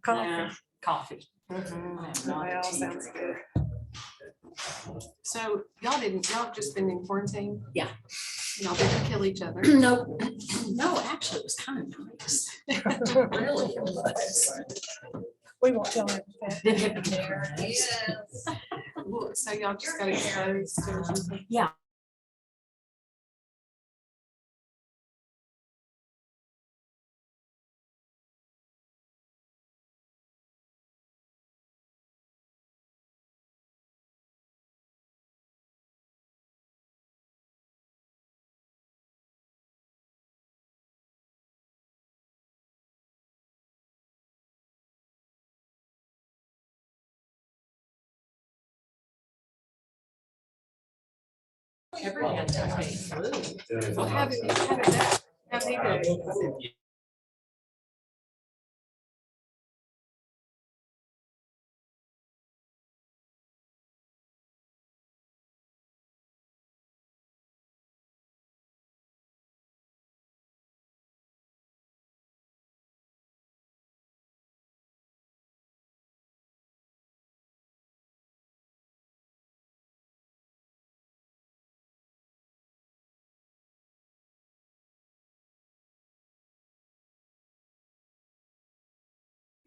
Coffee. Coffee. Well, sounds good. So y'all just been in quarantine? Yeah. Y'all didn't kill each other? No, no, actually, it was kind of nice. Really, it was. We won't tell him. Well, so y'all just got exposed to or something? Yeah. Everyone had flu. Well, how did that, how did he do?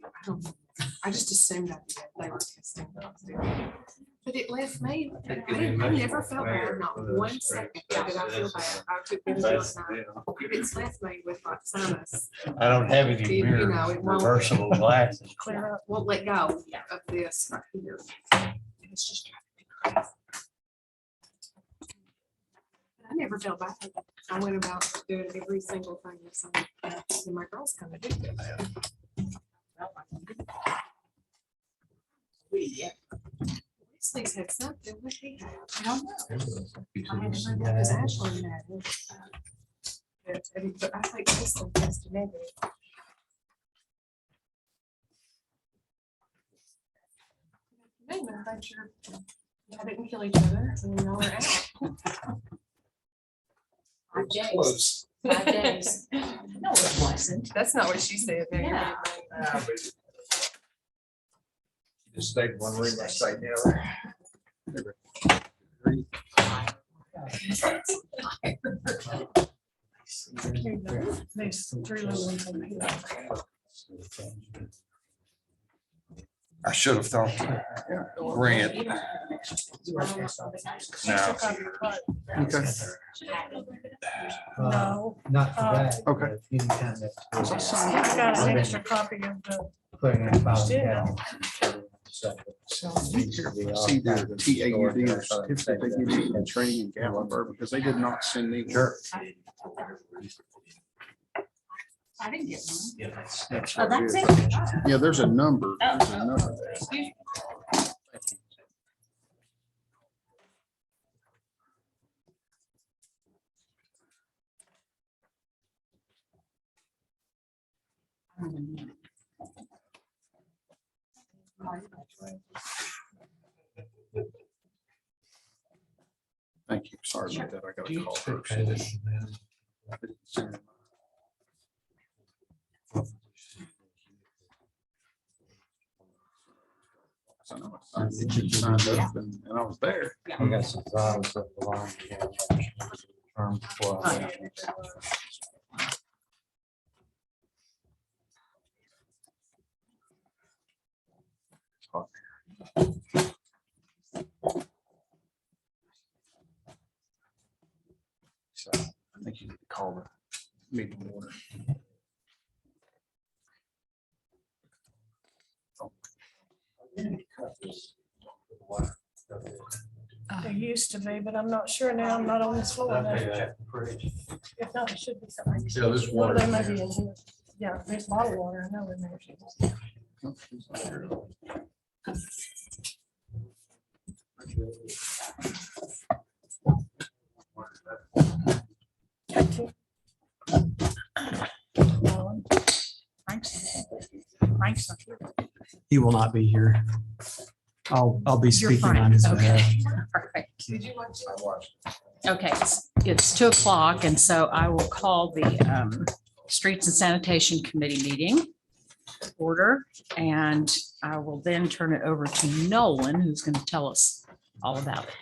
I don't know. I just assumed that they were testing. But it left me, I never felt bad, not one second did I feel bad. I took Benadryl at night. It's left me with like sinus. I don't have any You mirror know, it won't- reversible glasses. Clear up. Won't let go of this right here. It's just driving me crazy. I never felt bad. I went about doing every single thing or something. And my girls kind of did that. Wesley's had something. What he had? I don't know. Because Ashley had it. But I think Wesley tested negative. Hey, man, I'm sure y'all didn't kill each other and y'all are out. 5 days. 5 days. No, it wasn't. That's not what she said. Yeah. Just stay in one room, I stay in the other. There's 3 little ones over here. I should have thought to rent. No. Okay. No, Not today. Okay. but anytime that- I've got an extra copy of the, Clearing out filing Yeah. cabinets. See the TAUD or certificate they give you in training in Gatlinburg, because they did not send me. I didn't get one. That's Oh, what that's it it. is. Yeah, there's a number. There's a number there. Excuse me. Thank you. Sorry about that. I got Do a you call. expect first. this? I didn't send them. I know I signed up and I was there. I got some files up the line. Before I- So I think you need to call the meeting order. there used to be, but I'm not sure now. I'm not on this floor. now. If not, it should be something. Yeah, there's Well, water they in may there. be in here. Yeah, there's bottled water. I know in there. No, she's not here. Frank's not here. He will not be here. I'll be You're speaking fine. on his Okay. behalf. Perfect. Did you watch it? I watched it. Okay, it's 2 o'clock, and so I will call the Streets and Sanitation Committee meeting order, and I will then turn it over to Nolan, who's going to tell us all about it.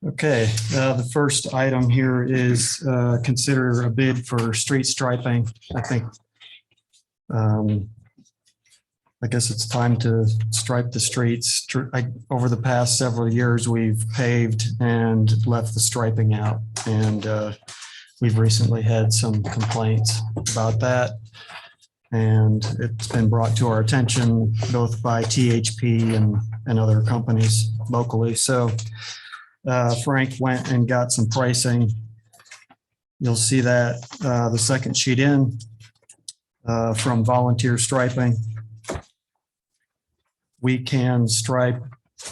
Okay, the first item here is consider a bid for street striping. I think I guess it's time to stripe the streets. Over the past several years, we've paved and left the striping out. And we've recently had some complaints about that. And it's been brought to our attention both by THP and other companies locally. So Frank went and got some pricing. You'll see that the second sheet in from Volunteer Striping. We can stripe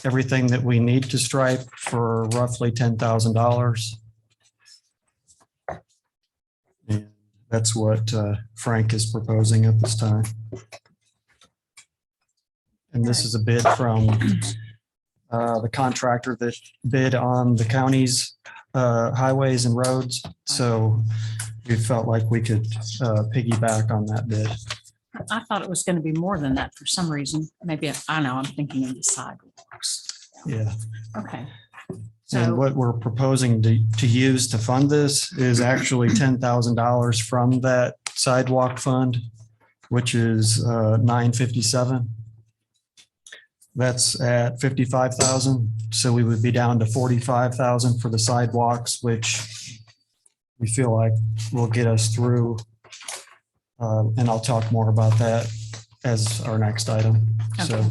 everything that we need to stripe for roughly $10,000. And that's what Frank is proposing at this time. And this is a bid from the contractor that bid on the county's highways and roads. So we felt like we could piggyback on that bid. I thought it was going to be more than that for some reason. Maybe, I know, I'm thinking of the sidewalks. Yeah. Okay. And So, what we're proposing to use to fund this is actually $10,000 from that sidewalk fund, which is 957. That's at 55,000. So we would be down to 45,000 for the sidewalks, which we feel like will get us through. And I'll talk more about that as our next item. So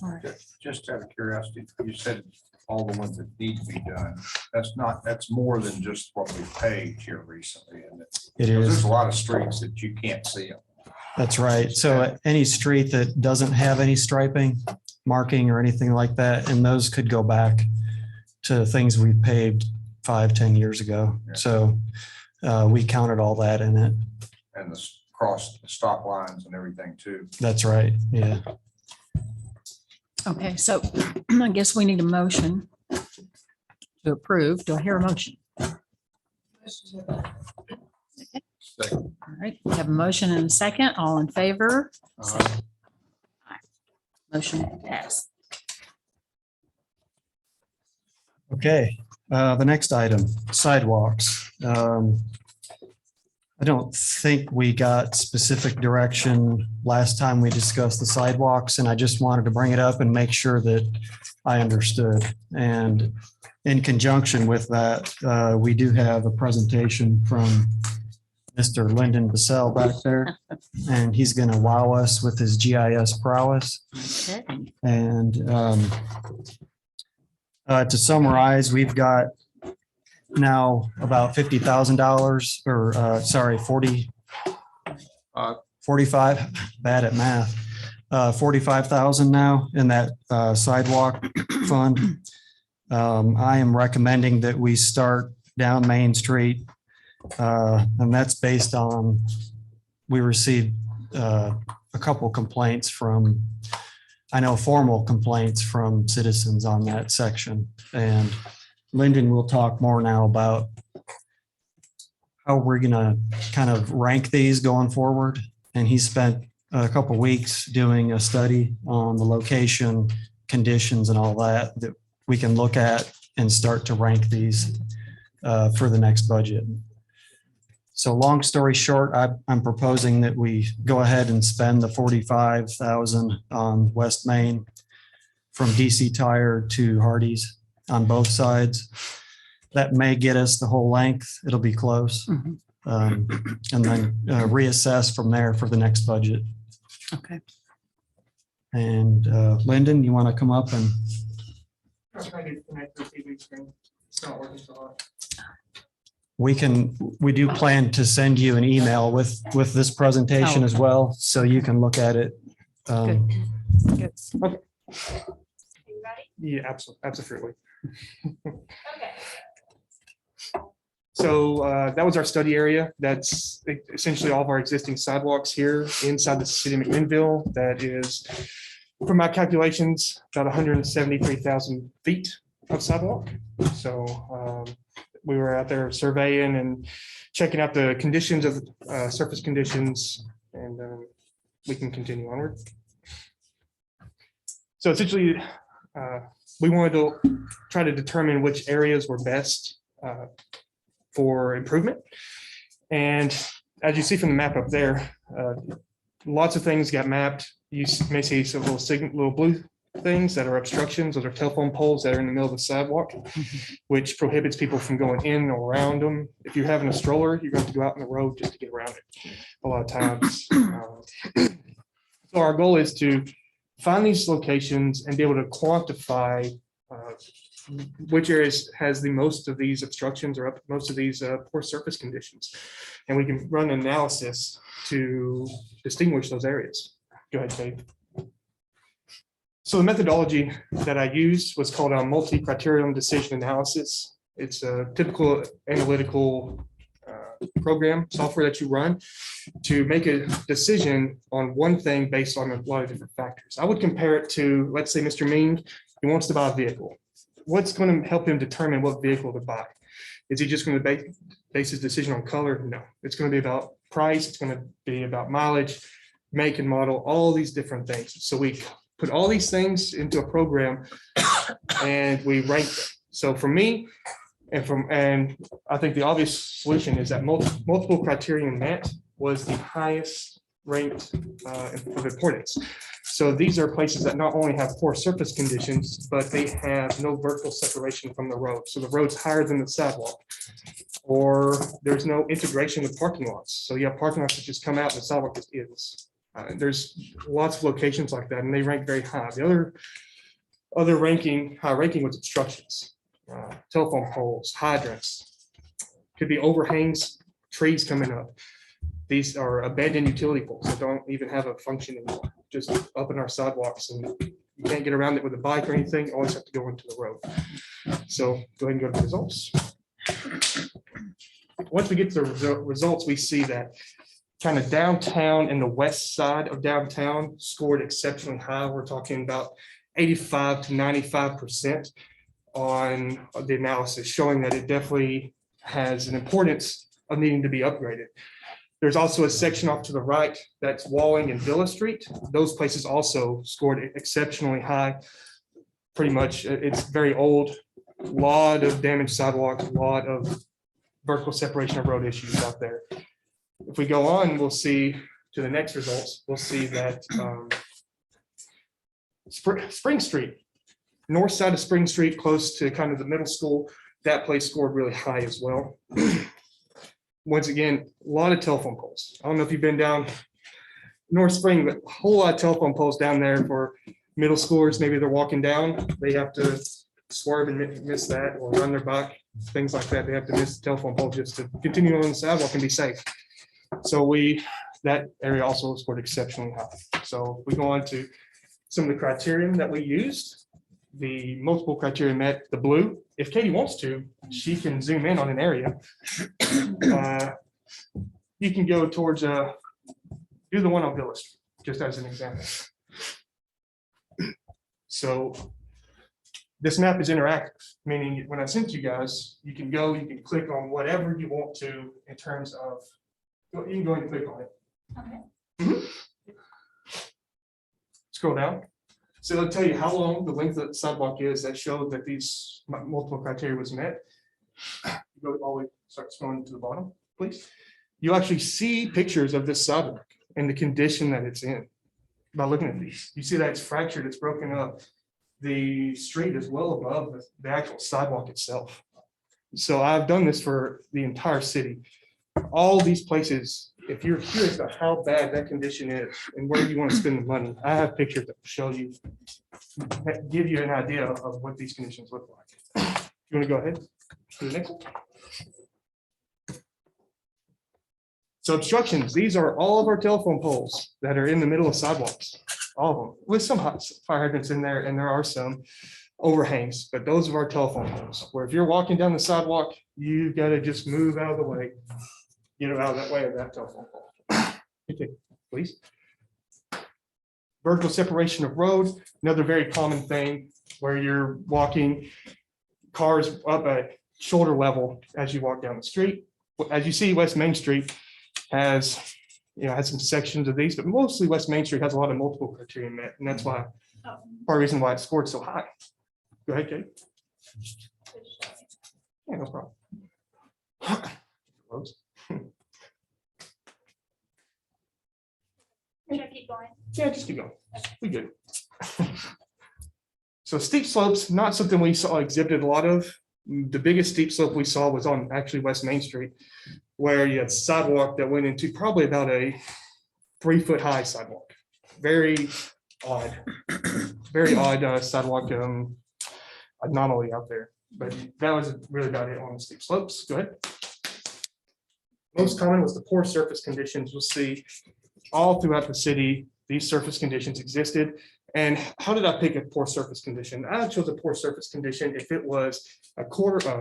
all right. Just out of curiosity, you said all the ones that need to be done. That's more than just what we paved here recently. And it is. there's a lot of streets that you can't see them. That's right. So any street that doesn't have any striping, marking or anything like that, and those could go back to things we paved 5-10 years ago. Yeah. So we counted all that in it. And the cross stop lines and everything too. That's right. Yeah. Okay, so I guess we need a motion to approve. Do I hear a motion? All right, we have a motion and a second. All in favor? Aye. Motion passed. Okay. The next item, sidewalks. I don't think we got specific direction last time we discussed the sidewalks, and I just wanted to bring it up and make sure that I understood. And in conjunction with that, we do have a presentation from Mr. Lyndon Bissell back there, and he's going to wow us with his GIS prowess. Okay. And to summarize, we've got now about $50,000 or 45, bad at math, 45,000 now in that sidewalk fund. I am recommending that we start down Main Street. And that's based on, we received a couple complaints from, I know formal complaints from citizens on that section. And Lyndon will talk more now about how we're gonna kind of rank these going forward. And he spent a couple of weeks doing a study on the location, conditions and all that we can look at and start to rank these for the next budget. So long story short, I'm proposing that we go ahead and spend the 45,000 on West Main from DC Tire to Hardee's on both sides. That may get us the whole length. It'll be close. Mhm. And then reassess from there for the next budget. Okay. And Lyndon, you want to come up and we do plan to send you an email with this presentation as well, so you can look at it. Good. Okay. Yeah, absolutely. Okay. So that was our study area. That's essentially all of our existing sidewalks here inside the city of McMinnville. That is, from my calculations, about 173,000 feet of sidewalk. So we were out there surveying and checking out the conditions of surface conditions and we can continue onward. So essentially, we wanted to try to determine which areas were best for improvement. And as you see from the map up there, lots of things got mapped. You may see some little blue things that are obstructions. Those are telephone poles that are in the middle of the sidewalk, which prohibits people from going in or around them. If you're having a stroller, you're going to go out on the road just to get around it a lot of times. So our goal is to find these locations and be able to quantify which areas has the most of these obstructions or most of these poor surface conditions. And we can run an analysis to distinguish those areas. Go ahead, Dave. So the methodology that I used was called a multi-criterion decision analysis. It's a typical analytical program software that you run to make a decision on one thing based on a lot of different factors. I would compare it to, let's say, Mr. Ming, he wants to buy a vehicle. What's going to help him determine what vehicle to buy? Is he just going to base his decision on color? No, it's going to be about price. It's going to be about mileage, make and model, all these different things. So we put all these things into a program and we rank them. So for me, and I think the obvious solution is that multiple criterion met was the highest ranked of importance. So these are places that not only have poor surface conditions, but they have no vertical separation from the road. So the road's higher than the sidewalk, or there's no integration with parking lots. So you have parking lots that just come out and the sidewalk just is. There's lots of locations like that, and they rank very high. The other high ranking was obstructions, telephone poles, hydrants, could be overhangs, trees coming up. These are abandoned utility poles that don't even have a function anymore, just up in our sidewalks, and you can't get around it with a bike or anything, always have to go into the road. So go ahead and go to the results. Once we get to the results, we see that kind of downtown and the west side of downtown scored exceptionally high. We're talking about 85 to 95% on the analysis, showing that it definitely has an importance of needing to be upgraded. There's also a section off to the right that's Walling and Villa Street. Those places also scored exceptionally high. Pretty much, it's very old, a lot of damaged sidewalks, a lot of vertical separation of road issues out there. If we go on, we'll see to the next results, we'll see that Spring Street, north side of Spring Street, close to kind of the middle school, that place scored really high as well. Once again, a lot of telephone poles. I don't know if you've been down North Spring, but a whole lot of telephone poles down there for middle schoolers. Maybe they're walking down, they have to swerve and miss that, or run their bike, things like that. They have to miss the telephone pole just to continue on the sidewalk and be safe. So that area also scored exceptionally high. So we go on to some of the criterion that we used. The multiple criteria met the blue. If Katie wants to, she can zoom in on an area. You can go towards, do the one on Villa Street, just as an example. So this map is interactive, meaning when I sent you guys, you can go, you can click on whatever you want to in terms of, you can go and click on it. Okay. Scroll down. So it'll tell you how long the length of the sidewalk is that showed that these multiple criteria was met. Go all the way, start scrolling to the bottom, please. You actually see pictures of this sidewalk and the condition that it's in by looking at these. You see that it's fractured, it's broken up. The street is well above the actual sidewalk itself. So I've done this for the entire city. All these places, if you're curious about how bad that condition is and where you want to spend the money, I have pictures that will show you, that give you an idea of what these conditions look like. You want to go ahead to the next one? So obstructions, these are all of our telephone poles that are in the middle of sidewalks, all of them, with some fire hydrants in there, and there are some overhangs, but those are our telephone poles, where if you're walking down the sidewalk, you've got to just move out of the way, get out of that way of that telephone pole. Okay, please. Vertical separation of road, another very common thing where you're walking, cars up at shoulder level as you walk down the street. As you see, West Main Street has has some sections of these, but mostly West Main Street has a lot of multiple criteria met, and that's why, part of the reason why it scored so high. Go ahead, Kate. Yeah, no problem. Close. Should I keep going? Yeah, just keep going. We good. So steep slopes, not something we saw exhibited a lot of. The biggest steep slope we saw was on actually West Main Street, where you had sidewalk that went into probably about a 3-foot high sidewalk. Very odd, sidewalk anomaly out there. But that was really about it on the steep slopes. Go ahead. Most common was the poor surface conditions. You'll see all throughout the city, these surface conditions existed. And how did I pick a poor surface condition? I chose a poor surface condition if it was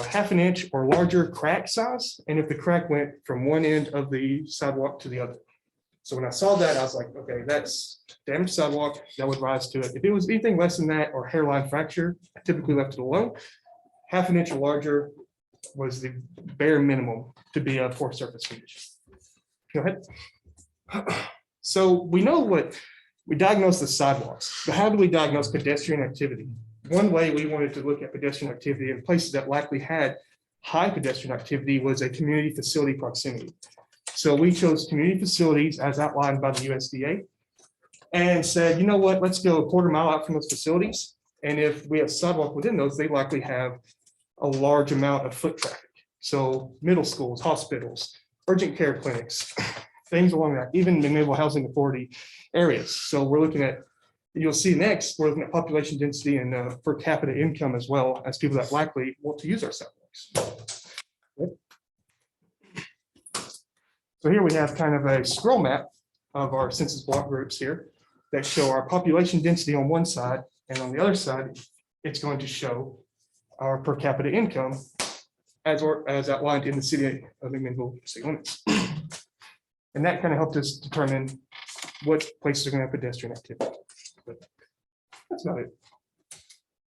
half an inch or larger crack size, and if the crack went from one end of the sidewalk to the other. So when I saw that, I was like, okay, that's damaged sidewalk, that would rise to it. If it was anything less than that or hairline fracture, I typically left it alone. Half an inch or larger was the bare minimum to be a poor surface condition. Go ahead. So we know we diagnose the sidewalks, but how do we diagnose pedestrian activity? One way we wanted to look at pedestrian activity in places that likely had high pedestrian activity was a community facility proximity. So we chose community facilities as outlined by the USDA and said, you know what, let's go a quarter mile out from those facilities. And if we have sidewalk within those, they likely have a large amount of foot traffic. So middle schools, hospitals, urgent care clinics, things along that, even the municipal housing authority areas. So we're looking at, you'll see next, we're looking at population density and per capita income as well as people that likely want to use our sidewalks. So here we have kind of a scroll map of our census block groups here that show our population density on one side, and on the other side, it's going to show our per capita income as outlined in the city of McMinnville city limits. And that kind of helped us determine what places are going to have pedestrian activity. But that's about it.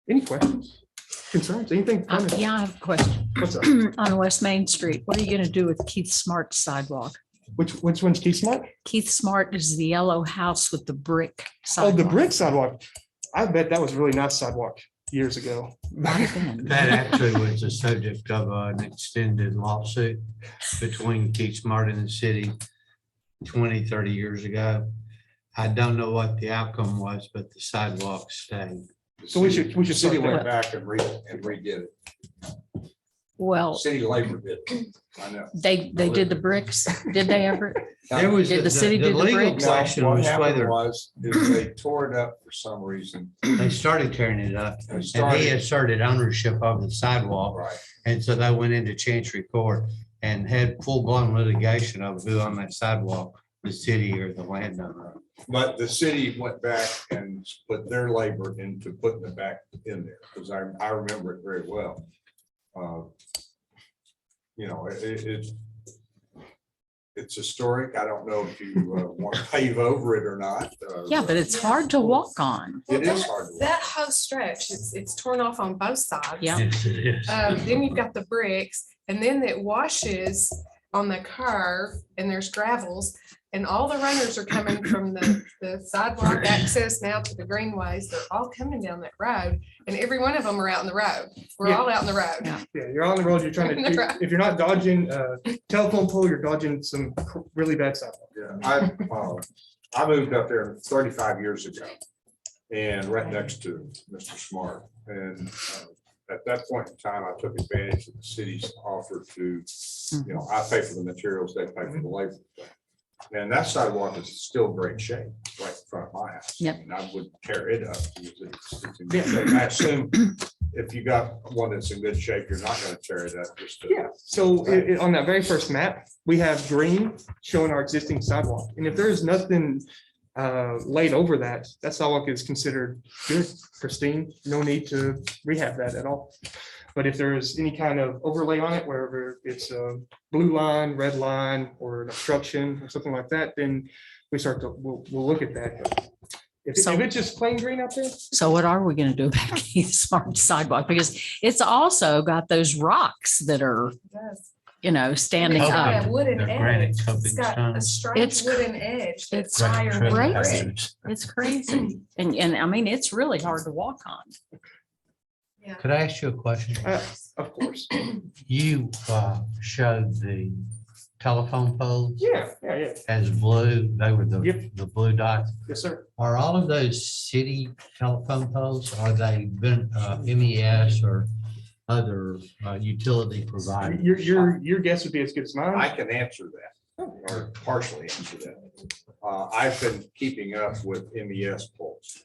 Any questions, concerns, anything? Yeah, I have a question. What's up? On West Main Street, what are you gonna do with Keith Smart's sidewalk? Which one's Keith Smart? Keith Smart is the yellow house with the brick Oh, the sidewalk. brick sidewalk. I bet that was a really nice sidewalk years ago. Might have been. That actually was the subject of an extended lawsuit between Keith Smart and the city 20, 30 years ago. I don't know what the outcome was, but the sidewalk stayed. So we should The city start went there. back and redid it. Well, City labor did. I know. they did the bricks. Did they ever? There was Did the city do the legal bricks? question What was happened whether was, is they tore it up for some reason. they started tearing it up, They and he started, asserted ownership of the sidewalk. right. And so they went into Chancery Court and had full-blown litigation of who on that sidewalk, the city or the landowner. But the city went back and put their labor into putting it back in there, because I remember it very well. You know, it's historic. I don't know if you want to pave over it or not. Yeah, but it's hard to walk on. It is hard to walk. That whole stretch, it's torn off on both sides. Yeah. Yes, it is. Then you've got the bricks, and then it washes on the curve, and there's gravels, and all the runners are coming from the sidewalk access now to the greenways. They're all coming down that road, and every one of them are out in the road. We're Yeah. all out in the road. Yeah. Yeah, you're on the road, you're trying to, if you're not dodging telephone pole, you're dodging some really bad sidewalk. Yeah, I moved up there 35 years ago and right next to Mr. Smart. And at that point in time, I took advantage of the city's offer to, you know, I pay for the materials, they pay for the labor. And that sidewalk is still in great shape, right in front of my house. Yep. And I would tear it up. Because it's in good shape. I assume if you got one that's in good shape, you're not going to tear it up. Just to- Yeah, so on that very first map, we have green showing our existing sidewalk. And if there is nothing laid over that, that sidewalk is considered good, pristine, no need to rehab that at all. But if there is any kind of overlay on it, wherever it's a blue line, red line, or an obstruction or something like that, then we'll look at that. If it's just plain green out there, So what are we gonna do about Keith Smart's sidewalk? Because it's also got those rocks that are, It does. standing It's Okay. got up. a wooden They're granite edge. coping It's got a stones. strange It's wooden edge that's it's higher than crazy. grade. It's crazy. And I mean, it's really hard to walk on. Yeah. Could I ask you a question? Of course. You showed the telephone poles Yeah, as blue. They were Yep. the blue dots. yes, sir. Are all of those city telephone poles, are they been MES or other utility providers? Your guess would be as good as I mine. can answer that, or partially answer that. I've been keeping up with MES polls.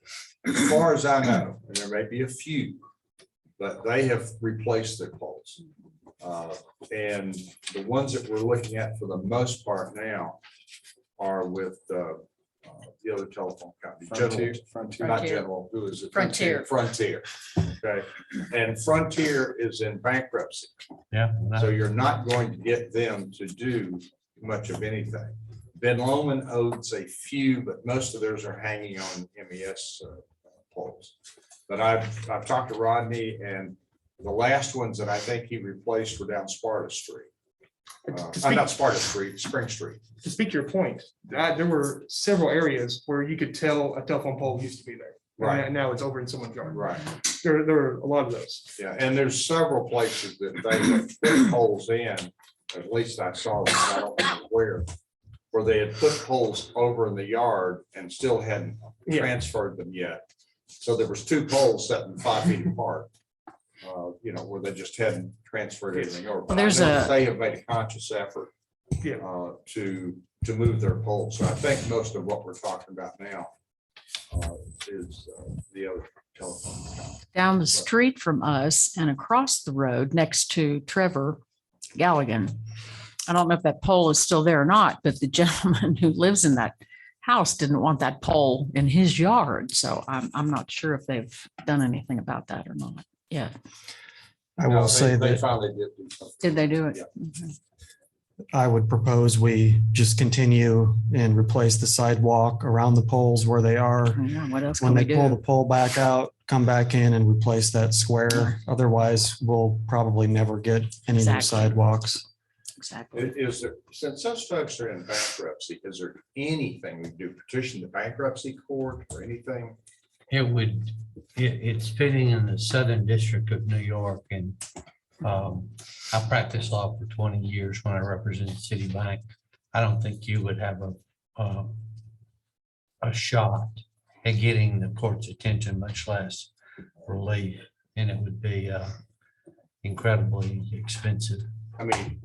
As far as I know, and there may be a few, but they have replaced their poles. And the ones that we're looking at for the most part now are with the other telephone company. Frontier. Not General, who is it? Frontier. Frontier, okay. And Frontier is in bankruptcy. Yeah. So you're not going to get them to do much of anything. Ben Lomond owns a few, but most of theirs are hanging on MES poles. But I've talked to Rodney, and the last ones that I think he replaced were down Sparta Street. Not Sparta Street, Spring Street. To speak to your point, there were several areas where you could tell a telephone pole used to be there. Right. And now it's over in someone's yard. Right. There are a lot of those. Yeah, and there's several places that they have put poles in, at least I saw them, I don't know where they had put poles over in the yard and still hadn't Yeah. transferred them yet. So there was 2 poles sitting 5 feet apart, where they just hadn't transferred everything over. But I there's know that a- They have made a conscious effort Yeah. to move their poles. So I think most of what we're talking about now is the other telephone company. Down the street from us and across the road next to Trevor Galligan. I don't know if that pole is still there or not, but the gentleman who lives in that house didn't want that pole in his yard. So I'm not sure if they've done anything about that or not. Yeah. I No, will say they that finally did do something. Did they do it? Yeah. Okay. I would propose we just continue and replace the sidewalk around the poles where they are. Yeah, what else When can we they pull the do? pole back out, come back in and replace that square. Otherwise, we'll probably never get any new Exactly. sidewalks. Exactly. Is there, since those folks are in bankruptcy, is there anything we can do, petition the bankruptcy court or anything? It's fitting in the Southern District of New York, and I practiced law for 20 years when I represented Citibank. I don't think you would have a shot at getting the court's attention, much less relief, and it would be incredibly expensive. I mean,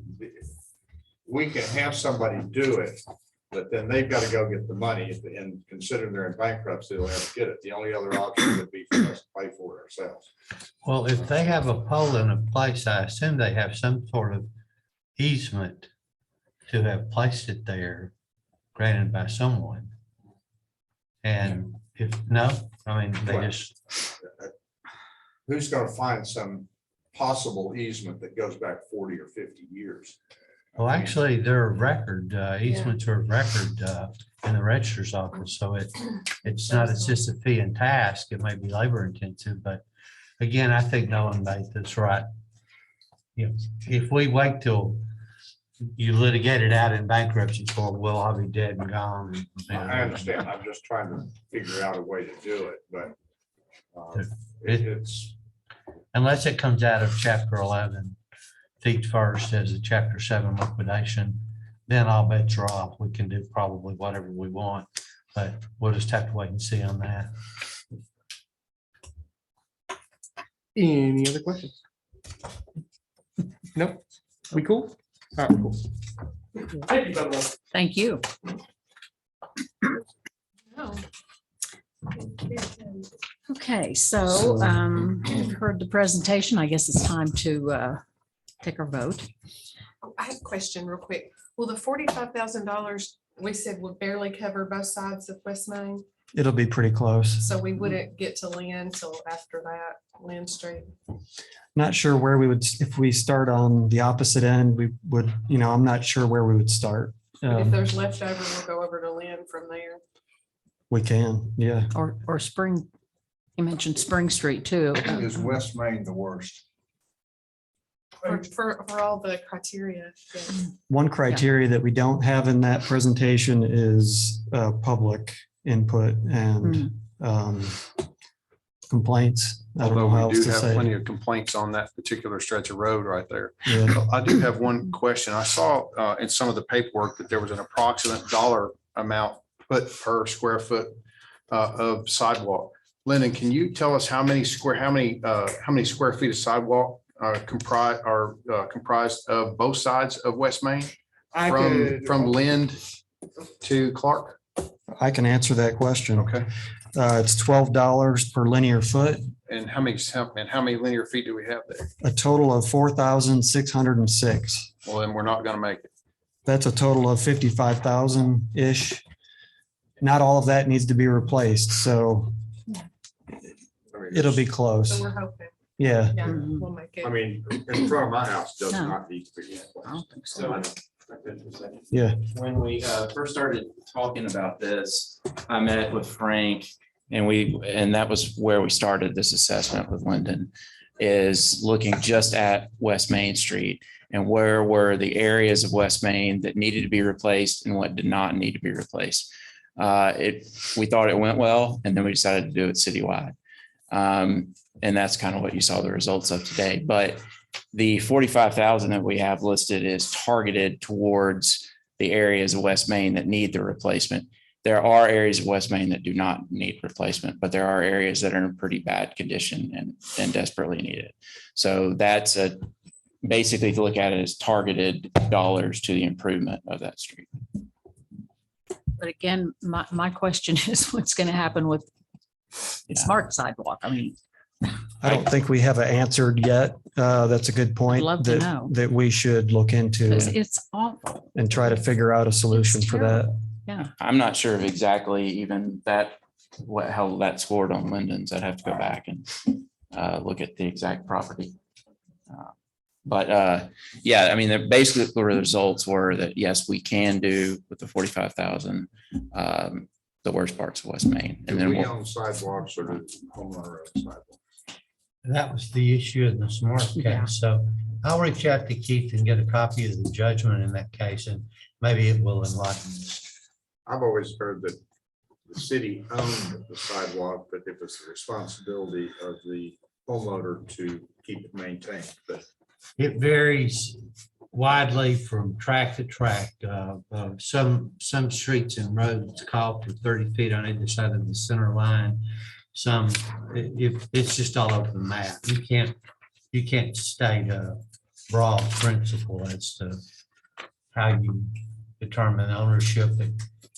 we can have somebody do it, but then they've got to go get the money, and considering they're in bankruptcy, they'll have to get it. The only other option would be for us to pay for it ourselves. Well, if they have a pole in a place, I assume they have some sort of easement to have placed it there, granted by someone. And if no, I mean, they just, Who's going to find some possible easement that goes back 40 or 50 years? well, actually, they're a record, easements are a record in the registrar's office. So it's not a Sisyphean and task. It may be labor intensive, but again, I think Nolan made this right. You know, if we wait till you litigate it out in bankruptcy court, we'll all be dead and gone. I understand. I'm just trying to figure out a way to do it, but it's, Unless it comes out of chapter 11, feet first as a chapter 7 liquidation, then all bets are off. We can do probably whatever we want, but we'll just have to wait and see on that. Any other questions? Nope. We cool? All right, cool. Thank you, by the way. Thank you. No. Okay, so So- we've heard the presentation. I guess it's time to take our vote. Oh, I have a question real quick. Will the $45,000 we said would barely cover both sides of West Main? It'll be pretty close. So we wouldn't get to Lynn till after that, Lynn Street. Not sure where we would, if we start on the opposite end, we would, I'm not sure where we would start. But if there's leftover, we'll go over to Lynn from there. We can, yeah. Or Spring, you mentioned Spring Street too. Is West Main the worst? For all the criteria. yeah. One criteria that we don't have in that presentation is public input and complaints. I don't know how Although we else do to have plenty say. of complaints on that particular stretch of road right there. Yeah. I do have one question. I saw in some of the paperwork that there was an approximate dollar amount put per square foot of sidewalk. Lyndon, can you tell us how many square feet of sidewalk are comprised of both sides of West Main from Lind to Clark? I can answer that question. Okay. It's $12 per linear foot, And how many linear feet do we have there? a total of 4,606. Well, then we're not going to make it. That's a total of 55,000-ish. Not all of that needs to be replaced, so it'll be So close. we're hoping, Yeah. yeah, we'll make it. I mean, in front of my house does No. not need to be. I don't think so. Yeah. When we first started talking about this, I met with Frank and that was where we started this assessment with Lyndon, is looking just at West Main Street and where were the areas of West Main that needed to be replaced and what did not need to be replaced. We thought it went well, and then we decided to do it citywide. And that's kind of what you saw the results of today. But the 45,000 that we have listed is targeted towards the areas of West Main that need the replacement. There are areas of West Main that do not need replacement, but there are areas that are in pretty bad condition and desperately need it. So that's basically to look at it as targeted dollars to the improvement of that street. But again, my question is what's going to happen with Yeah. smart sidewalk? I mean, I don't think we have it answered yet. That's a good point. Love to know. That we should look into it's awful. and try to figure out a solution for that. Yeah. I'm not sure of exactly even how that scored on Lyndon's. I'd have to go back and look at the exact property. Yeah, I mean, basically the results were that, yes, we can do with the 45,000, the worst parts of West Main. And Do then we we'll, own sidewalks or do homeowner own sidewalks? That was the issue in the Smart Yeah. case. So I'll reach out to Keith and get a copy of the judgment in that case, and maybe it will enlighten us. I've always heard that the city owned the sidewalk, but it was the responsibility of the homeowner to keep it maintained, but It varies widely from track to track. Some streets and roads call for 30 feet on either side of the center line. Some, it's just all over the map. You can't state a broad principle as to how you determine ownership,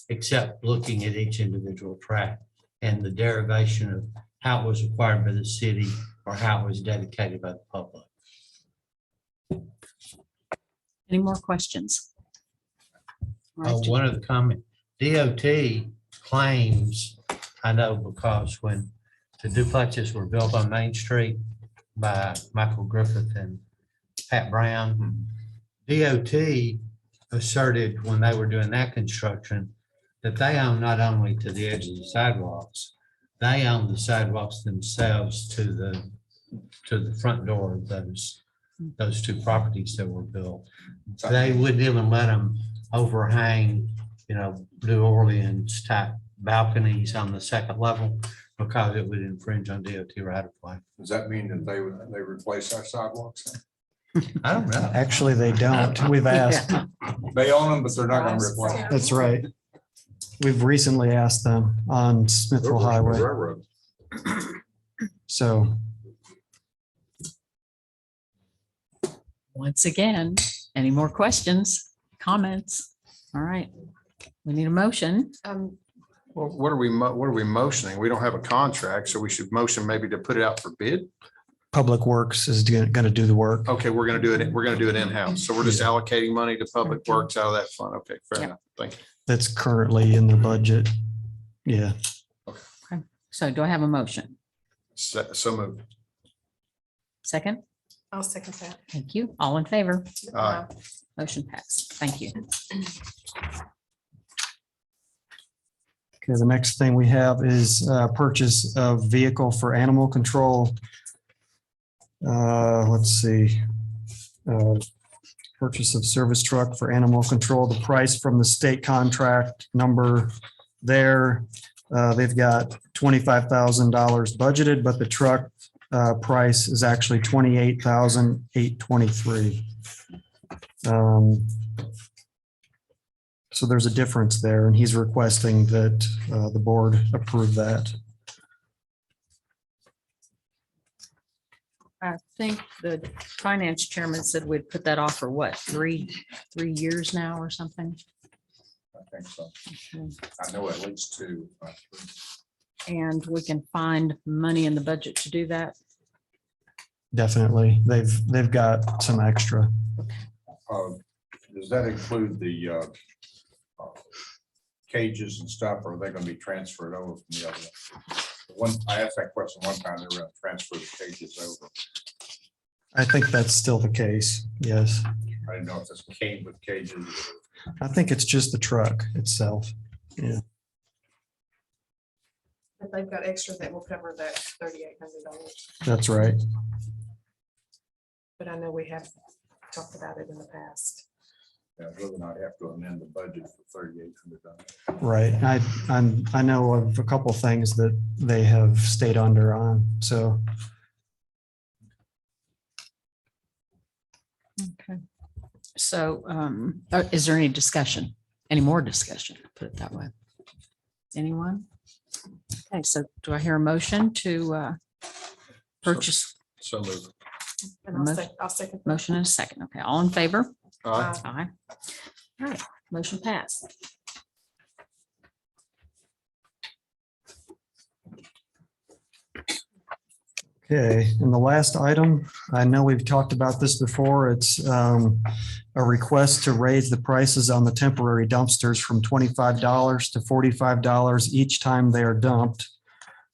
except looking at each individual track and the derivation of how it was acquired by the city or how it was dedicated by the public. Any more questions? All right, One of the comment, DOT claims, I know because when the duplexes were built on Main Street by Michael Griffith and Pat Brown, DOT asserted when they were doing that construction that they own not only to the edge of the sidewalks, they own the sidewalks themselves to the front door of those two properties that were built. They wouldn't even let them overhang, New Orleans type balconies on the second level because it would infringe on DOT right of way. Does that mean that they replace our sidewalks? I don't know. Actually, they don't. We've asked. Yeah. They own them, but they're not going to replace them. That's right. We've recently asked them on Smithville Highway. Railroad. So Once again, any more questions, comments? All right, we need a motion. Well, what are we motioning? We don't have a contract, so we should motion maybe to put it out for bid. Public Works is going to do the work. Okay, we're going to do it. We're going to do it in-house. So we're just allocating money to Public Works out of that fund. Okay, fair Yeah. enough. Thank you. That's currently in their budget. Yeah. So do I have a motion? So moved. Second? I'll second that. Thank you. All in favor? Aye. Motion passed. Thank you. Okay, the next thing we have is purchase of vehicle for animal control. Let's see. uh, purchase of service truck for animal control, the price from the state contract number there. They've got $25,000 budgeted, but the truck price is actually $28,823. So there's a difference there, and he's requesting that the board approve that. I think the finance chairman said we'd put that off for what, three years now or something? I think so. I know at least two. And we can find money in the budget to do that. Definitely. They've got some extra. Does that include the cages and stuff, or are they going to be transferred over from the other one? I asked that question one time, they were going to transfer the cages over. I think that's still the case. Yes. I didn't know if this came with cages. I think it's just the truck itself. Yeah. If they've got extra that will cover that $3,800. That's right. But I know we have talked about it in the past. Yeah, whether or not have to amend the budget for $3,800. Right. I know of a couple things that they have stayed under on. So Okay. So is there any discussion, any more discussion, put it that way? Anyone? Okay, so do I hear a motion to purchase? So moved. And I'll second. that. Motion and a second. Okay, all in favor? Aye. Aye. All right, motion passed. okay, and the last item, I know we've talked about this before. It's a request to raise the prices on the temporary dumpsters from $25 to $45 each time they are dumped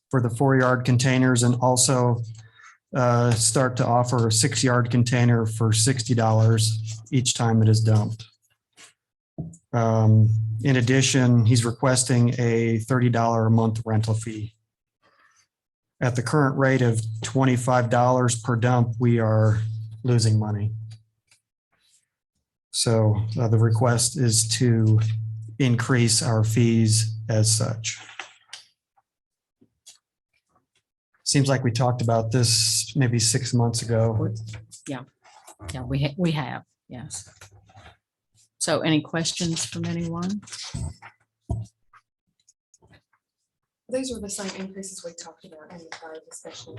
for the 4-yard containers, and also start to offer a 6-yard container for $60 each time it is dumped. In addition, he's requesting a $30 a month rental fee. At the current rate of $25 per dump, we are losing money. So the request is to increase our fees as such. Seems like we talked about this maybe 6 months ago. Yeah, we have, yes. So any questions from anyone? These are the same increases we talked about in the prior discussion.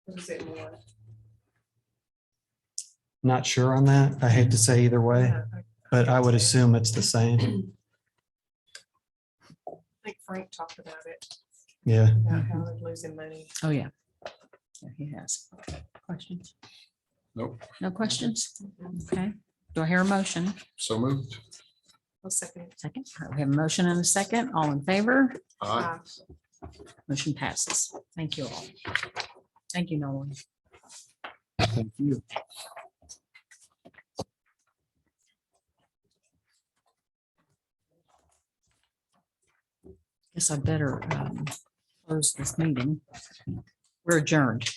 Or is it more? Not sure on that. I hate to say either way, Yeah, but I would assume it's the same. I think Frank talked about it, Yeah. about how they're losing money. Oh, yeah. Yeah, he has. Questions? Nope. No questions? Okay. Do I hear a motion? So moved. I'll second it. Second. All right, we have a motion and a second. All in favor? Aye. Motion passes. Thank you all. Thank you, Nolan. Thank you. Guess I better close this meeting. We're adjourned.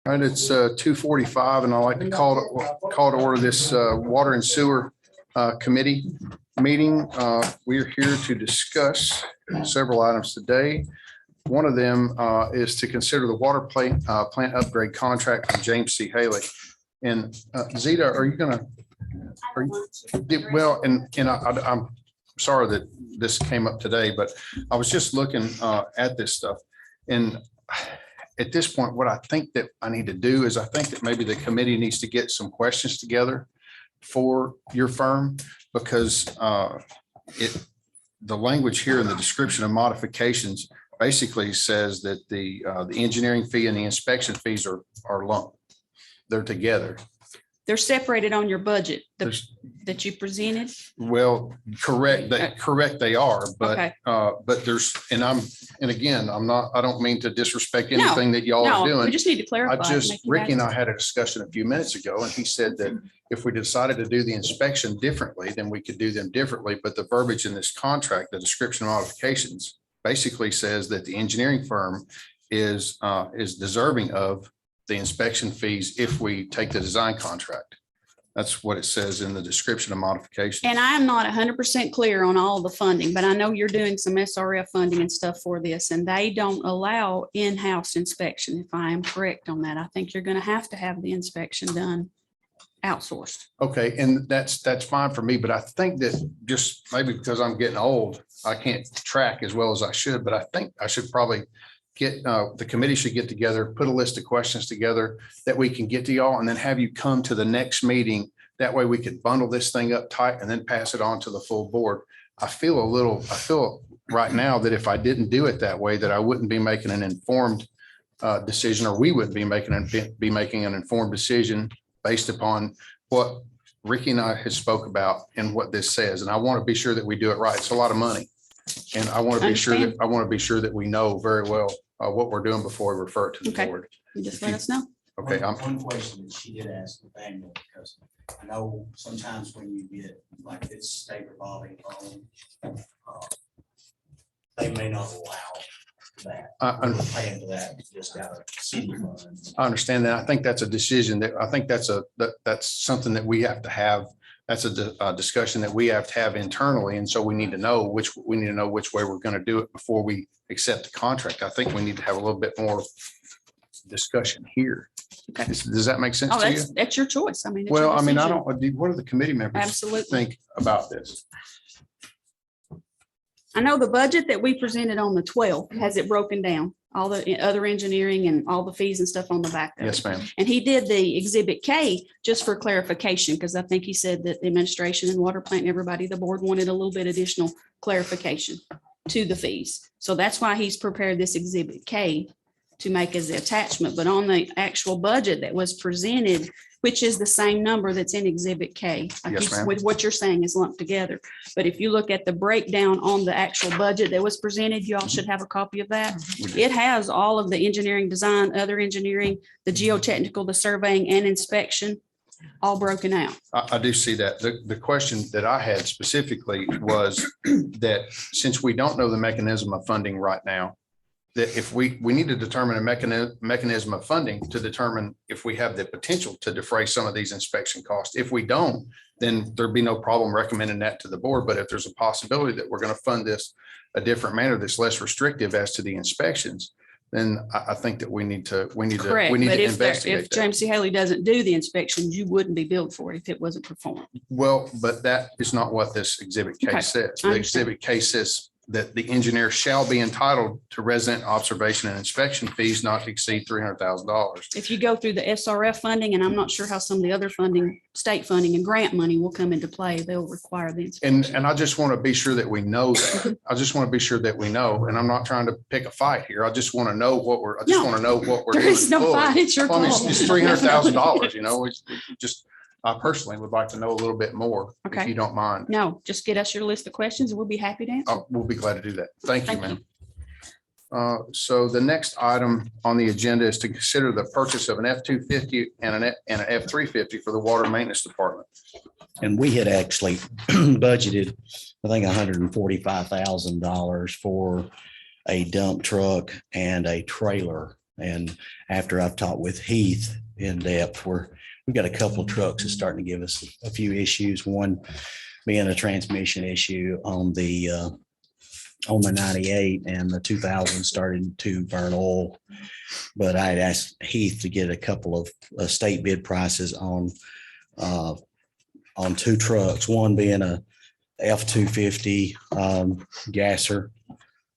All right, it's 2:45 and I'd like to call to order this Water and Sewer Committee meeting. We're here to discuss several items today. One of them is to consider the water plant upgrade contract from James C. Haley. And Zeta, are you gonna? Well, and I'm sorry that this came up today, but I was just looking at this stuff. And at this point, what I think that I need to do is I think that maybe the committee needs to get some questions together for your firm, because the language here in the description of modifications basically says that the engineering fee and the inspection fees are lumped. They're together. They're separated on your budget There's- that you presented. Well, correct, they are, Okay. but there's, and again, I don't mean to disrespect No, anything that y'all are No, we doing. just need to clarify. Ricky and I had a discussion a few minutes ago, and he said that if we decided to do the inspection differently, then we could do them differently. But the verbiage in this contract, the description of modifications, basically says that the engineering firm is deserving of the inspection fees if we take the design contract. That's what it says in the description of modifications. And I am not 100% clear on all the funding, but I know you're doing some SRF funding and stuff for this, and they don't allow in-house inspection, if I am correct on that. I think you're going to have the inspection done outsourced. Okay, and that's fine for me, but I think that just maybe because I'm getting old, I can't track as well as I should, but I think I should probably get, the committee should get together, put a list of questions together that we can get to y'all, and then have you come to the next meeting. That way we could bundle this thing up tight and then pass it on to the full board. I feel right now that if I didn't do it that way, that I wouldn't be making an informed decision, or we wouldn't be making an informed decision based upon what Ricky and I had spoke about and what this says. And I want to be sure that we do it right. It's a lot of money. And I want to be sure that we know very well what we're doing before we refer it to the Okay. board. You just let us know. Okay, One question that she did ask Nathaniel, because I know sometimes when you get like this state revolving loan, they may not allow that. I- We're paying for that just out of city funds. I understand that. I think that's a decision that, I think that's something that we have to have. That's a discussion that we have to have internally. And so we need to know which way we're going to do it before we accept the contract. I think we need to have a little bit more discussion here. Okay. Does that make sense Oh, to you? that's your choice. I mean. it's your Well, I mean, decision. what do the committee members Absolutely. think about this? I know the budget that we presented on the 12th has it broken down, all the other engineering and all the fees and stuff on the back. of it. Yes, ma'am. And he did the exhibit K just for clarification, because I think he said that the administration and water plant and everybody, the board wanted a little bit additional clarification to the fees. So that's why he's prepared this exhibit K to make as the attachment. But on the actual budget that was presented, which is the same number that's in exhibit K. Yes, ma'am. With what you're saying is lumped together. But if you look at the breakdown on the actual budget that was presented, you all should have a copy of that. We did. It has all of the engineering design, other engineering, the geotechnical, the surveying and inspection, all broken out. I do see that. The question that I had specifically was that since we don't know the mechanism of funding right now, that if we need to determine a mechanism of funding to determine if we have the potential to defray some of these inspection costs. If we don't, then there'd be no problem recommending that to the board. But if there's a possibility that we're going to fund this a different manner that's less restrictive as to the inspections, then I think that we need to Correct. But if investigate that. James C. Haley doesn't do the inspections, you wouldn't be billed for it if it wasn't performed. Well, but that is not what this exhibit Okay, case says. I The understand. exhibit case says that the engineer shall be entitled to resident observation and inspection fees not to exceed $300,000. If you go through the SRF funding, and I'm not sure how some of the other funding, state funding and grant money will come into play, they'll require the inspection. And I just want to be sure that we know that. I just want to be sure that we know, and I'm not trying to pick a fight here. I just want to know what we're No. There doing. is no fully. fight. It's your Well, I mean, call. it's $300,000, you know, it's just, I personally would like to know a little bit more, if Okay. you don't mind. No, just get us your list of questions and we'll be happy to answer. We'll be glad to do that. Thank you, Thank you. ma'am. So the next item on the agenda is to consider the purchase of an F-250 and an F-350 for the water maintenance department. And we had actually budgeted, I think, $145,000 for a dump truck and a trailer And after I've talked with Heath in depth, we've got a couple of trucks that's starting to give us a few issues. One being a transmission issue on the 98, and the 2000 started to burn oil. But I had asked Heath to get a couple of state bid prices on two trucks, one being a F-250 gasser,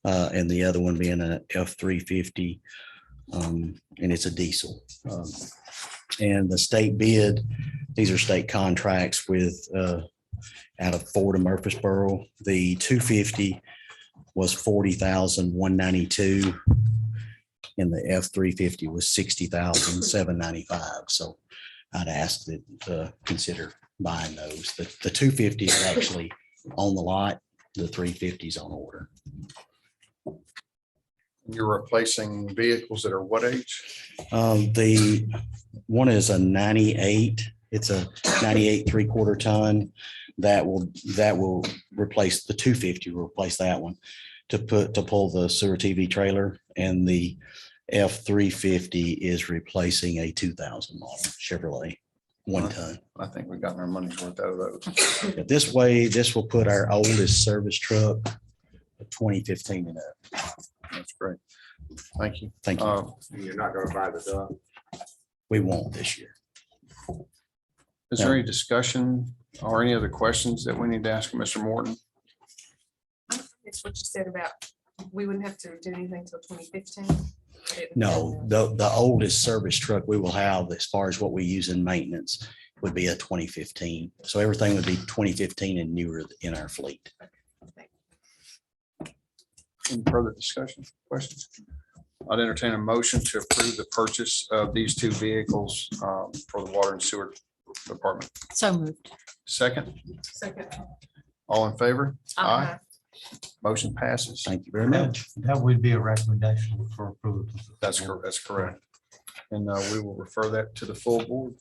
and the other one being a F-350, and it's a diesel. And the state bid, these are state contracts with out of Ford of Murfreesboro. The 250 was 40,192, and the F-350 was 60,795. So I'd ask that consider buying those. The 250 is actually on the lot. The 350 is on order. You're replacing vehicles that are what age? The one is a 98. It's a 98 3/4 ton. That will replace the 250, will replace that one to pull the sewer TV trailer, and the F-350 is replacing a 2000 model Chevrolet 1 ton. I think we've gotten our money's worth out of those. But this way, this will put our oldest service truck 2015 and up. That's great. Thank you. Thank you. You're not gonna buy the dump? We won't this year. Is there any discussion or any other questions that we need to ask Mr. Morton? It's what you said about, we wouldn't have to do anything till 2015. No, the oldest service truck we will have as far as what we use in maintenance would be a 2015. So everything would be 2015 and newer in our fleet. Any further discussion, questions? I'd entertain a motion to approve the purchase of these two vehicles for the water and sewer department. So moved. Second, Second. all in favor? Uh-huh. Motion passes. Thank you very much. That would be a recommendation for approval. That's correct. And we will refer that to the full board.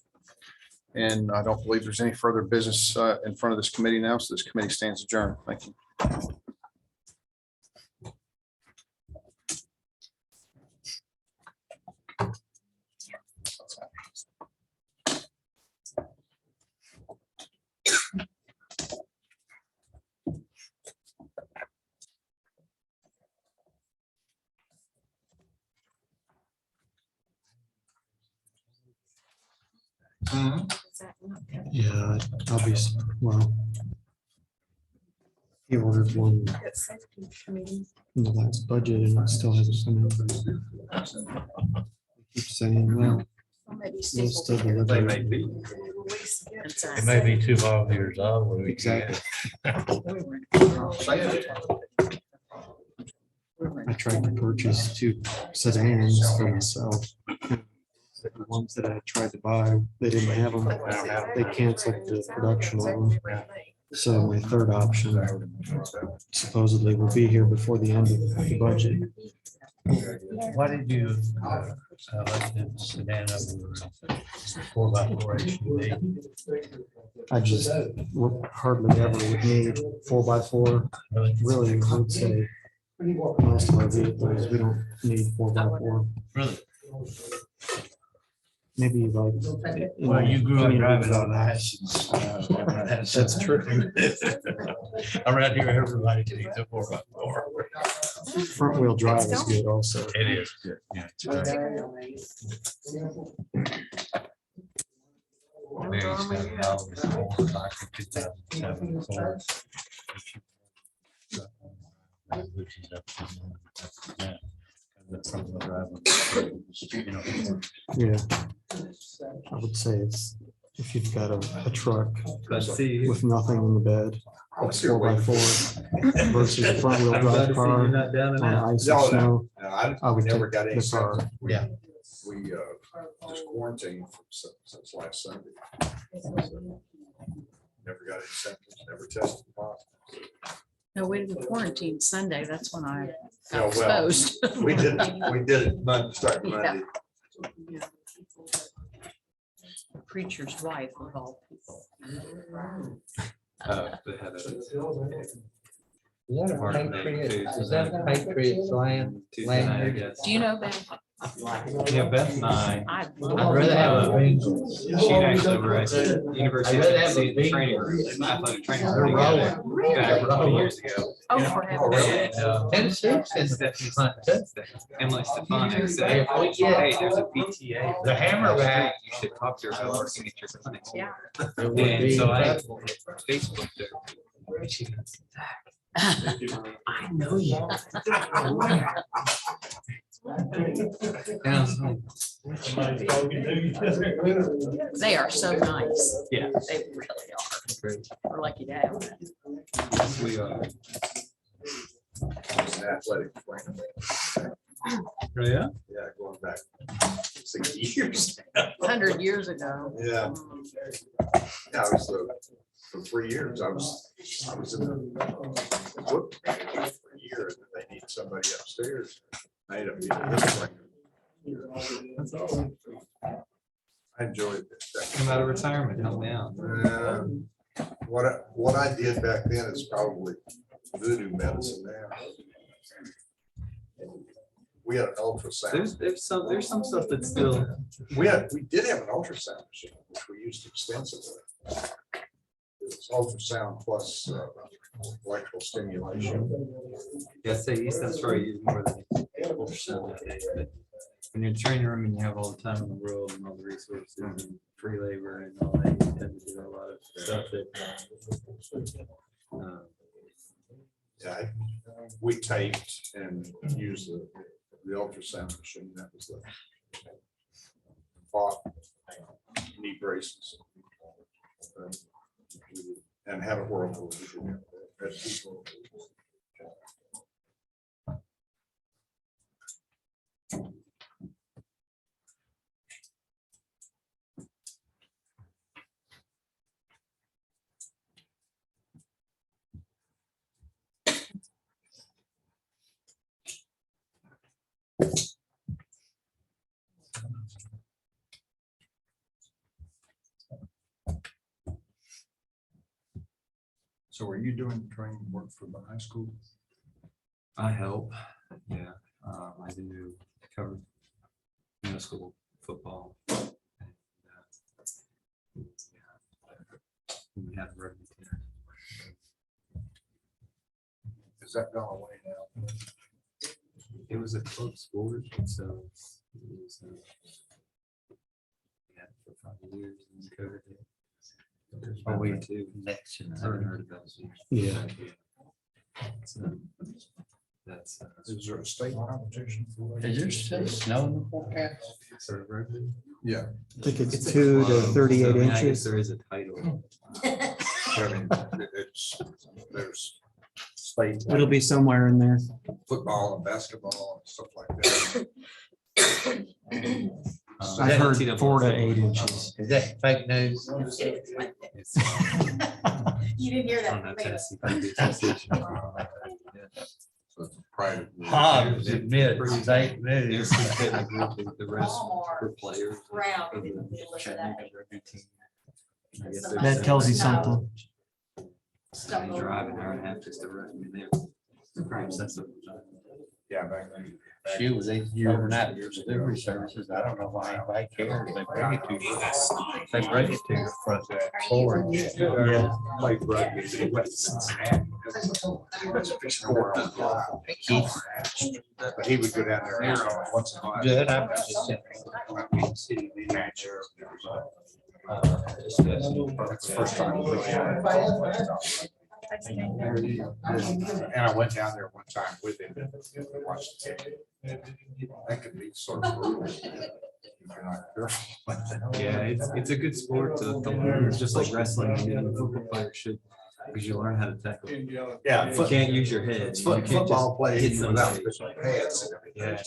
And I don't believe there's any further business in front of this committee now, so this committee stands adjourned. Thank you. Yeah, obviously, well. He ordered one in the last budget and it still hasn't come in. Keep saying, well, we'll still deliver. They may be. It may be 2 years old. Exactly. I tried to purchase 2 sedans for myself. The ones that I tried to buy, they didn't have them. They canceled the production of them. So my third option supposedly will be here before the end of the budget. Why did you let them sedan over 4x4 SUV? I just hardly ever would need 4x4. Really, I would say most of our vehicles, we don't need 4x4. Really? Maybe like. Well, you grew up driving on that. That's true. Around here, everybody needs a 4x4. Front wheel drive is good also. It is. Yeah. It's great. $87 more like a 2007 Ford. Which is up to now. From the driver, you know. Yeah. I would say it's, if you've got a truck with nothing in the bed, it's 4x4 versus a front wheel drive car on ice or snow. I would take the car. Yeah. We just quarantined since last Sunday. Never got any symptoms, never tested positive. No, we did quarantine Sunday. That's when I Yeah, got well, exposed. We did it Monday, starting Monday. Yeah. The preacher's wife of all people. Is that a Patriots land? Do you know Ben? Yeah, Beth and I, I'd I'd rather have a vengeance. She'd actually write University of Tennessee training room, athletic training room together back 20 years ago. Oh, for heaven's sake. And Tennessee says Emily Stefanik said, hey, there's a PTA. The Hammerback. You should talk to her about working at your clinic. Yeah. And so I Facebooked her. I know you. And I was like, They are so nice. yeah, They really are. great. We're lucky to have them. We are. Athletic trainer. Oh, yeah? Yeah, going back 60 years. 100 years ago. Yeah. Yeah, I was for 3 years. I was in the book manager for a year, and then they need somebody upstairs. I ended up being a lift trainer. I enjoyed that. Come out of retirement, help me out. What I did back then is probably voodoo medicine now. We had an ultrasound. There's some stuff that's still. We did have an ultrasound machine, which we used extensively. It was ultrasound plus electrical stimulation. Yeah, say East, that's where I use more than ultrasound nowadays, but when you're in training room and you have all the time in the world and all the resources and free labor and all that, you tend to do a lot of stuff that. Yeah, we taped and used the ultrasound machine. That was the fought knee braces. And have it work. So are you doing training work for the high school? I help, yeah, I do cover middle school football. And, we have rugby team. Is that gone away now? It was a club sport, so it was, yeah, for 5 years and covered it. Oh, wait, too. Connection. I haven't heard about it. Yeah. So, that's. Is there a state competition for that? Is there still snow in the forecast? Sort of rugby. Yeah. I think it's It's 2 to close. 38 I mean, I guess inches. there is a title. I mean, there's state It'll be somewhere in there. football and basketball and stuff like that. I've heard 4 to 8 inches. Is that fake news? It's, You didn't hear I don't know, Tennessee Valley Association. So it's a private. Hobbs admit it's fake There's news. some fitness group, the rest were players. Round of in the the middle of Chattanooga that. rugby team. I guess there's That tells you something. They drive an hour and a half just to run. I mean, they're pretty obsessive. Yeah, back then. She was overnight delivery services. I don't know why anybody cares. They bring it to you. They bring it to your front porch. Yeah. Played rugby in West Cincinnati. But he would go down there once in a while. Good. I'm just saying. Manager. That's the first time. we really had it. And I went down there one time with him and watched the game. That could be sort of brutal. if you're not careful. Yeah, it's a good sport to learn. It's just like wrestling. You know, football players should, because you learn how to tackle. Yeah, You can't use your head. You can't just football hit plays without somebody. official pads and everything. Yeah,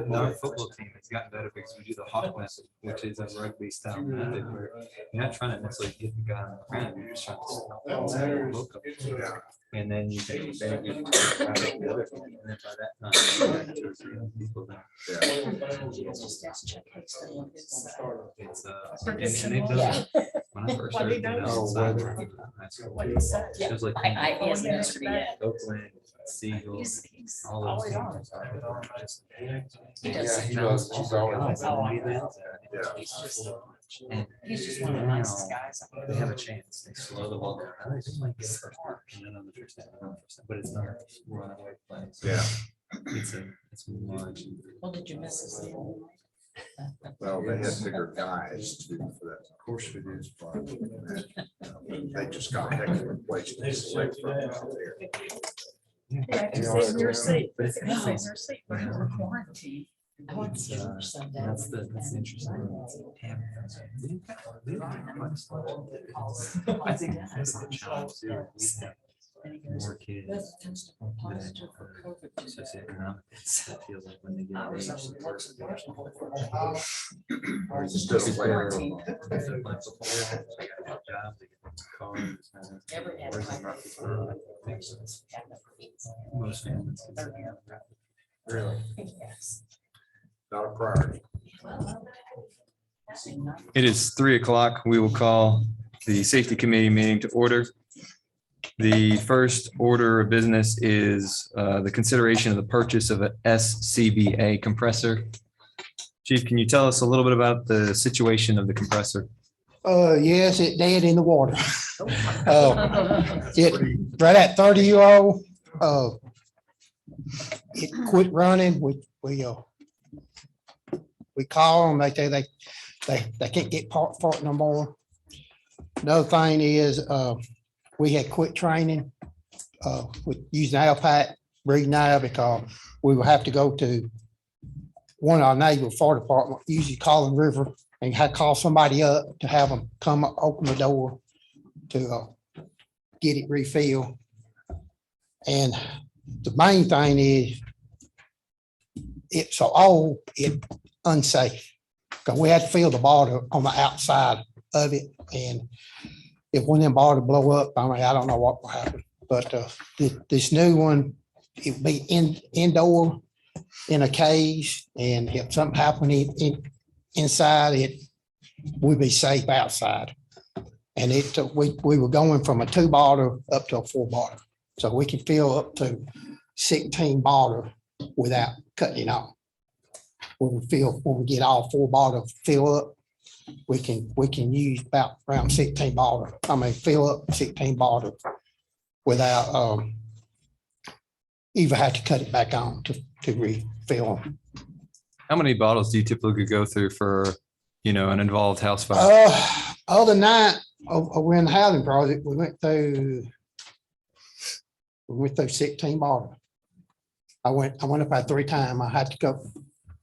and our football team has gotten better because we do the hawk method, which is a rugby style method where you're not trying to necessarily hit the guy on the ground, you're just trying to hook him. Yeah. And then you take advantage of it, and then by that time, you got 2 or 3 other people there. It's and it doesn't, when I first started doing it outside, high school, it was like I hasn't answered yet. Oakland, seagulls. He's all those always on. things. Yeah, he does. He's always. And He's just one of the nicest guys. they have a chance. They slow the ball down. They just might get it first mark, and then on the first down, but it's not a runaway play. So Yeah, it's much. Well, did you miss us? well, they had bigger guys to do for that. Of course we do. They just got a heck of a place to sit from out there. Yeah, I can sit in your seat. I can sit in your seat. We're quarantined. I want to see your son down. That's interesting. I think that's the challenge too. We have more kids. Socioeconomic, it feels like when they get of age. It's just like- Most families. Really, Yes. not a priority. It is 3 o'clock. We will call the safety committee meeting to order. The first order of business is the consideration of the purchase of a SCBA compressor. Chief, can you tell us a little bit about the situation of the compressor? Yes, it dead in the water. It, right at 30-year-old, it quit running. We call them, they say they can't get part for it no more. Another thing is, we had quit training, with using Alpac breathing out because we would have to go to one of our neighbor fire department, usually Collin River, and had to call somebody up to have them come open the door to get it refilled. And the main thing is it's so old, it's unsafe. Because we had to fill the bottle on the outside of it. And if one of them bottles blow up, I mean, I don't know what will happen. But this new one, it'd be indoor in a cage. And if something happened inside it, we'd be safe outside. And we were going from a 2 bottle up to a 4 bottle. So we can fill up to 16 bottle without cutting it off. When we get all 4 bottles fill up, we can use about around 16 bottles. I mean, fill up 16 bottles without even have to cut it back on to refill them. How many bottles do you typically go through for, an involved house fire? Other than that, over in the housing project, we went through 16 bottles. I went up about 3 times. I had to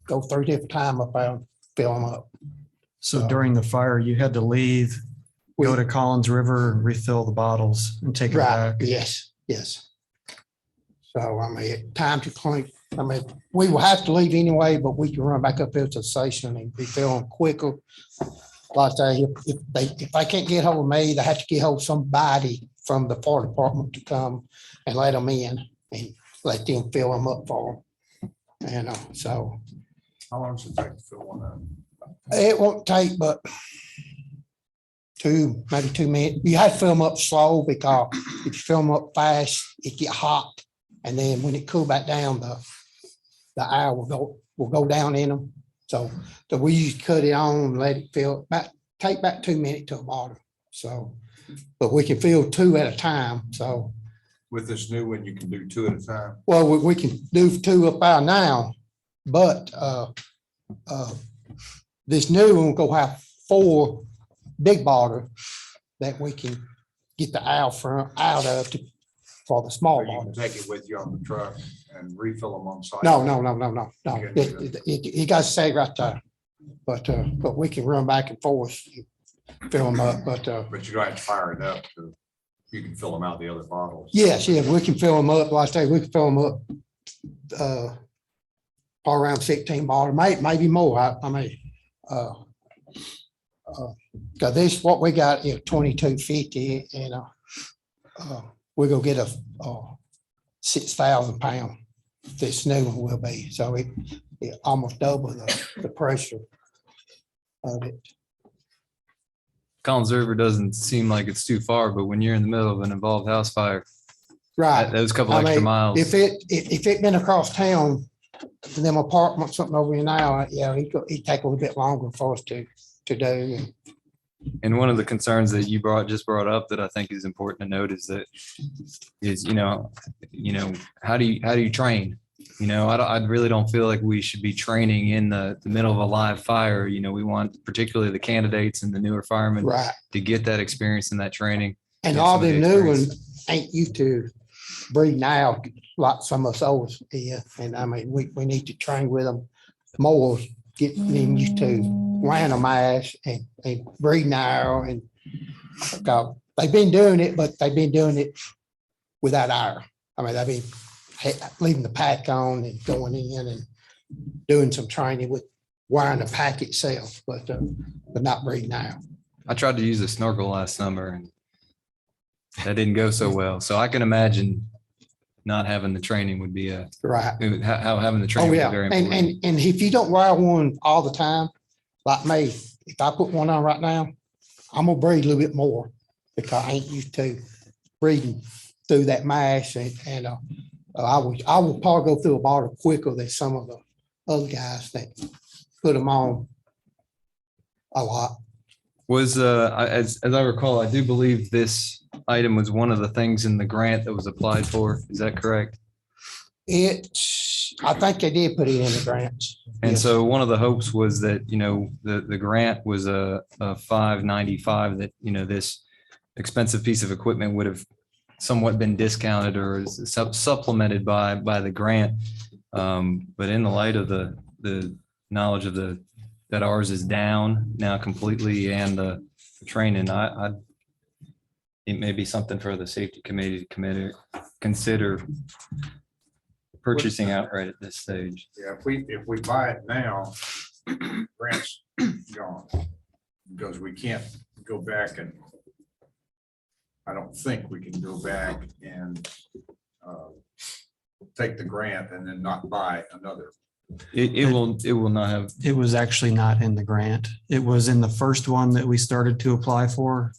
go 3 different times up there and fill them up. So during the fire, you had to leave, go to Collins River, and refill the bottles and take it Right, back. yes. So, I mean, time to clean, I mean, we will have to leave anyway, but we can run back up there to the station and refill them quicker. Like I say, if they can't get hold of me, they have to get hold of somebody from the fire department to come and let them in and let them fill them up for them. So How long does it take to fill one up? it won't take but maybe 2 minutes. You have to fill them up slow because if you fill them up fast, it get hot. And then when it cool back down, the air will go down in them. So we usually cut it on and let it fill, take about 2 minutes to a bottle. So, but we can fill 2 at a time. So, With this new one, you can do 2 at a time. well, we can do 2 up there now, but this new one will have 4 big bottles that we can get the air out of for the small Or you can bottles. take it with you on the truck and refill them on site. No. You got to stay right there. But we can run back and forth, fill them up, But you don't have to fire it up you can fill them out the other bottles. yes, we can fill them up. Like I say, we can fill them up probably around 16 bottles, maybe more. I mean, cause this, what we got is 2250 and we're gonna get a 6,000 pound. This new one will be, so it almost double the pressure of it. Collins River doesn't seem like it's too far, but when you're in the middle of an involved house fire, Right. Those couple I extra mean, miles. if it been across town, them apartments, something over here now, yeah, he'd take a little bit longer for us to do. And one of the concerns that you just brought up that I think is important to note is that how do you train? I really don't feel like we should be training in the middle of a live fire. We want particularly the candidates and the newer firemen Right. to get that experience and that training. And get all some of the the new experience. ones ain't used to breathe now like some of us old is. And I mean, we need to train with them more, get them used to wearing a mask and breathing air and they've been doing it, but they've been doing it without air. I mean, they've been leaving the pack on and going in and doing some training with wearing the pack itself, but not breathing air. I tried to use a snorkel last summer and that didn't go so well. So I can imagine not having the training would be Right. how having the Oh, training would yeah. be very important. And if you don't wear one all the time, like me, if I put one on right now, I'm gonna breathe a little bit more because I ain't used to breathing through that mask and I will probably go through a bottle quicker than some of the other guys that put them on a lot. Was as I recall, I do believe this item was one of the things in the grant that was applied for. Is that correct? I think they did put it in the grants. And Yes. so one of the hopes was that, the grant was a $595 that, this expensive piece of equipment would have somewhat been discounted or supplemented by the grant. But in the light of the knowledge of that ours is down now completely and the training, it may be something for the safety committee to consider purchasing outright at this stage. Yeah, if we buy it now, grant's gone. Because we can't go back and I don't think we can go back and take the grant and then not buy another. It will not have. It was actually not in the grant. It was in the first one that we started to apply for.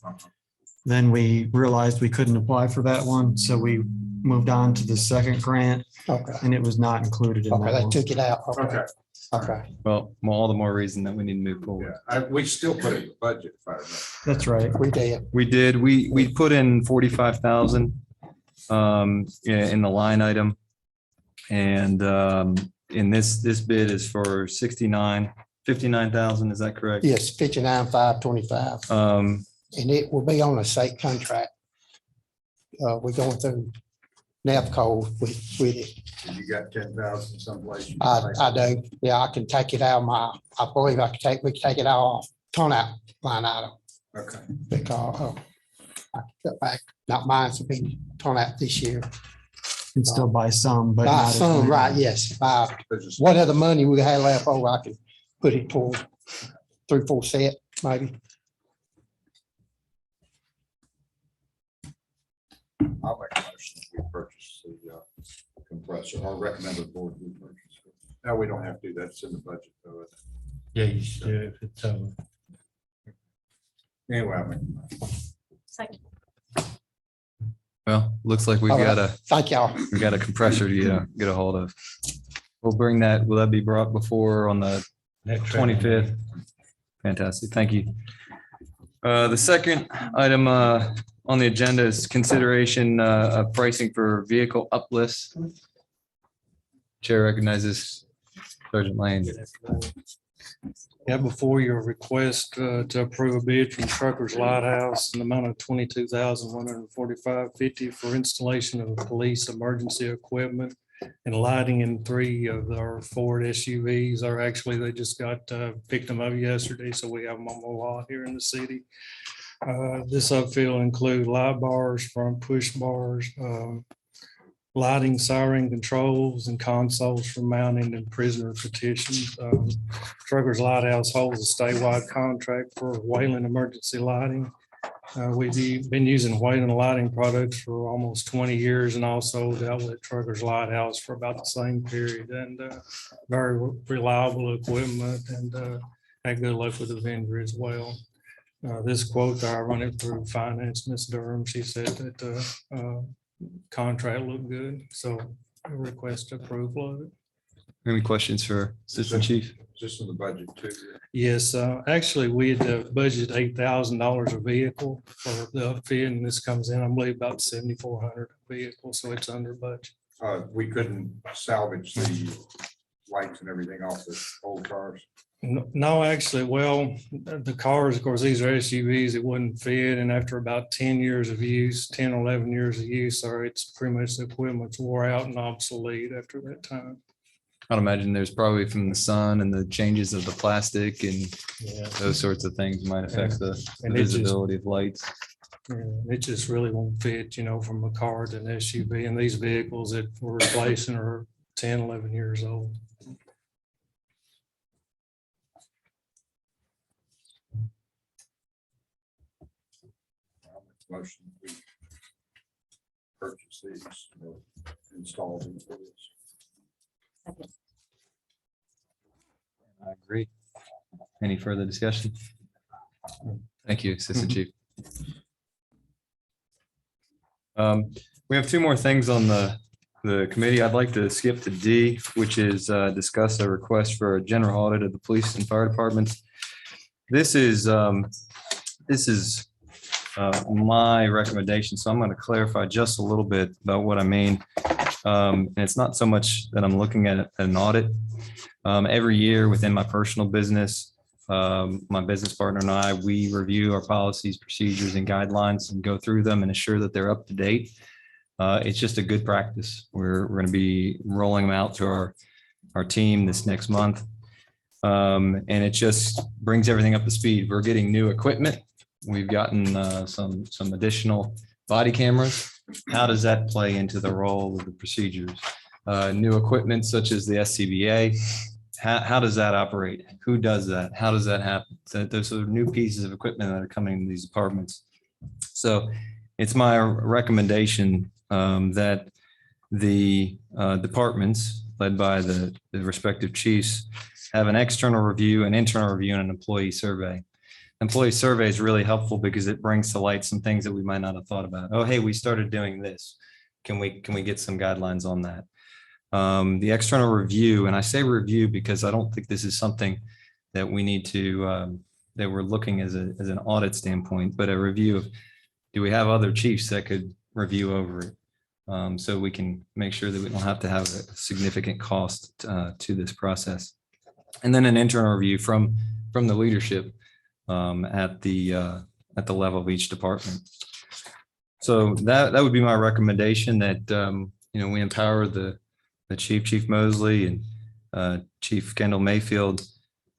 Then we realized we couldn't apply for that one, so we moved on to the second grant. Okay. And it was not included in Okay, that they one. took it out. Okay. Okay. Well, all the more reason that we need to move forward. We still put it in the budget. If I remember. That's right. We did. We did. We put in 45,000 in the line item. And in this bid is for 59,000. Is that correct? Yes, 59,525. And it will be on a state contract. We're going through NAPCO with it. You got 10,000 someplace. I do. Yeah, I can take it out of I believe we can take it out off turnout line item Okay. because I cut back, not mine, so be turnout this year. Can still buy some, but Buy not as some, many. right, yes. What other money we had left over, I could put it toward 3-4 set, maybe. I'll make a motion that we purchase the compressor or recommend the board we purchase it. No, we don't have to do that. It's in the budget though. Yeah, you should do it if it's, Anyway, I mean. Well, looks like we've All right. got Thank y'all. we got a compressor to get a hold of. We'll bring that. Will that be brought before on the next 25th? Fantastic. Thank you. The second item on the agenda is consideration of pricing for vehicle uplifts. Chair recognizes Sergeant Lane. Yeah, before your request to approve a bid from Truckers Lighthouse in the amount of $22,145.50 for installation of police emergency equipment and lighting in 3 of our Ford SUVs. Or actually, they just picked them up yesterday, so we have them on the lot here in the city. This upfill will include light bars, front push bars, lighting, siren controls, and consoles for mounting and prisoner petitions. Truckers Lighthouse holds a statewide contract for Wayland emergency lighting. We've been using Wayland lighting products for almost 20 years and also dealt with Truckers Lighthouse for about the same period, and very reliable equipment and had good luck with the vendor as well. This quote, I run it through finance, Ms. Durham. She said that contract looked good, so I request approval of it. Any questions for Assistant Chief? Just in the budget too. Yes, actually, we had budgeted $8,000 a vehicle for the upfit, and this comes in, I believe, about 7,400 vehicles, so it's under budget. We couldn't salvage the lights and everything off the old cars. No, actually, well, the cars, of course, these are SUVs, it wouldn't fit, and after about 10 years of use, 10, 11 years of use, or it's pretty much the equipment's wore out and obsolete after that time. I'd imagine there's probably from the sun and the changes of the plastic and Yeah. those sorts of things might affect the And it just- visibility of lights. Yeah, it just really won't fit, from a car to an SUV, and these vehicles that we're replacing are 10, 11 years old. Motion, we purchase these, or install them. I agree. Any further discussion? Thank you, Assistant Chief. We have two more things on the committee. I'd like to skip to D, which is discuss a request for a general audit of the police and fire departments. This is my recommendation, so I'm going to clarify just a little bit about what I mean. And it's not so much that I'm looking at an audit. Every year within my personal business, my business partner and I, we review our policies, procedures, and guidelines and go through them and ensure that they're up to date. It's just a good practice. We're going to be rolling them out to our team this next month. And it just brings everything up to speed. We're getting new equipment. We've gotten some additional body cameras. How does that play into the role of the procedures? New equipment such as the SCBA. How does that operate? Who does that? How does that happen? So those are new pieces of equipment that are coming in these departments. So it's my recommendation that the departments led by the respective chiefs have an external review, an internal review, and an employee survey. Employee survey is really helpful because it brings to light some things that we might not have thought about. Oh, hey, we started doing this. Can we get some guidelines on that? The external review, and I say review because I don't think this is something that we need to, that we're looking as an audit standpoint, but a review of, do we have other chiefs that could review over it? So we can make sure that we don't have to have a significant cost to this process. And then an internal review from the leadership at the level of each department. So that would be my recommendation, that we empower the Chief Mosley and Chief Kendall Mayfield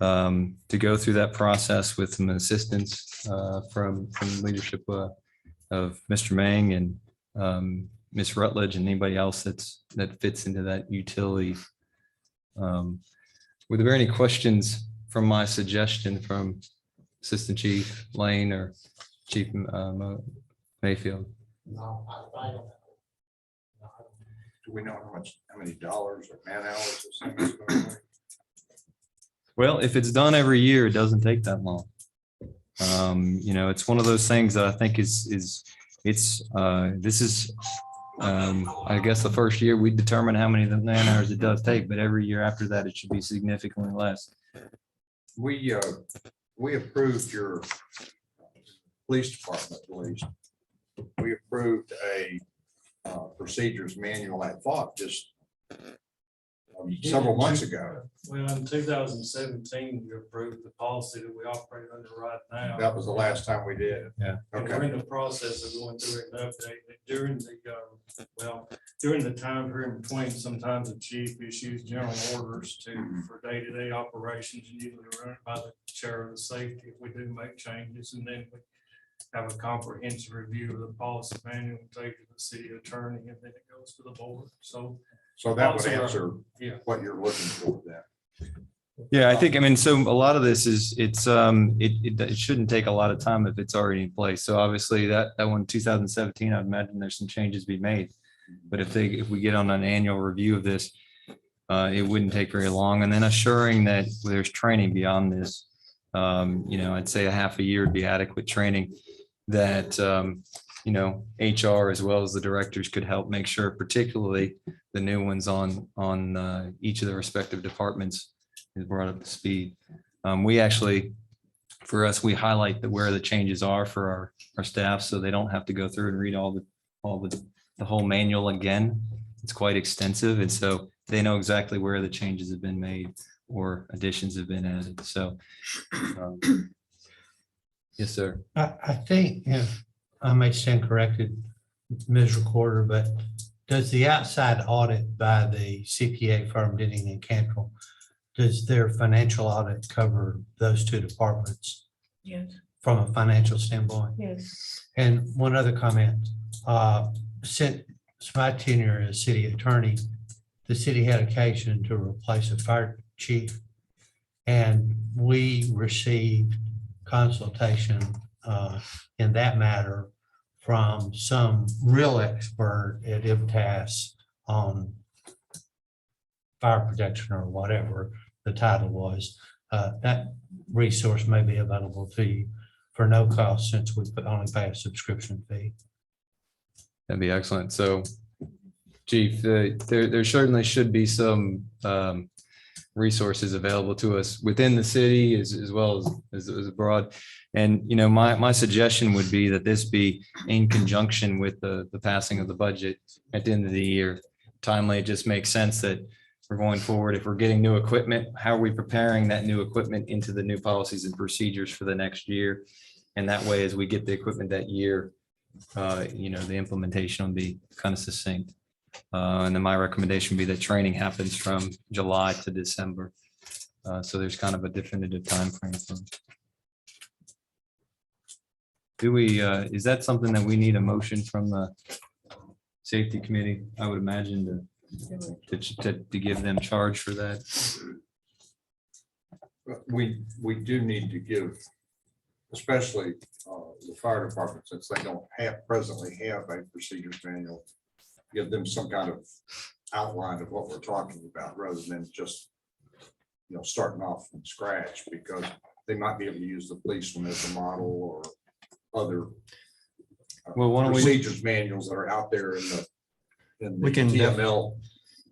to go through that process with some assistance from leadership of Mr. Mang and Ms. Rutledge and anybody else that fits into that utility. Were there any questions from my suggestion from Assistant Chief Lane or Chief Mayfield? No, I don't. Do we know how many dollars or man hours this thing is going to take? Well, if it's done every year, it doesn't take that long. It's one of those things that I think this is, I guess the first year we determine how many man hours it does take, but every year after that, it should be significantly less. We approved your police department, at least. We approved a procedures manual at FOC just several months ago. Well, in 2017, we approved the policy that we operate under right now. That was the last time we did. Yeah. And we're in the process of going through it and updating it during the time period between, sometimes the chief issues general orders for day-to-day operations, usually run by the chair of the safety if we do make changes, and then we have a comprehensive review of the policy manual, take to the city attorney, and then it goes to the board. So that would answer yeah, what you're looking for then. Yeah, I think, so a lot of this is, it shouldn't take a lot of time if it's already in place. So obviously that one, 2017, I'd imagine there's some changes to be made. But if we get on an annual review of this, it wouldn't take very long. And then assuring that there's training beyond this, I'd say a half a year would be adequate training, that HR as well as the directors could help make sure, particularly the new ones on each of the respective departments is brought up to speed. We actually, for us, we highlight where the changes are for our staff, so they don't have to go through and read the whole manual again. It's quite extensive, and so they know exactly where the changes have been made or additions have been added. So, yes, sir. I think, if I may stand corrected, Ms. Recorder, but does the outside audit by the CPA firm Denning and Cantrell, does their financial audit cover those two departments Yes, from a financial standpoint? yes. And one other comment, since my tenure as city attorney, the city had occasion to replace a fire chief. And we received consultation in that matter from some real expert at IPTAS on fire protection or whatever the title was. That resource may be available to you for no cost since we only pay a subscription fee. That'd be excellent. So, Chief, there certainly should be some resources available to us within the city as well as abroad. And, my suggestion would be that this be in conjunction with the passing of the budget at the end of the year. Timely, it just makes sense that we're going forward. If we're getting new equipment, how are we preparing that new equipment into the new policies and procedures for the next year? And that way, as we get the equipment that year, the implementation will be kind of succinct. And then my recommendation would be that training happens from July to December. So there's kind of a definitive timeframe for. Is that something that we need a motion from the safety committee? I would imagine to give them charge for that. We do need to give, especially the fire department, since they don't presently have a procedures manual, give them some kind of outline of what we're talking about rather than just, starting off from scratch, because they might be able to use the police one as a model or other why don't we- procedures manuals that are out there in the TML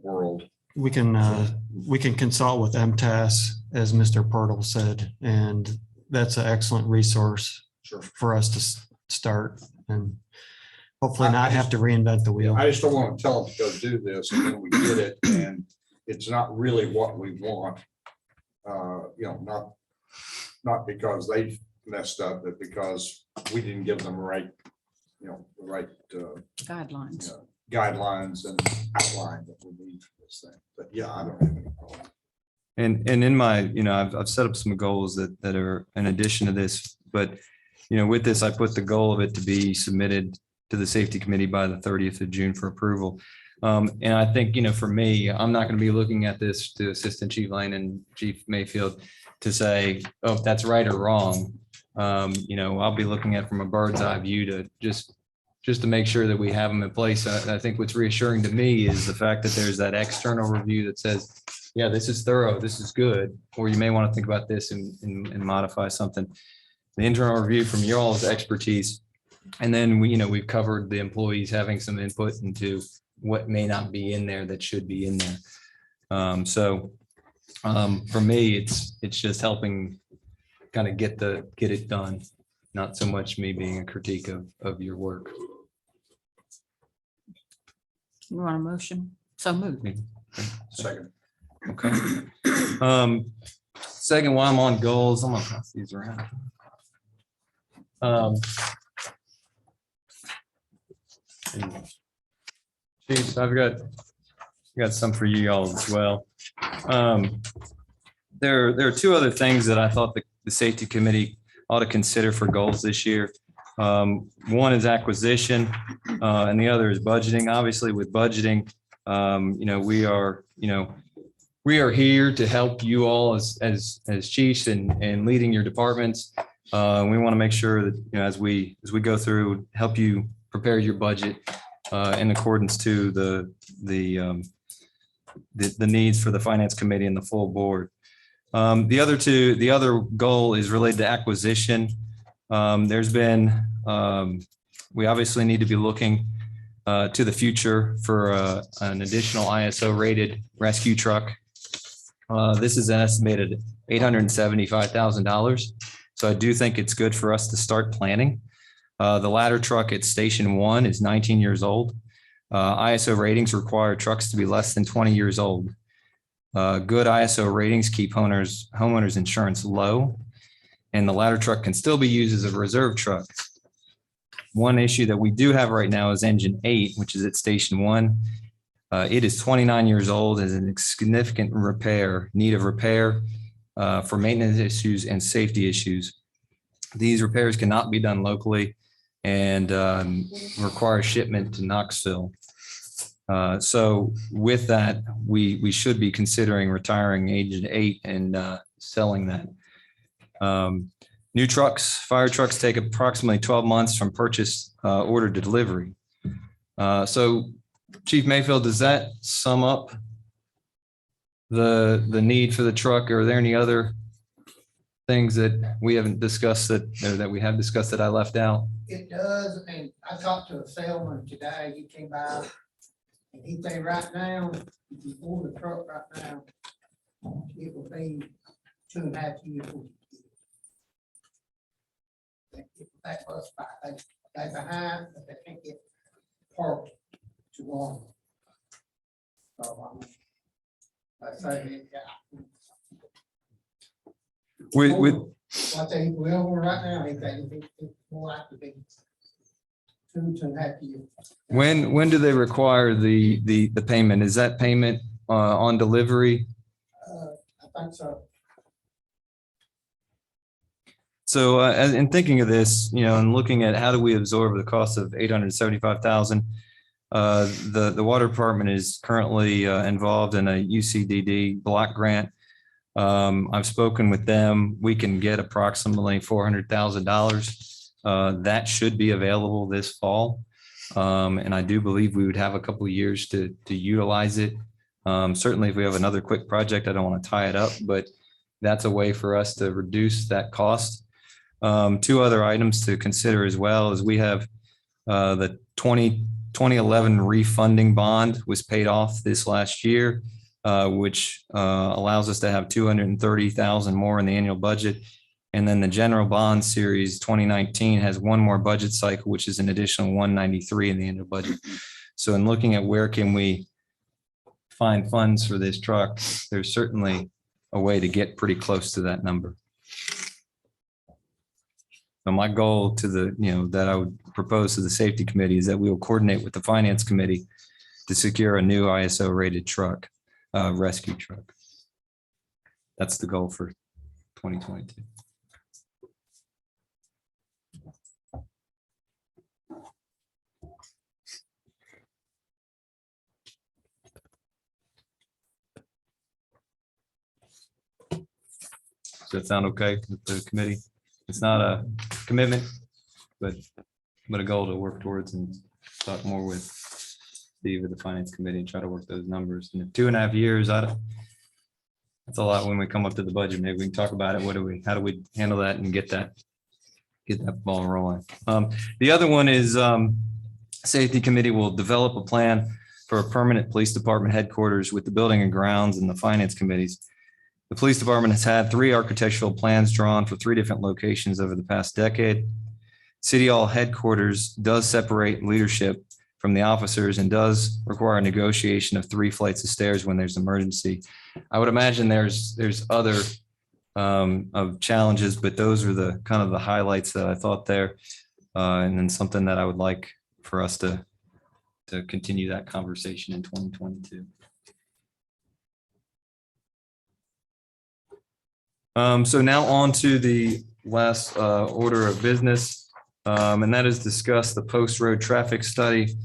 world. We can consult with MTAS, as Mr. Pirtle said, and that's an excellent resource for us to start and hopefully not have to reinvent the wheel. I just don't want to tell them to go do this and then we get it and it's not really what we want. Not because they messed up, but because we didn't give them the right guidelines and outline that we need for this thing. But yeah, I don't have any problem. And in my, I've set up some goals that are in addition to this, but, with this, I put the goal of it to be submitted to the safety committee by the 30th of June for approval. And I think, for me, I'm not going to be looking at this to Assistant Chief Lane and Chief Mayfield to say, oh, that's right or wrong. I'll be looking at from a bird's eye view to just to make sure that we have them in place. I think what's reassuring to me is the fact that there's that external review that says, yeah, this is thorough, this is good, or you may want to think about this and modify something. The internal review from y'all's expertise. And then we've covered the employees having some input into what may not be in there that should be in there. For me, it's just helping kind of get it done, not so much me being a critique of your work. You want a motion? So moved. Second. Okay. Second, while I'm on goals, I'm gonna pass these around. Chiefs, I've got some for you all as well. There are two other things that I thought the safety committee ought to consider for goals this year. One is acquisition, and the other is budgeting. Obviously, with budgeting, we are here to help you all as chiefs and leading your departments. We want to make sure that as we go through, help you prepare your budget in accordance to the needs for the finance committee and the full board. The other goal is related to acquisition. There's been we obviously need to be looking to the future for an additional ISO rated rescue truck. This is an estimated $875,000. So I do think it's good for us to start planning. The ladder truck at Station 1 is 19 years old. ISO ratings require trucks to be less than 20 years old. Good ISO ratings keep homeowners insurance low, and the ladder truck can still be used as a reserve truck. One issue that we do have right now is engine 8, which is at Station 1. It is 29 years old, is in significant need of repair for maintenance issues and safety issues. These repairs cannot be done locally and require shipment to Knoxville. So with that, we should be considering retiring engine 8 and selling that. New trucks, fire trucks take approximately 12 months from purchase order to delivery. So Chief Mayfield, does that sum up the need for the truck? Or are there any other things that we haven't discussed that we have discussed that I left out? It does, and I talked to a salesman today, he came by, and he said right now, if you order the truck right now, it will be 2.5 years. That was fine, they behind, but they can't get parked too long. So, I say, yeah. With What they will right now, it's more like to be 2.5 years. when do they require the payment? Is that payment on delivery? I think so. So in thinking of this, and looking at how do we absorb the cost of $875,000, the water department is currently involved in a UCDD block grant. I've spoken with them. We can get approximately $400,000. That should be available this fall. And I do believe we would have a couple of years to utilize it. Certainly if we have another quick project, I don't want to tie it up, but that's a way for us to reduce that cost. Two other items to consider as well is we have the 2011 refunding bond was paid off this last year, which allows us to have 230,000 more in the annual budget. And then the general bond series 2019 has one more budget cycle, which is an additional 193 in the annual budget. So in looking at where can we find funds for this truck, there's certainly a way to get pretty close to that number. So my goal to that I would propose to the safety committee is that we will coordinate with the finance committee to secure a new ISO rated truck, rescue truck. That's the goal for 2022. Does that sound okay with the committee? It's not a commitment, but a goal to work towards and talk more with Steve at the finance committee and try to work those numbers. And 2.5 years, that's a lot when we come up to the budget. Maybe we can talk about it. How do we handle that and get that ball rolling? The other one is safety committee will develop a plan for a permanent police department headquarters with the building and grounds and the finance committees. The police department has had 3 architectural plans drawn for 3 different locations over the past decade. City Hall headquarters does separate leadership from the officers and does require negotiation of 3 flights of stairs when there's emergency. I would imagine there's other of challenges, but those are the kind of the highlights that I thought there. And then something that I would like for us to continue that conversation in 2022. So now on to the last order of business, and that is discuss the post-road traffic study.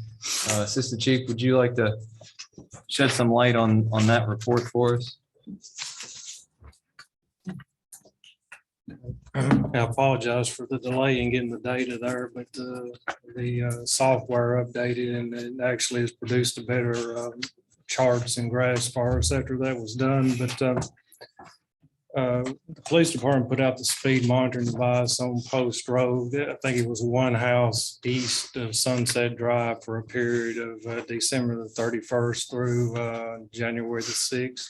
Assistant Chief, would you like to shed some light on that report for us? I apologize for the delay in getting the data there, but the software updated and it actually has produced a better charts and graphs for us after that was done. But the police department put out the speed monitoring device on Post Road. I think it was one house east of Sunset Drive for a period of December the 31st through January the 6th.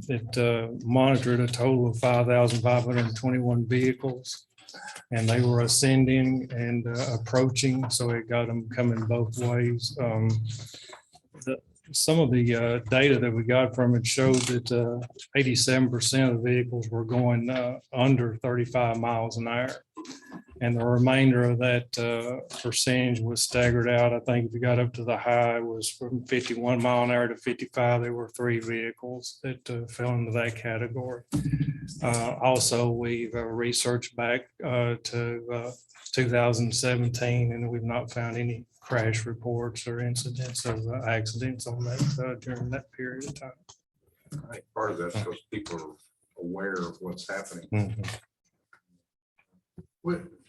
It monitored a total of 5,521 vehicles, and they were ascending and approaching, so it got them coming both ways. Some of the data that we got from it showed that 87% of the vehicles were going under 35 miles an hour. And the remainder of that percentage was staggered out. I think if you got up to the high, it was from 51 mile an hour to 55. There were 3 vehicles that fell into that category. Also, we've researched back to 2017, and we've not found any crash reports or incidents of accidents on that during that period of time. I think part of that's because people are aware of what's happening.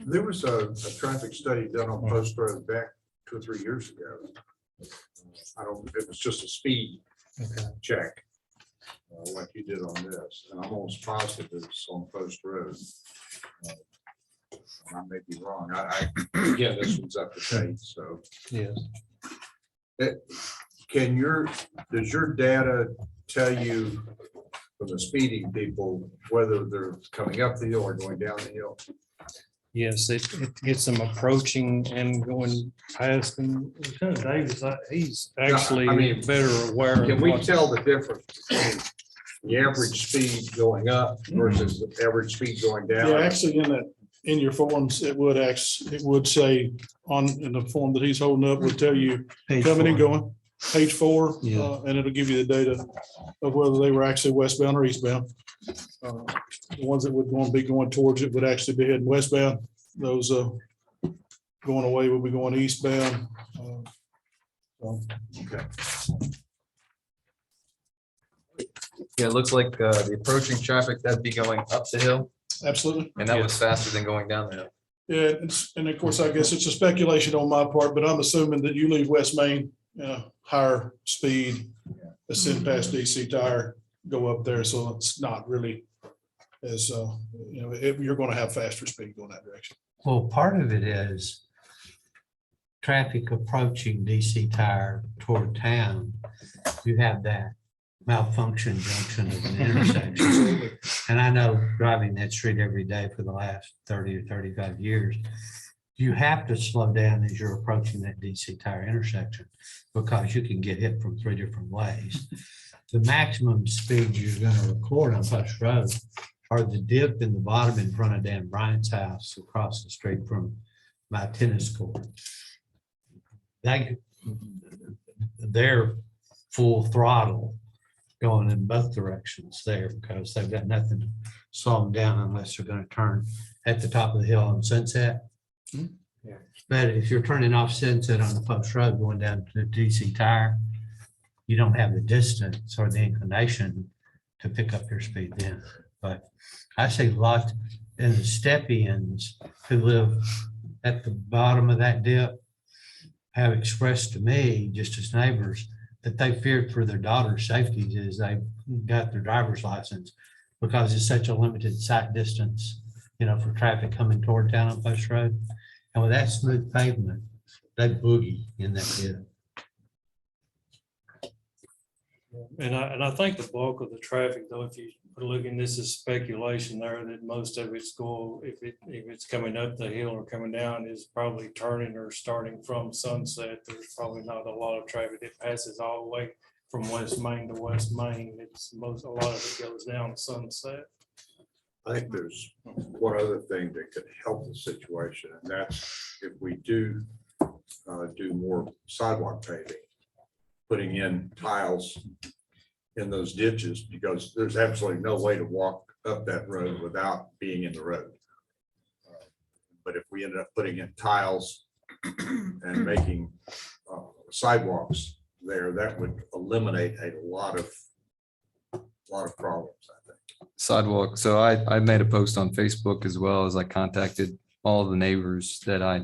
There was a traffic study done on Post Road back 2 or 3 years ago. I don't, it was just a speed check, like you did on this, and I'm almost positive it's on Post Road. I may be wrong. Again, this one's up to date, so. Yes. Does your data tell you from the speeding people whether they're coming up the hill or going down the hill? Yes, it gets them approaching and going past them. Lieutenant Davis, he's actually I mean, better aware. Can of we what- tell the difference between the average speed going up versus the average speed going down? Yeah, actually in your forms, it would say in the form that he's holding up would tell you Page coming and 4. going, page 4. Yeah. And it'll give you the data of whether they were actually westbound or eastbound. The ones that would be going towards it would actually be heading westbound. Those going away will be going eastbound. Okay. Yeah, it looks like the approaching traffic, that'd be going up the hill, Absolutely. and that was faster than going down the hill. Yeah, and of course, I guess it's a speculation on my part, but I'm assuming that you leave West Main, higher speed, ascend past DC Tire, go up there, so it's not really as, you're going to have faster speed going that direction. Well, part of it is traffic approaching DC Tire toward town. You have that malfunction junction of an intersection. And I know driving that street every day for the last 30 or 35 years, you have to slow down as you're approaching that DC Tire intersection because you can get hit from 3 different ways. The maximum speed you're going to record on Post Road are the dip in the bottom in front of Dan Bryant's house across the street from my tennis court. They're full throttle going in both directions there because they've got nothing to slow them down unless they're going to turn at the top of the hill on Sunset. Yeah. But if you're turning off Sunset on the Post Road going down to the DC Tire, you don't have the distance or the inclination to pick up your speed then. But I see lots in the step-ins who live at the bottom of that dip have expressed to me, just as neighbors, that they feared for their daughter's safety as they got their driver's license because it's such a limited sight distance, for traffic coming toward town on Post Road. And with that smooth pavement, they boogie in that dip. And I think the bulk of the traffic, though, if you are looking, this is speculation there, that most of it's if it's coming up the hill or coming down, is probably turning or starting from Sunset. There's probably not a lot of traffic that passes all the way from West Main to West Main. A lot of it goes down Sunset. I think there's one other thing that could help the situation, and that's if we do more sidewalk paving, putting in tiles in those ditches, because there's absolutely no way to walk up that road without being in the road. But if we ended up putting in tiles and making sidewalks there, that would eliminate a lot of problems, I think. Sidewalk. So I made a post on Facebook as well as I contacted all the neighbors that I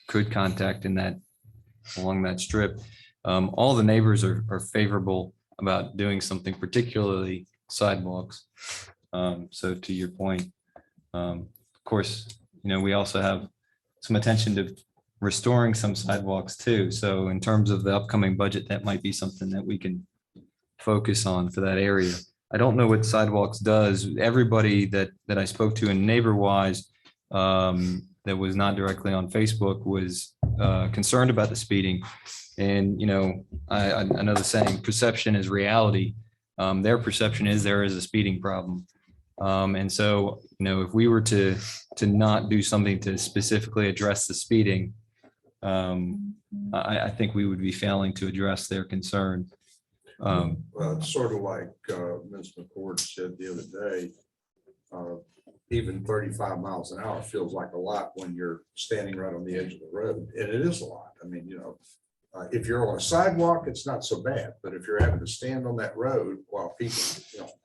could contact along that strip. All the neighbors are favorable about doing something, particularly sidewalks. So to your point, of course, we also have some attention to restoring some sidewalks too. So in terms of the upcoming budget, that might be something that we can focus on for that area. I don't know what sidewalks does. Everybody that I spoke to in NeighborWise that was not directly on Facebook was concerned about the speeding. And, I know the saying, perception is reality. Their perception is there is a speeding problem. And so, if we were to not do something to specifically address the speeding, I think we would be failing to address their concern. Well, it's sort of like Ms. McCord said the other day, even 35 miles an hour feels like a lot when you're standing right on the edge of the road. And it is a lot. I mean, if you're on a sidewalk, it's not so bad. But if you're having to stand on that road while people,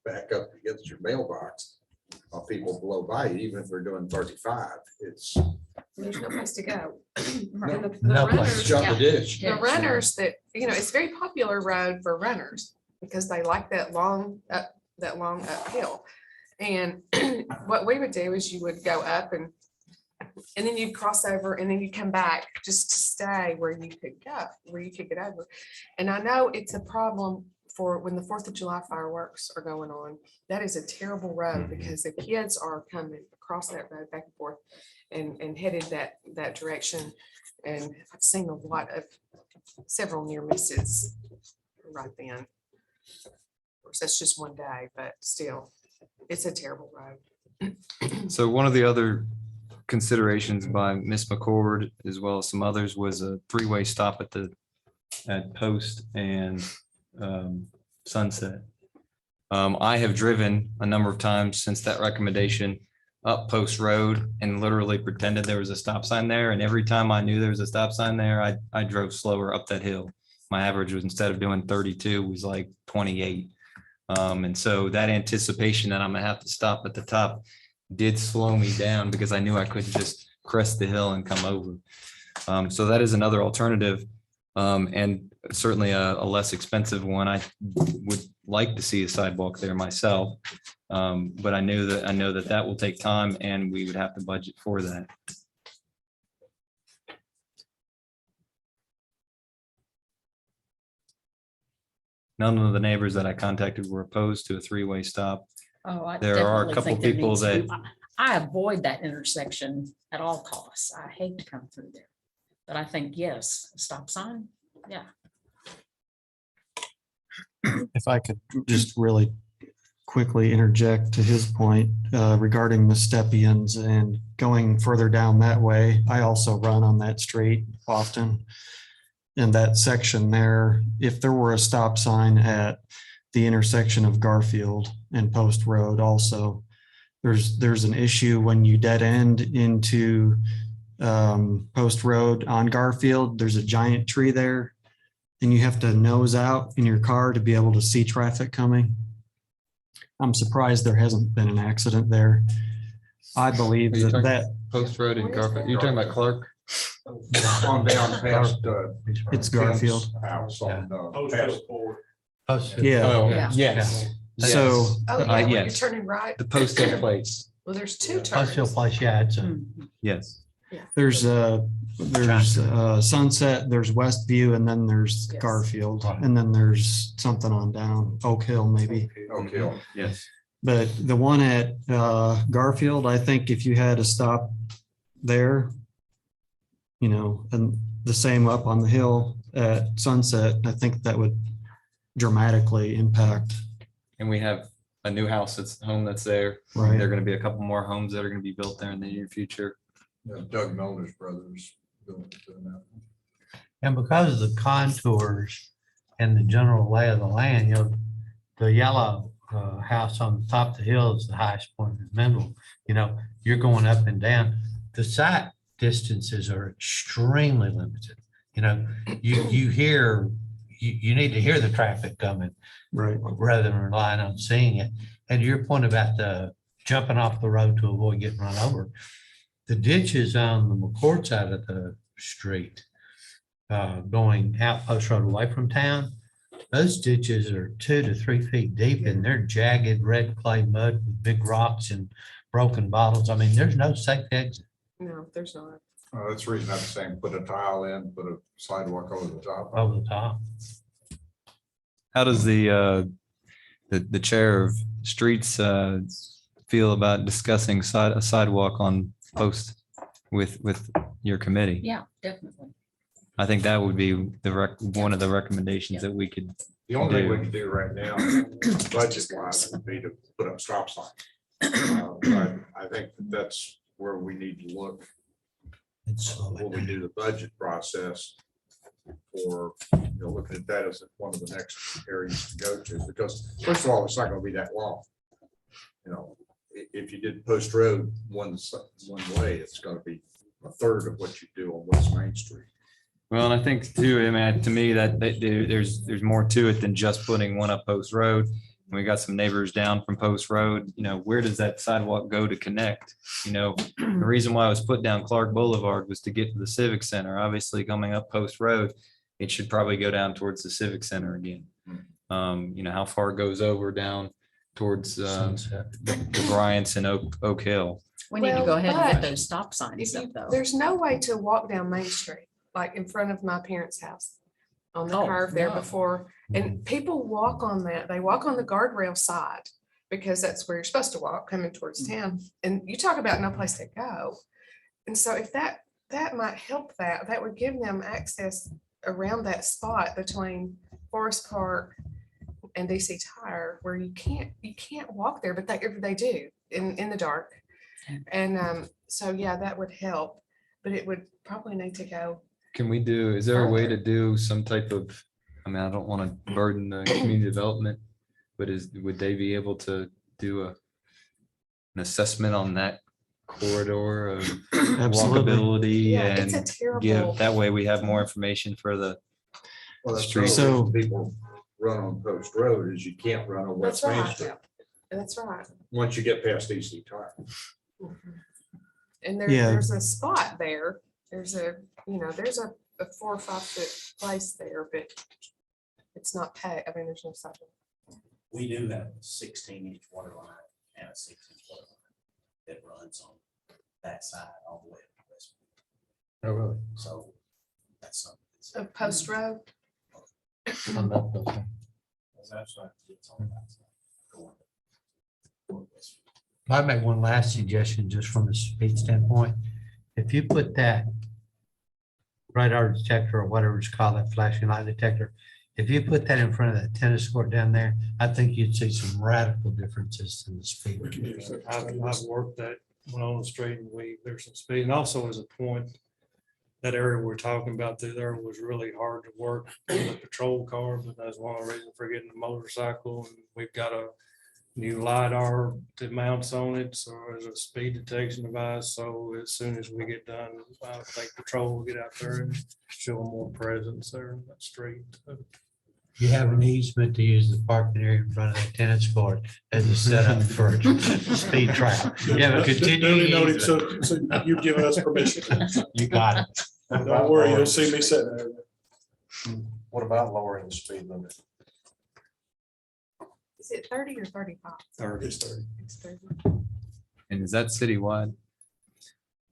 back up against your mailbox, while people blow by you, even if they're doing 35, There's no place to go. And No- the no place. runners- jump the ditch. The runners that, it's a very popular road for runners because they like that long uphill. And what we would do is you would go up and then you'd cross over and then you come back just to stay where you could go, where you could get over. And I know it's a problem for when the 4th of July fireworks are going on. That is a terrible road because the kids are coming across that road back and forth and headed that direction. And I've seen a lot of several near misses right then. Of course, that's just one day, but still, it's a terrible road. So one of the other considerations by Ms. McCord, as well as some others, was a 3-way stop at Post and Sunset. I have driven a number of times since that recommendation up Post Road and literally pretended there was a stop sign there. And every time I knew there was a stop sign there, I drove slower up that hill. My average was, instead of doing 32, was like 28. And so that anticipation that I'm gonna have to stop at the top did slow me down because I knew I couldn't just crest the hill and come over. So that is another alternative, and certainly a less expensive one. I would like to see a sidewalk there myself, but I know that will take time and we would have to budget for that. None of the neighbors that I contacted were opposed to a 3-way stop. Oh, I There are a definitely couple think there people needs to that- be- I avoid that intersection at all costs. I hate to come through there. But I think, yes, a stop sign, yeah. If I could just really quickly interject to his point regarding the Steppians and going further down that way. I also run on that street often. In that section there, if there were a stop sign at the intersection of Garfield and Post Road also, there's an issue when you dead end into Post Road on Garfield. There's a giant tree there and you have to nose out in your car to be able to see traffic coming. I'm surprised there hasn't been an accident there. I believe Are you talking that Post Road and Garfield, you're talking about Clark? On down past. It's Garfield. House on, past- Yeah. Oh, Yeah. yes. So Oh, yeah, when you're yes. turning right. The Post Hill Place, Well, there's two Post Hill turns. Place, yeah, it's a, yes. there's Sunset, there's Westview, and then there's Yes. Garfield, and then there's something on down Oak Hill maybe. Okay. Yes. But the one at Garfield, I think if you had to stop there, and the same up on the hill at Sunset, I think that would dramatically impact. And we have a new house home that's there. Right. There are going to be a couple more homes that are going to be built there in the near future. Doug Milner's brothers doing that. and because of the contours and the general lay of the land, the yellow house on the top of the hill is the highest point in the middle. You're going up and down. The sight distances are extremely limited. You hear, you need to hear the traffic coming Right. rather than relying on seeing it. And your point about the jumping off the road to avoid getting run over, the ditches on the McCord side of the street, going out Post Road away from town, Those ditches are 2 to 3 feet deep and they're jagged red clay mud with big rocks and broken bottles. I mean, there's no safe exit. No, there's not. That's the reason I'm saying put a tile in, put a sidewalk over the top. Over the top. How does the chair of streets feel about discussing a sidewalk on Post with your committee? Yeah, definitely. I think that would be one of the recommendations that we could. The only thing we can do right now, budget wise, would be to put up stop signs. But I think that's where we need to look when we do the budget process for, looking at that as one of the next areas to go to, because first of all, it's not gonna be that long. If you did Post Road one way, it's gonna be a third of what you do on West Main Street. Well, and I think too, I mean, to me, that there's more to it than just putting one up Post Road. And we got some neighbors down from Post Road, where does that sidewalk go to connect? The reason why it was put down Clark Boulevard was to get to the Civic Center. Obviously, coming up Post Road, it should probably go down towards the Civic Center again. How far it goes over down towards the Bryants and Oak Hill. We need to go Well, ahead and put but those stop signs up though. There's no way to walk down Main Street, like in front of my parents' house. On the Oh, curve there no. before, and people walk on that, they walk on the guardrail side. Because that's where you're supposed to walk coming towards town, and you talk about no place to go. And so if that might help, that would give them access around that spot between Forest Park and DC Tire, where you can't walk there, but they do in the dark. And so, yeah, that would help, but it would probably need to go. Is there a way to do some type of, I don't want to burden the community development, but would they be able to do an assessment on that corridor of Absolutely. walkability Yeah, it's a and terrible. that way we have more information for the Well, that's street. so So- people run on Post Road is you can't run on That's West Main right. Street That's right. once you get past DC Tire. And Yeah. there's a spot there. There's a 4 or 5 foot place there, but it's not pay. I mean, there's no sidewalk. We do have a 16-inch water line and a 6-inch water line that runs on that side all the way to West. Oh, really? So that's something. Of Post Road. That's right. It's on that side. Going west. I'd make one last suggestion, just from a speed standpoint. If you put that radar detector or whatever it's called, that flashing light detector, if you put that in front of that tennis court down there, I think you'd see some radical differences in the speed. I've worked that one on the street and there's some speed. And also as a point, that area we're talking about through there was really hard to work with a patrol car, but that's one of the reasons for getting the motorcycle. And we've got a new LiDAR that mounts on it, so there's a speed detection device. So as soon as we get done, I think patrol will get out there and show more presence there in that street. You have an easement to use the parking area in front of the tennis court as a setup for a speed trap. You have a Duly continuing noted. easement. So you've given us permission. You got it. Don't worry, you'll see me sitting there. What about lowering the speed limit? Is it 30 or 35? 30. It's 30. It's 30. And is that citywide?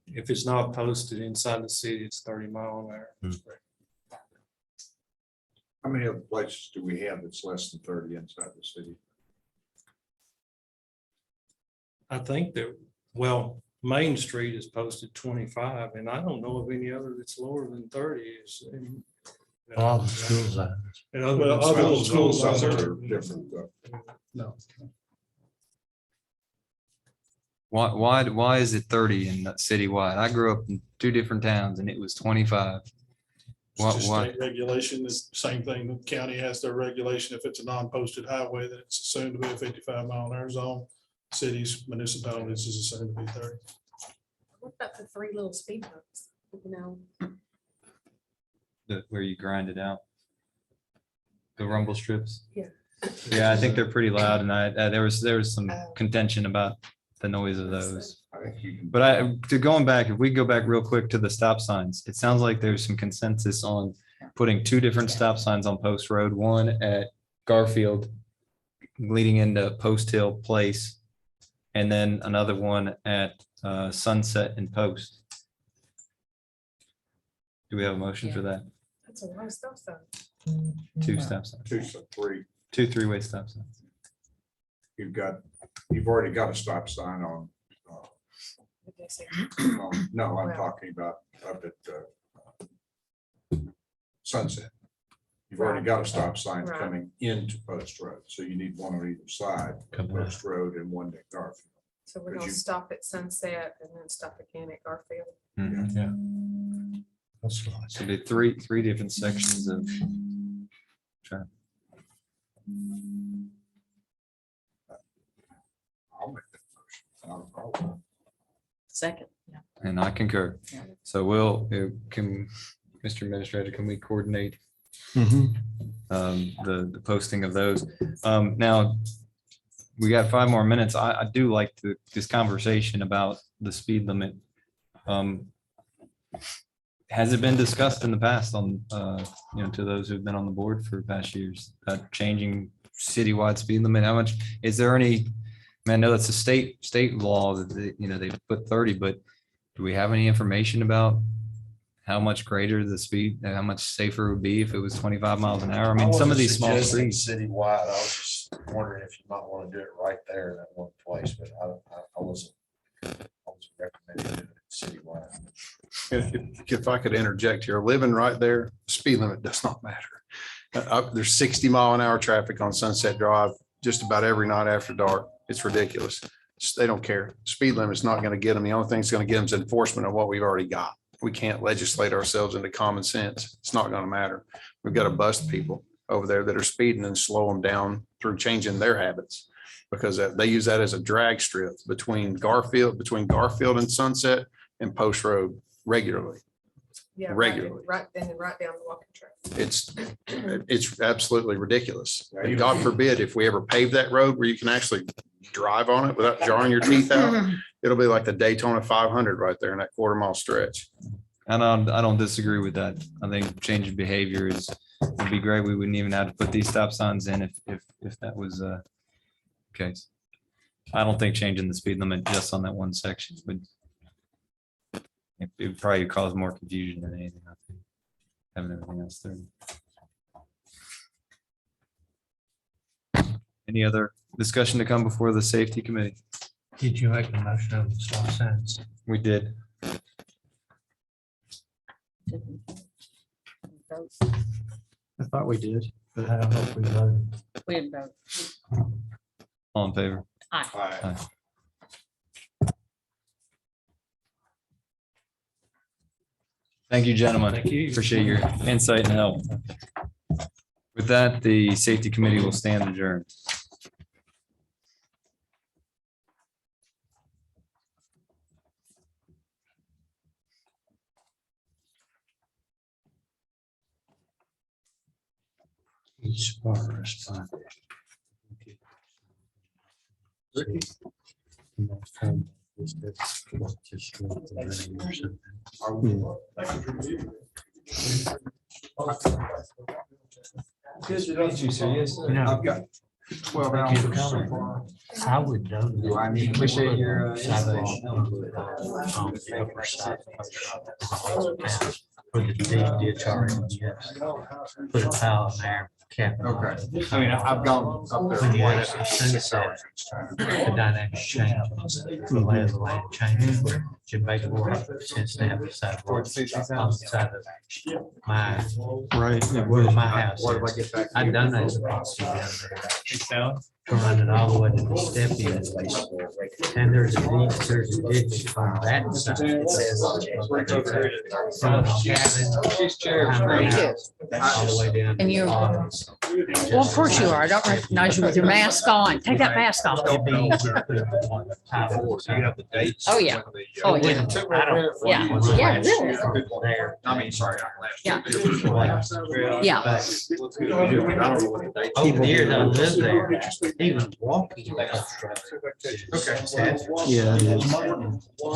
If it's not posted inside the city, it's 30 mile an hour. How many other places do we have that's less than 30 inside the city? I think that, well, Main Street is posted 25, and I don't know of any other that's lower than 30. All the schools are. And other Well, than other schools, schools are different, though. No. Why is it 30 in citywide? I grew up in 2 different towns and it was 25. It's just Why? state regulation is the same thing. The county has their regulation. If it's a non-posted highway, then it's assumed to be a 55-mile-an-hour zone. Cities, municipalities is assumed to be 30. What about the 3 little speed bumps? Where you grind it out? The rumble strips? Yeah. Yeah, I think they're pretty loud and there was some contention about the noise of those. I think you can. But if we go back real quick to the stop signs, it sounds like there's some consensus on putting two different stop signs on Post Road, one at Garfield leading into Post Hill Place, and then another one at Sunset and Post. Do we have a motion for that? That's a lot of stuff, though. Two stop signs, two three-way stop signs. You've already got a stop sign on, What they say. no, I'm talking about up at Sunset. You've already got a stop sign Right. coming into Post Road, so you need one on either side, of Post Road and one at Garfield. So we're Could gonna you- stop at Sunset and then stop again at Garfield. Yeah. So be three different sections of traffic. I'll make that motion. Not a problem. Second. And I concur. So can, Mr. Administrator, can we coordinate Mhm. the posting of those? Now, we got 5 more minutes. I do like this conversation about the speed limit. Has it been discussed in the past on, to those who've been on the board for past years, changing citywide speed limit? How much, is there any, I know that's a state law that they put 30, but do we have any information about how much greater the speed and how much safer it would be if it was 25 miles an hour? I mean, some of these small streets. Citywide, I was just wondering if you might want to do it right there in that one place, but I wasn't recommending doing it citywide. If I could interject here, living right there, speed limit does not matter. There's 60-mile-an-hour traffic on Sunset Drive just about every night after dark. It's ridiculous. They don't care. Speed limit's not going to get them. The only thing that's going to get them is enforcement of what we've already got. We can't legislate ourselves into common sense. It's not going to matter. We've got to bust people over there that are speeding and slow them down through changing their habits, because they use that as a drag strip between Garfield and Sunset and Post Road regularly. Yeah. Regularly. Right then and right down the walking track. It's absolutely ridiculous. And God forbid, if we ever pave that road where you can actually drive on it without jarring your teeth out, it'll be like the Daytona 500 right there in that quarter-mile stretch. And I don't disagree with that. I think changing behavior would be great. We wouldn't even have to put these stop signs in if that was the case. I don't think changing the speed limit just on that one section would it would probably cause more confusion than anything. I think having everything else there. Any other discussion to come before the safety committee? Did you make a motion on the stop signs? We did. I thought we did, but I don't know if we voted. We didn't vote. All in favor? Aye. Aye. Thank you, gentlemen. Thank you. Appreciate your insight and help. With that, the safety committee will stand adjourned. Each bar responded. Good to meet you, sir. Yes, sir. Yeah. I've got 12 hours. I would know. Do I need to appreciate your Sidewalk. Put the ditch already, yes. Put a tile in there. Cap it. Okay. I mean, I've gone up there. When you actually sunset, the dynamic changes, the lay of the land changes, should make it more sense to have the sidewalk on the side of my, Right. where my house What if I is. get back? I done that property down there. To run it all the way to the step in. And there's a ditch on that side. From the cabin behind my house, all the way down. And you're, well, of course you are. I don't recognize you with your mask on. Take that mask off. It'd be easier to put it on tile. So you have the dates. Oh, yeah. Oh, yeah. I don't. Yeah. Yeah, really. There. I mean, sorry. Yeah. Yeah. Yeah. Over the years I lived there, even walking. Okay. Yeah. I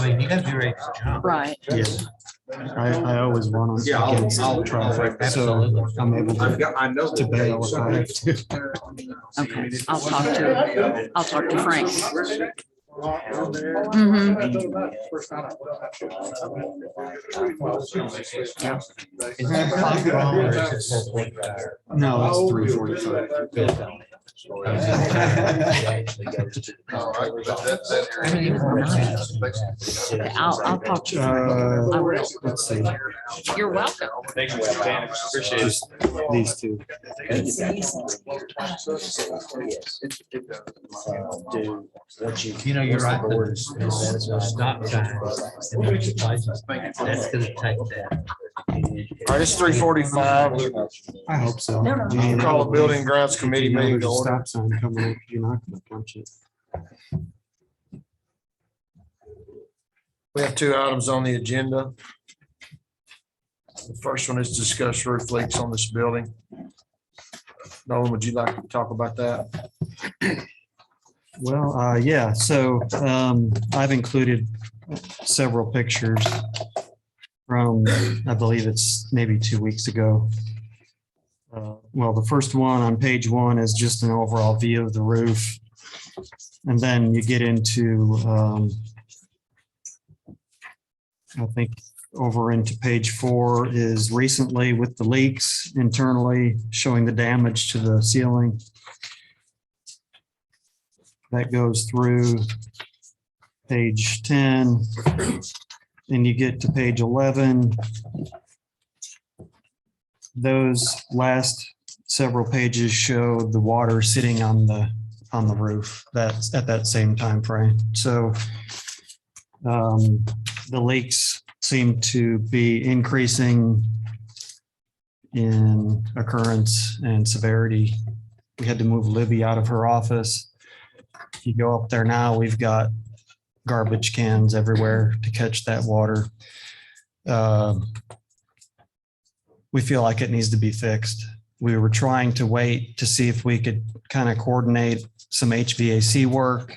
mean, you gotta be ready to jump. Right. Yes. I always run on Yeah, I'll- against I'll- traffic, so I'm able I know. to bail if I have to. Okay, I'll talk to Frank. No, it's 3:45. I'll talk to Frank. I will. Let's see, You're welcome. just these two. You know, you're right. The stop sign. That's gonna take that. All right, it's 3:45. I hope so. Call the Building Grounds Committee You know, meeting there's to a order. stop sign coming up, you're not gonna punch it. We have two items on the agenda. The first one is discuss roof leaks on this building. Nolan, would you like to talk about that? Well, yeah, so I've included several pictures from, I believe it's maybe 2 weeks ago. Well, the first one on page 1 is just an overall view of the roof. And then you get into, I think over into page 4 is recently with the leaks internally, showing the damage to the ceiling. That goes through page 10. And you get to page 11. Those last several pages show the water sitting on the roof. That's at that same time frame. So the leaks seem to be increasing in occurrence and severity. We had to move Libby out of her office. If you go up there now, we've got garbage cans everywhere to catch that water. We feel like it needs to be fixed. We were trying to wait to see if we could kind of coordinate some HVAC work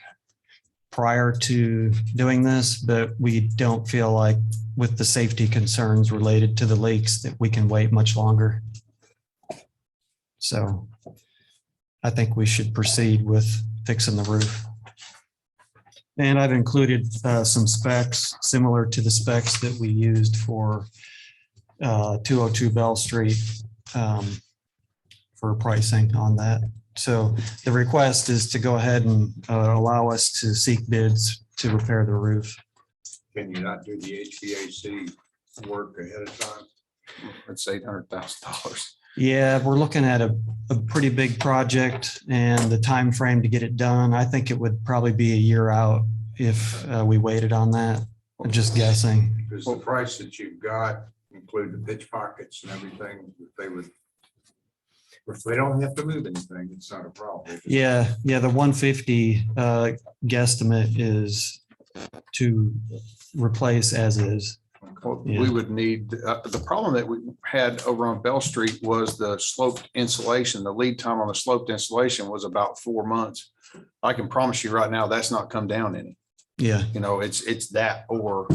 prior to doing this, but we don't feel like with the safety concerns related to the leaks that we can wait much longer. So I think we should proceed with fixing the roof. And I've included some specs similar to the specs that we used for 202 Bell Street for pricing on that. So the request is to go ahead and allow us to seek bids to repair the roof. Can you not do the HVAC work ahead of time? It's $800,000. Yeah, we're looking at a pretty big project and the time frame to get it done. I think it would probably be a year out if we waited on that. I'm just guessing. Does the price that you've got include the pitch pockets and everything that they would? If they don't have to move anything, it's not a problem. Yeah, the 150 guesstimate is to replace as is. Well, Yeah. we would need, the problem that we had over on Bell Street was the sloped insulation. The lead time on the sloped insulation was about 4 months. I can promise you right now, that's not come down any. Yeah, You know, it's that or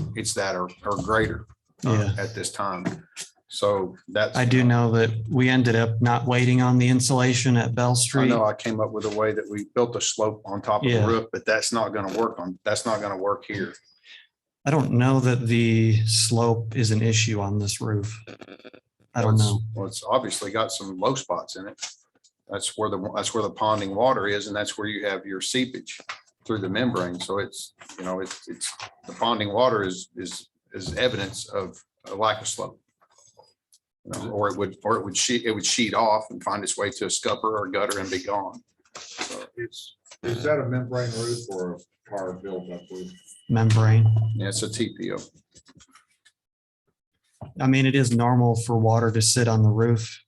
greater Yeah. at this time. So that's. I do know that we ended up not waiting on the insulation at Bell I Street. know I came up with a way that we built a slope on top of the Yeah. roof, but that's not going to work here. I don't know that the slope is an issue on this roof. I don't know. Well, it's obviously got some low spots in it. That's where the ponding water is, and that's where you have your seepage through the membrane. So it's, you know, it's the ponding water is evidence of a lack of slope. You know, or it would sheet off and find its way to a scupper or gutter and be gone. So is that a membrane roof or a tar buildup roof? Membrane. Yeah, it's a TPO. I mean, it is normal for water to sit on the roof,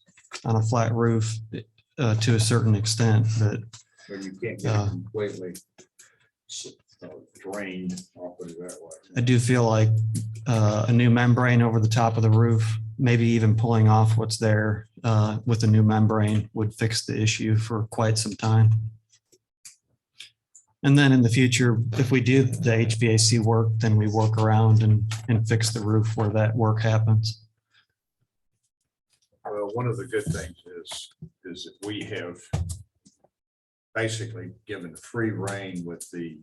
on a flat roof to a certain extent, but But you can't get it completely drained off of it that way. I do feel like a new membrane over the top of the roof, maybe even pulling off what's there with a new membrane would fix the issue for quite some time. And then in the future, if we do the HVAC work, then we work around and fix the roof where that work happens. Well, one of the good things is that we have basically given free rein with the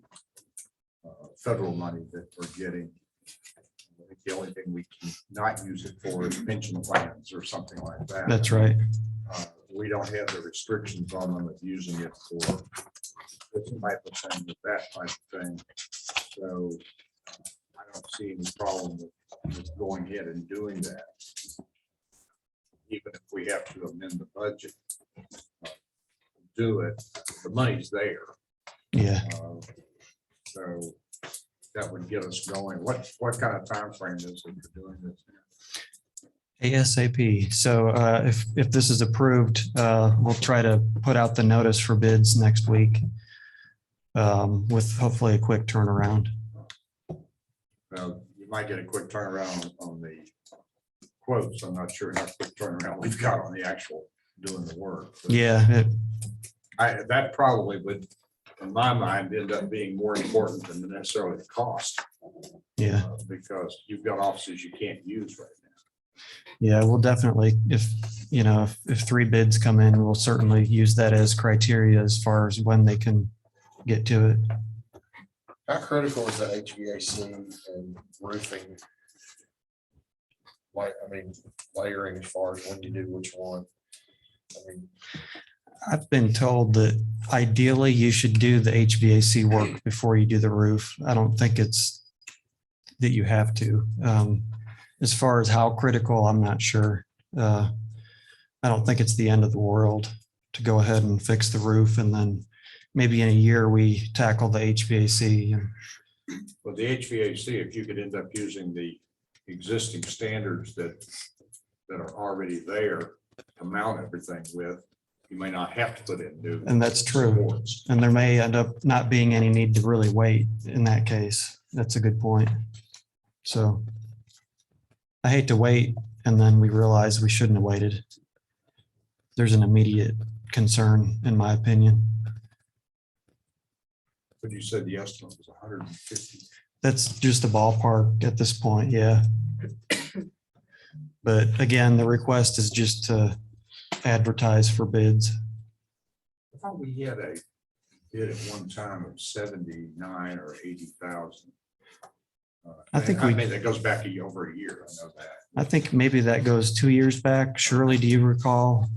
federal money that we're getting. I think the only thing we can not use it for is pension plans or something like that. That's right. We don't have the restrictions on them of using it for this type of thing, with that type of thing. So I don't see any problem with going ahead and doing that. Even if we have to amend the budget, do it, the money's there. Yeah. So that would get us going. What kind of time frame is it for doing this? ASAP. So if this is approved, we'll try to put out the notice for bids next week with hopefully a quick turnaround. You might get a quick turnaround on the quotes. I'm not sure how quick turnaround we've got on the actual doing the work. But Yeah. that probably would, in my mind, end up being more important than necessarily the cost. Yeah. Because you've got offices you can't use right now. Yeah, we'll definitely, if 3 bids come in, we'll certainly use that as criteria as far as when they can get to it. How critical is the HVAC and roofing? Layering as far as when you do which one? I've been told that ideally you should do the HVAC work before you do the roof. I don't think it's that you have to. As far as how critical, I'm not sure. I don't think it's the end of the world to go ahead and fix the roof, and then maybe in a year we tackle the HVAC. Well, the HVAC, if you could end up using the existing standards that are already there to mount everything with, you may not have to put in new. And that's true. supports. And there may end up not being any need to really wait in that case. That's a good point. So I hate to wait and then we realize we shouldn't have waited. There's an immediate concern, in my opinion. But you said the estimate was 150. That's just a ballpark at this point, yeah. But again, the request is just to advertise for bids. I thought we had a bid at one time of 79 or 80,000. I think that goes back over a year. I know that. I think maybe that goes 2 years back. Shirley, do you recall?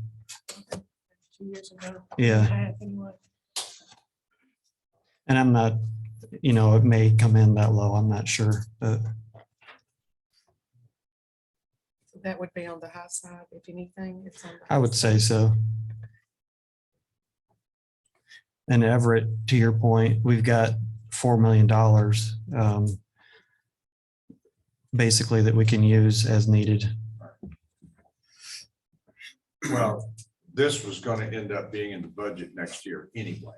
2 years ago. Yeah. Anyway. And I'm not, it may come in that low. I'm not sure, but That would be on the high side, if anything. It's on the I high would say side. so. And Everett, to your point, we've got $4 million basically that we can use as needed. Well, this was going to end up being in the budget next year anyway,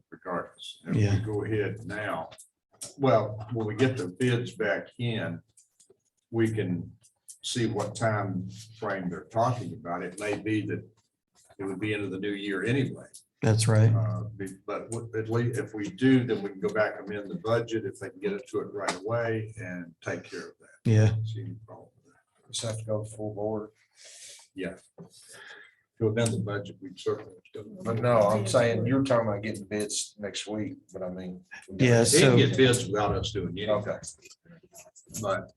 regardless. And if Yeah. we go ahead now, well, when we get the bids back in, we can see what time frame they're talking about. It may be that it would be into the new year anyway. That's right. But at least if we do, then we can go back and amend the budget if they can get it to it right away and take care of that. Yeah. See any problem with that. Just have to go full board. Yeah. To amend the budget, we certainly. But no, I'm saying you're talking about getting bids next week, but I mean. Yeah, They so can get bids without us doing anything. Okay. But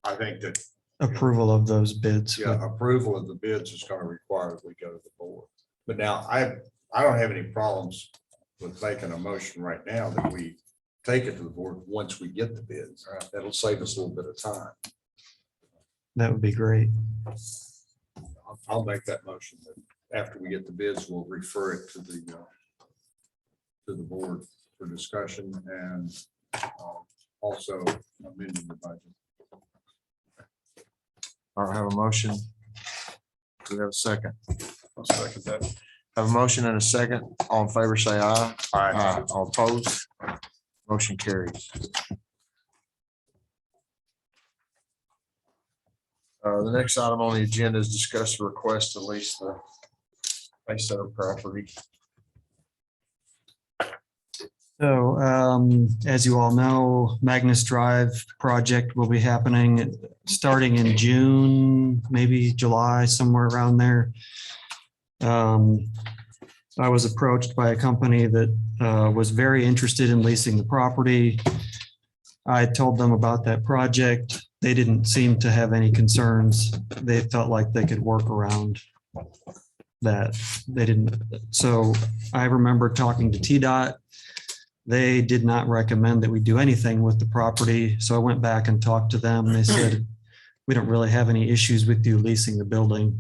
I think that, approval of those bids. yeah, approval of the bids is going to require that we go to the board. But now I don't have any problems with making a motion right now that we take it to the board once we get the bids. That'll save us a little bit of time. That would be great. I'll make that motion that after we get the bids, we'll refer it to the board for discussion and also amending the budget. All right, have a motion. Do we have a second? I'll second that. Have a motion and a second. All in favor, say aye. Aye. All opposed? Motion carries. The next item on the agenda is discuss the request to lease the Pacesetter property. So as you all know, Magnus Drive project will be happening starting in June, maybe July, somewhere around there. I was approached by a company that was very interested in leasing the property. I told them about that project. They didn't seem to have any concerns. They felt like they could work around that. They didn't. So I remember talking to TDOT. They did not recommend that we do anything with the property. So I went back and talked to them. They said, we don't really have any issues with you leasing the building.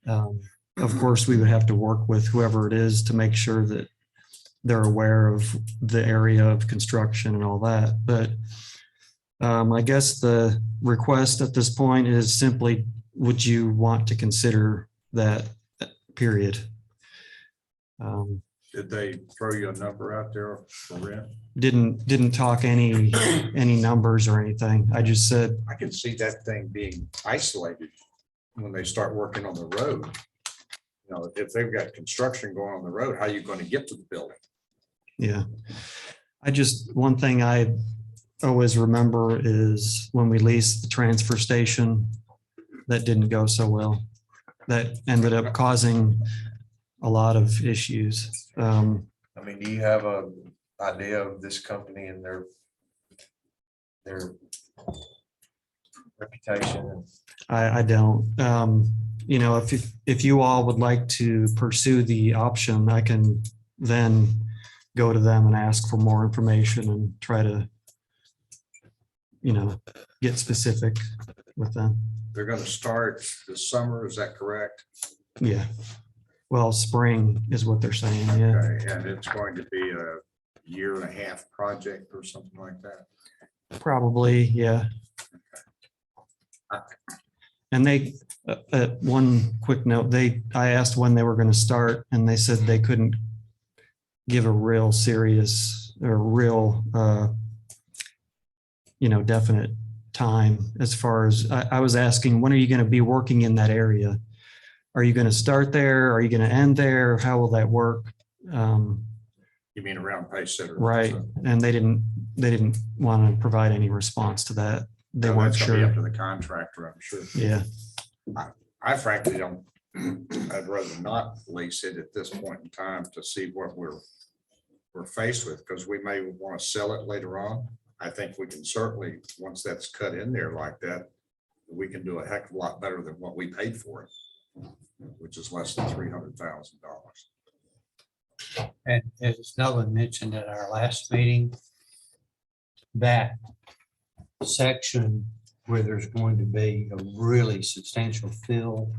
Of course, we would have to work with whoever it is to make sure that they're aware of the area of construction and all that. But I guess the request at this point is simply, would you want to consider that period? Did they throw you a number out there for rent? Didn't talk any numbers or anything. I just said, I can see that thing being isolated when they start working on the road. You know, if they've got construction going on the road, how are you going to get to the building? yeah. One thing I always remember is when we leased the transfer station, that didn't go so well. That ended up causing a lot of issues. I mean, do you have a idea of this company and their reputation? I don't. You know, if you all would like to pursue the option, I can then go to them and ask for more information and try to, you know, get specific with them. They're going to start this summer, is that correct? Yeah. Well, spring is what they're saying. Yeah. Okay, and it's going to be a 1.5-year project or something like that? Probably, yeah. And they, one quick note, I asked when they were going to start and they said they couldn't give a real serious or real, you know, definite time as far as I was asking, when are you going to be working in that area? Are you going to start there? Are you going to end there? How will that work? You mean around Pace Center? Right. And they didn't want to provide any response to that. They No, weren't that's gonna be sure. up to the contractor, I'm sure. Yeah. I frankly don't, I'd rather not lease it at this point in time to see what we're faced with, because we may want to sell it later on. I think we can certainly, once that's cut in there like that, we can do a heck of a lot better than what we paid for it, which is less than $300,000. And as Nolan mentioned at our last meeting, that section where there's going to be a really substantial fill.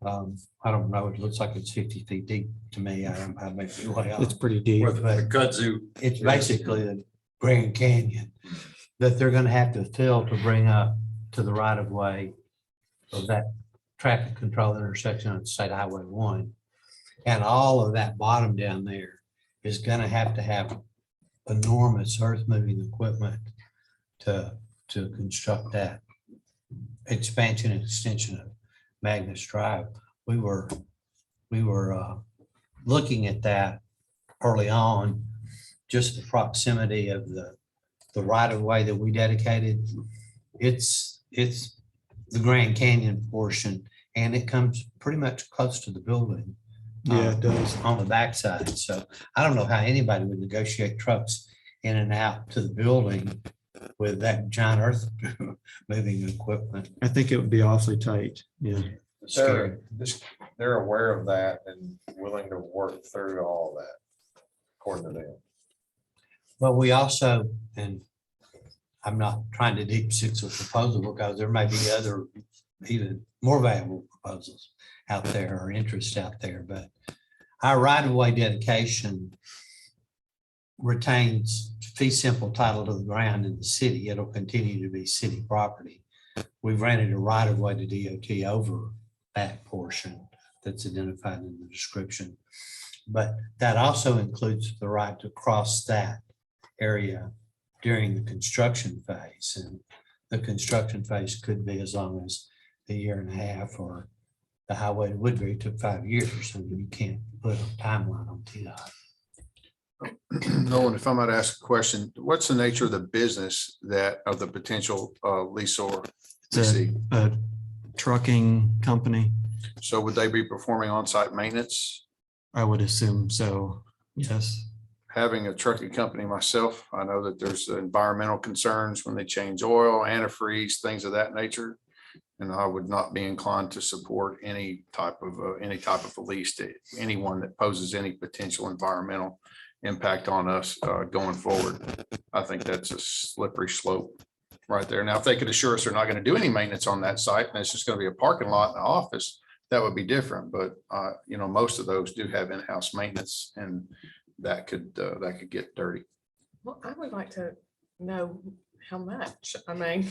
I don't know, it looks like it's 50 feet deep to me. I may be way off. It's pretty deep. With the kudzu. It's basically the Grand Canyon that they're gonna have to fill to bring up to the right of way of that traffic control intersection on State Highway 1. And all of that bottom down there is gonna have enormous earth moving equipment to construct that expansion and extension of Magnus Drive. We were looking at that early on, just the proximity of the right of way that we dedicated. It's the Grand Canyon portion, and it comes pretty much close to the building. Yeah, it does. On the backside. So I don't know how anybody would negotiate trucks in and out to the building with that giant earth moving equipment. I think it would be awfully tight. Yeah. They're aware of that and willing to work through all of that, according to them. But we also, and I'm not trying to deep six a proposal because there may be other even more valuable proposals out there or interest out there, but our right-of-way dedication retains fee simple title to the ground in the city. It'll continue to be city property. We've granted a right-of-way to DOT over that portion that's identified in the description. But that also includes the right to cross that area during the construction phase. And the construction phase could be as long as a 1.5 years, or the highway would be took 5 years. So you can't put a timeline on TDOT. Nolan, if I might ask a question, what's the nature of the business that of the potential leaseor? It's a trucking company. So would they be performing on-site maintenance? I would assume so. Yes. Having a trucking company myself, I know that there's environmental concerns when they change oil, antifreeze, things of that nature. And I would not be inclined to support any type of a lease to anyone that poses any potential environmental impact on us going forward. I think that's a slippery slope right there. Now, if they could assure us they're not going to do any maintenance on that site and it's just going to be a parking lot and an office, that would be different. But most of those do have in-house maintenance, and that could get dirty. Well, I would like to know how much. I mean,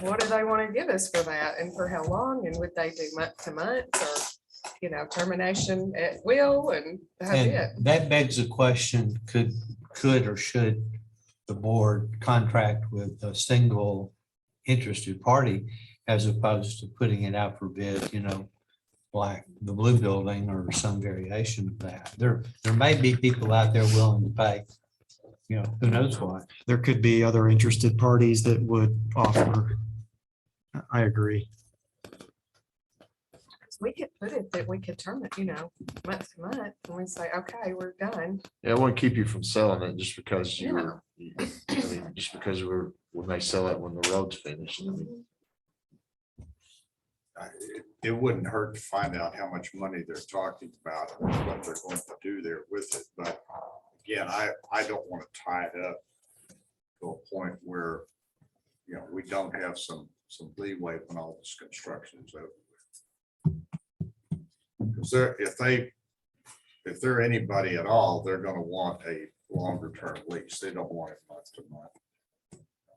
what do they want to give us for that and for how long? And would they do month to month or, termination at will and that's it? And that begs the question, could or should the board contract with a single interested party as opposed to putting it out for bid, like the blue building or some variation of that? There may be people out there willing to pay, who knows what. There could be other interested parties that would offer. I agree. We could put it that we could term it, month to month, and we say, okay, we're done. Yeah, I wouldn't keep you from selling it just because Yeah. just because we may sell it when the road's finished. I mean, It wouldn't hurt to find out how much money they're talking about, and what they're going to do there with it. But again, I don't want to tie it up to a point where, we don't have some leeway when all this construction is over. Because if they're anybody at all, they're going to want a longer term lease. They don't want it month to month.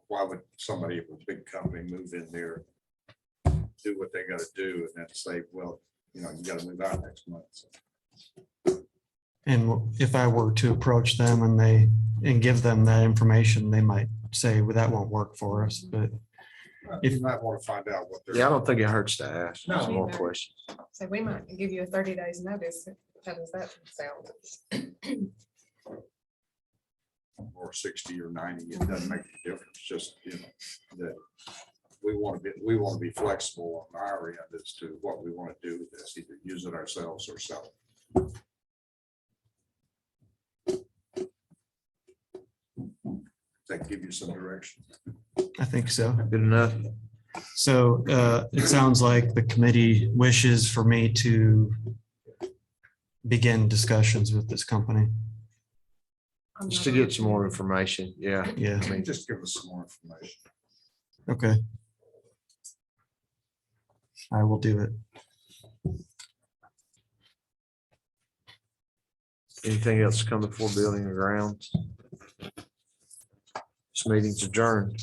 Why would somebody with a big company move in there, do what they got to do, and then say, well, you got to move out next month? And if I were to approach them and give them that information, they might say, well, that won't work for us. But If you might want to find out what they're. Yeah, I don't think it hurts to ask. No. Some more questions. So we might give you a 30 days notice. How does that sound? Or 60 or 90, it doesn't make a difference, just, that we want to be flexible on our end as to what we want to do with this, either use it ourselves or sell it. That give you some direction. I think so. Good enough. So it sounds like the committee wishes for me to begin discussions with this company. Just to get some more information. Yeah. Yeah. I mean, just give us some more information. Okay. I will do it. Anything else come before building and grounds? This meeting's adjourned.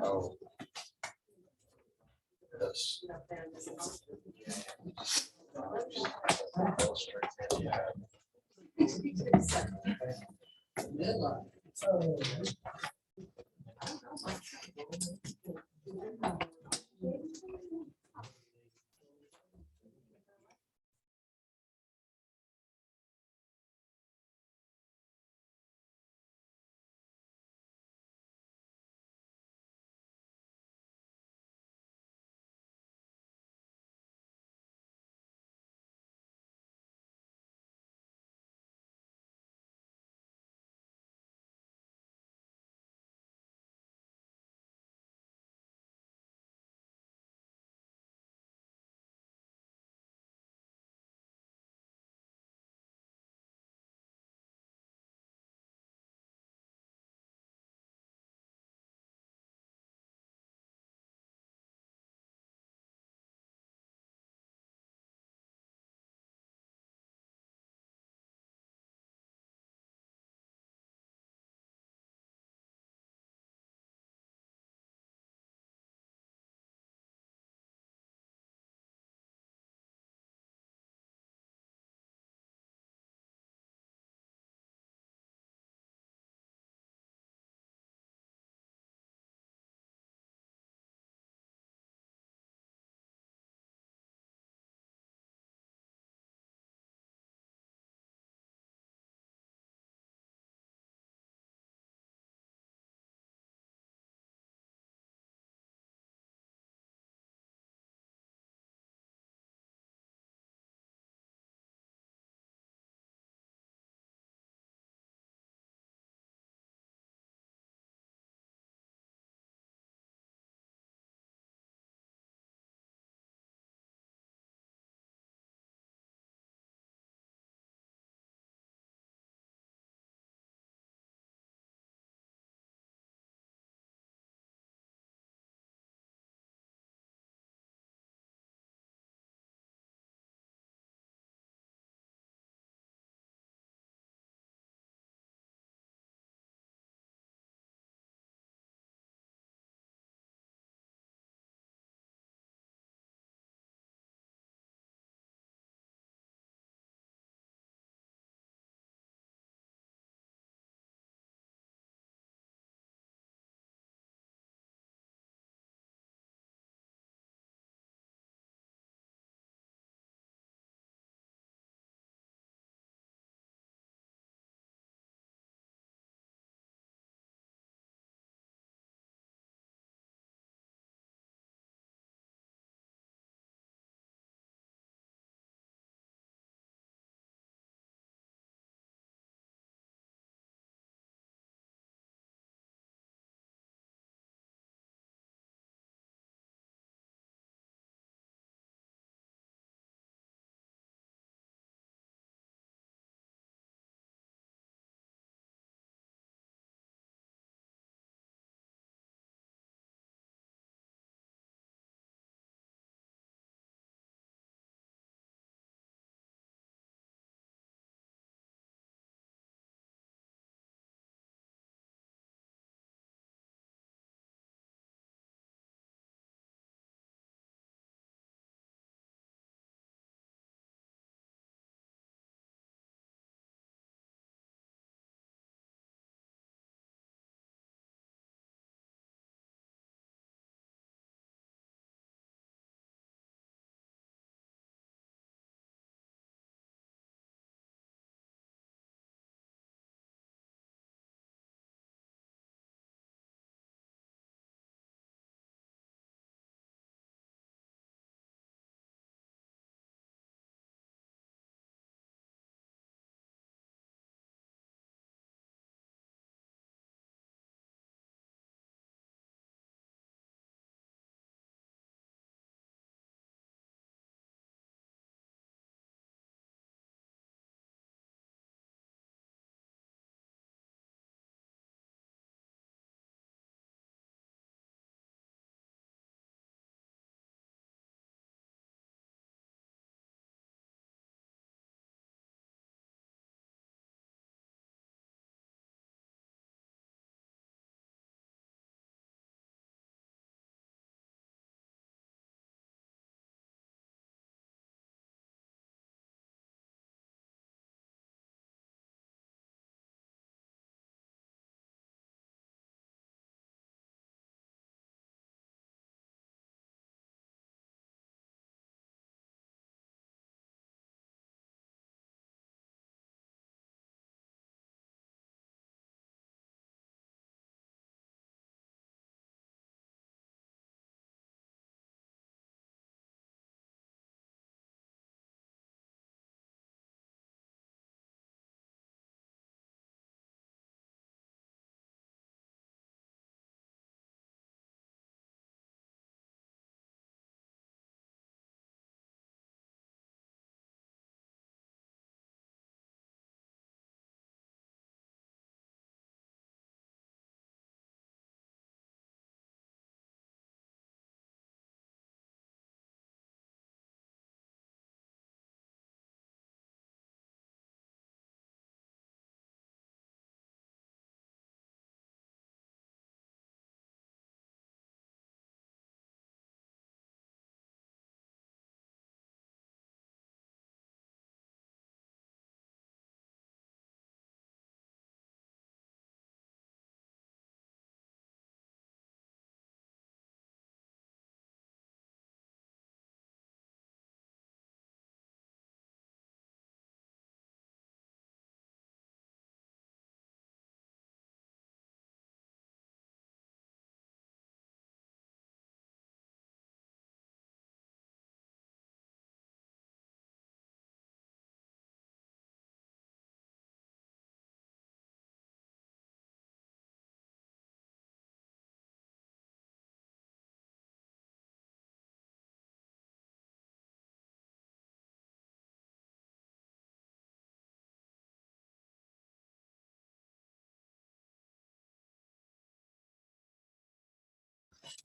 Oh.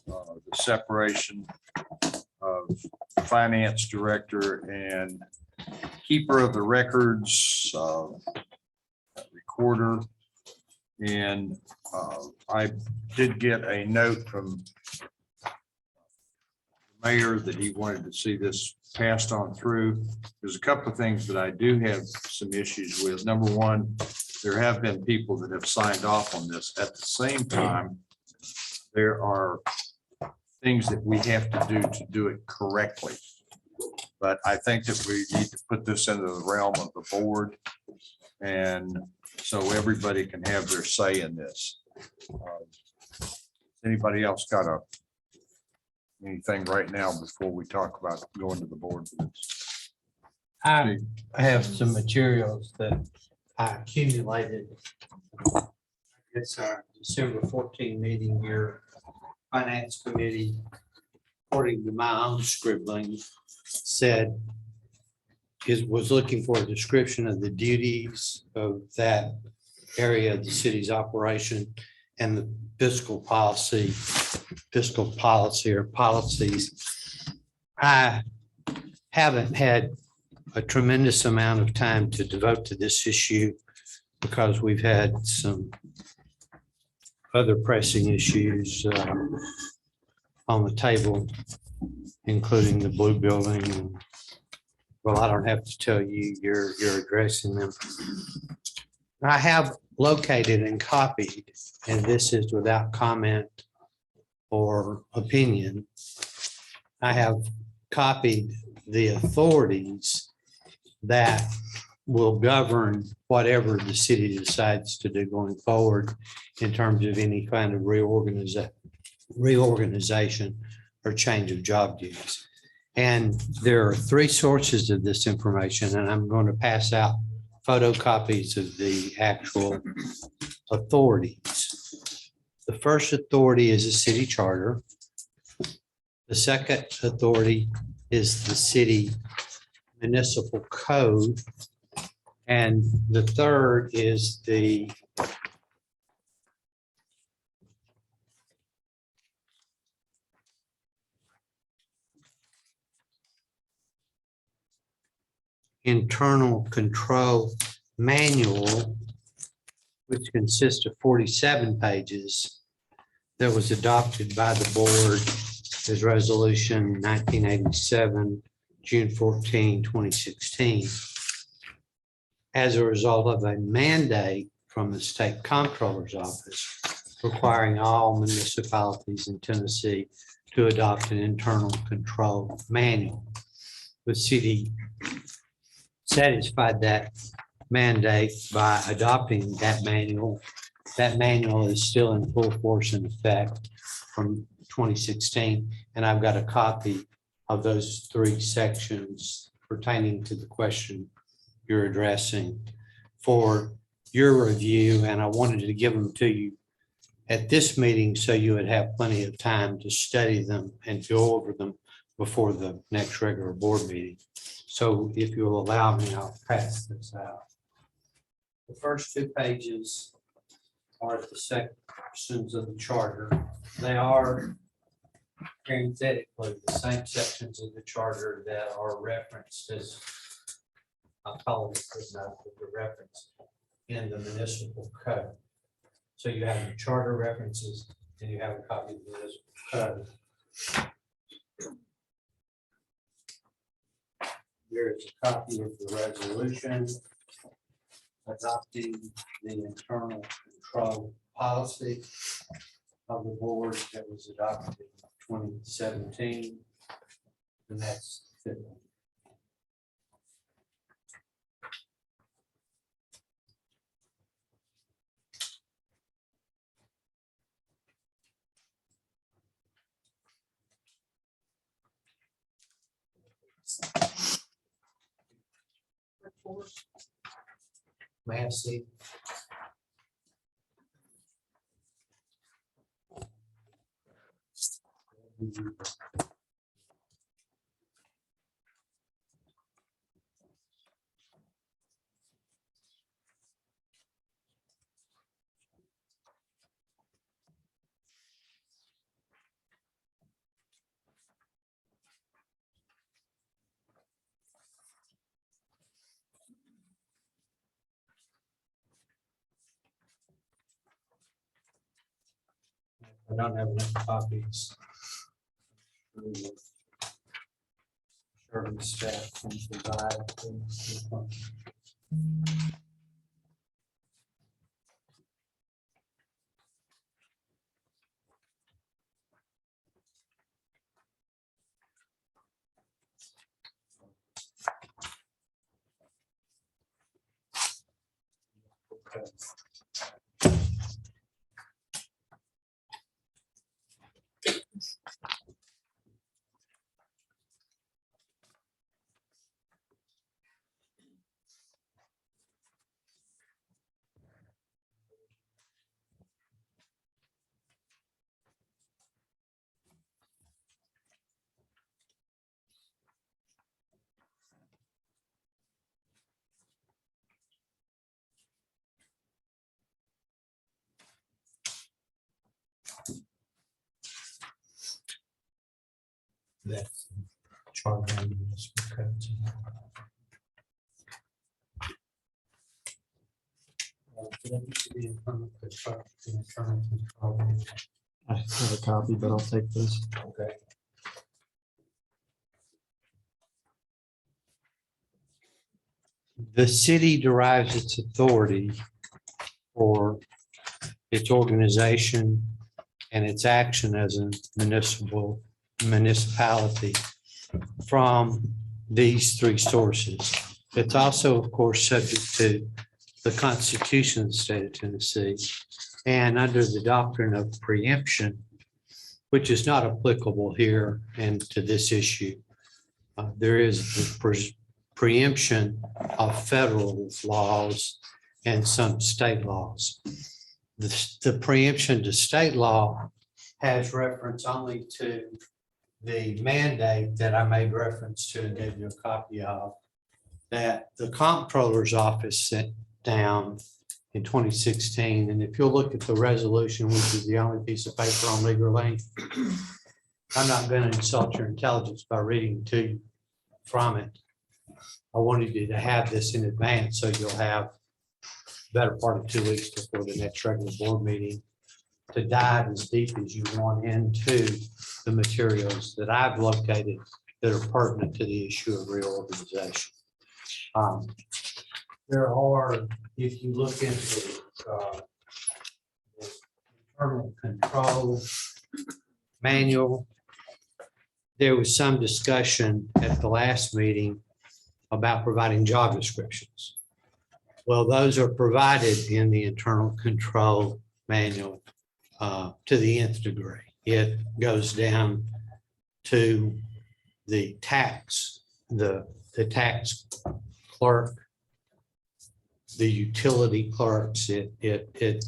the separation of finance director and keeper of the records, recorder. And I did get a note from the mayor that he wanted to see this passed on through. There's a couple of things that I do have some issues with. Number one, there have been people that have signed off on this. At the same time, there are things that we have to do it correctly. But I think that we need to put this into the realm of the board, and so everybody can have their say in this. Anybody else got anything right now before we talk about going to the board? I have some materials that I accumulated. It's our December 14 meeting here, Finance Committee, according to my own scribbling, said was looking for a description of the duties of that area of the city's operation and the fiscal policy or policies. I haven't had a tremendous amount of time to devote to this issue because we've had some other pressing issues on the table, including the blue building. Well, I don't have to tell you, you're addressing them. I have located and copied, and this is without comment or opinion. I have copied the authorities that will govern whatever the city decides to do going forward in terms of any kind of reorganization or change of job duties. And there are three sources of this information, and I'm going to pass out photocopies of the actual authorities. The first authority is a city charter. The second authority is the city municipal code. And the third is the internal control manual, which consists of 47 pages, that was adopted by the board as resolution 1987, June 14, 2016. As a result of a mandate from the state comptroller's office requiring all municipalities in Tennessee to adopt an internal control manual. The city satisfied that mandate by adopting that manual. That manual is still in full force and effect from 2016, and I've got a copy of those three sections pertaining to the question you're addressing for your review, and I wanted to give them to you at this meeting so you would have plenty of time to study them and go over them before the next regular board meeting. So if you'll allow me, I'll pass this out. The first two pages are the sections of the charter. They are parenthetically the same sections of the charter that are referenced as I call it the reference in the municipal code. So you have the charter references and you have a copy of the municipal code. There is a copy of the resolution adopting the internal control policy of the board that was adopted in 2017. And that's it. May I see? I don't have enough copies. Sure, the staff can provide. That's charter and municipal codes. I have a copy, but I'll take this. Okay. The city derives its authority for its organization and its action as a municipality from these three sources. It's also, of course, subject to the Constitution of the state of Tennessee and under the doctrine of preemption, which is not applicable here and to this issue. There is the preemption of federal laws and some state laws. The preemption to state law has reference only to the mandate that I made reference to and gave you a copy of, that the comptroller's office sent down in 2016. And if you'll look at the resolution, which is the only piece of paper on Legal Link, I'm not going to insult your intelligence by reading to you from it. I wanted you to have this in advance so you'll have better part of 2 weeks before the next regular board meeting to dive as deep as you want into the materials that I've located that are pertinent to the issue of reorganization. There are, if you look into the internal control manual, there was some discussion at the last meeting about providing job descriptions. Well, those are provided in the internal control manual to the nth degree. It goes down to the tax clerk, the utility clerks. It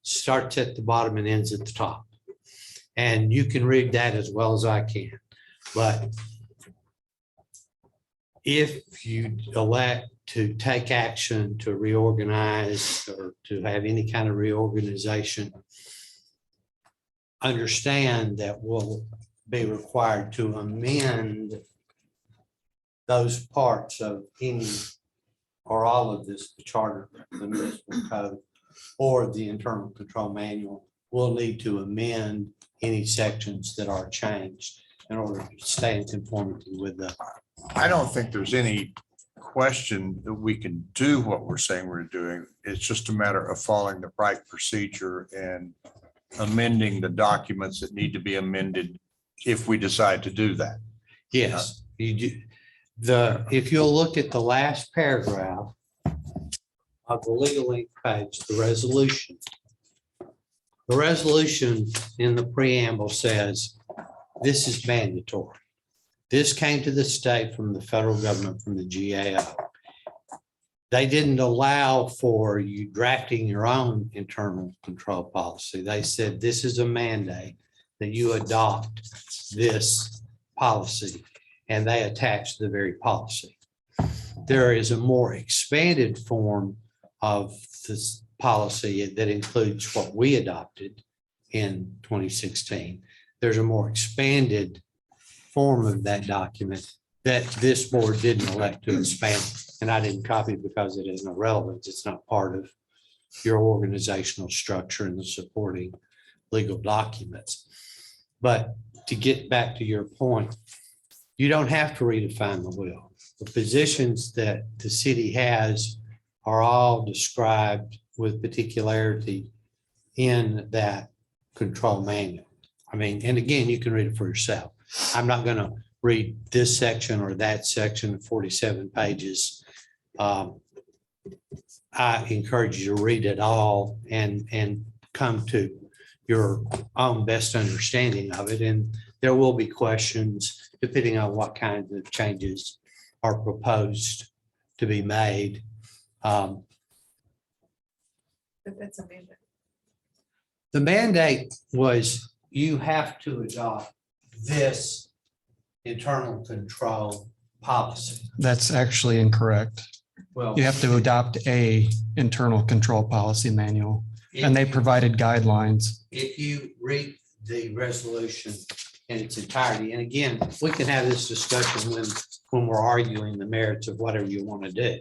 starts at the bottom and ends at the top. And you can read that as well as I can. But if you elect to take action to reorganize or to have any kind of reorganization, understand that we'll be required to amend those parts of any or all of this, the charter, the municipal code, or the internal control manual. We'll need to amend any sections that are changed in order to stay in conformity with the. I don't think there's any question that we can do what we're saying we're doing. It's just a matter of following the right procedure and amending the documents that need to be amended if we decide to do that. Yes, you do. If you'll look at the last paragraph of the Legal Link page, the resolution. The resolution in the preamble says, this is mandatory. This came to the state from the federal government, from the GAO. They didn't allow for you drafting your own internal control policy. They said, this is a mandate that you adopt this policy, and they attach the very policy. There is a more expanded form of this policy that includes what we adopted in 2016. There's a more expanded form of that document that this board didn't elect to expand. And I didn't copy it because it isn't relevant. It's not part of your organizational structure and the supporting legal documents. But to get back to your point, you don't have to redefine the wheel. The positions that the city has are all described with particularity in that control manual. I mean, and again, you can read it for yourself. I'm not going to read this section or that section, 47 pages. I encourage you to read it all and come to your own best understanding of it. And there will be questions depending on what kinds of changes are proposed to be made. But that's a mandate. The mandate was you have to adopt this internal control policy. That's actually incorrect. Well, You have to adopt a internal control policy manual, and they provided guidelines. if you read the resolution in its entirety, and again, we can have this discussion when we're arguing the merits of whatever you want to do.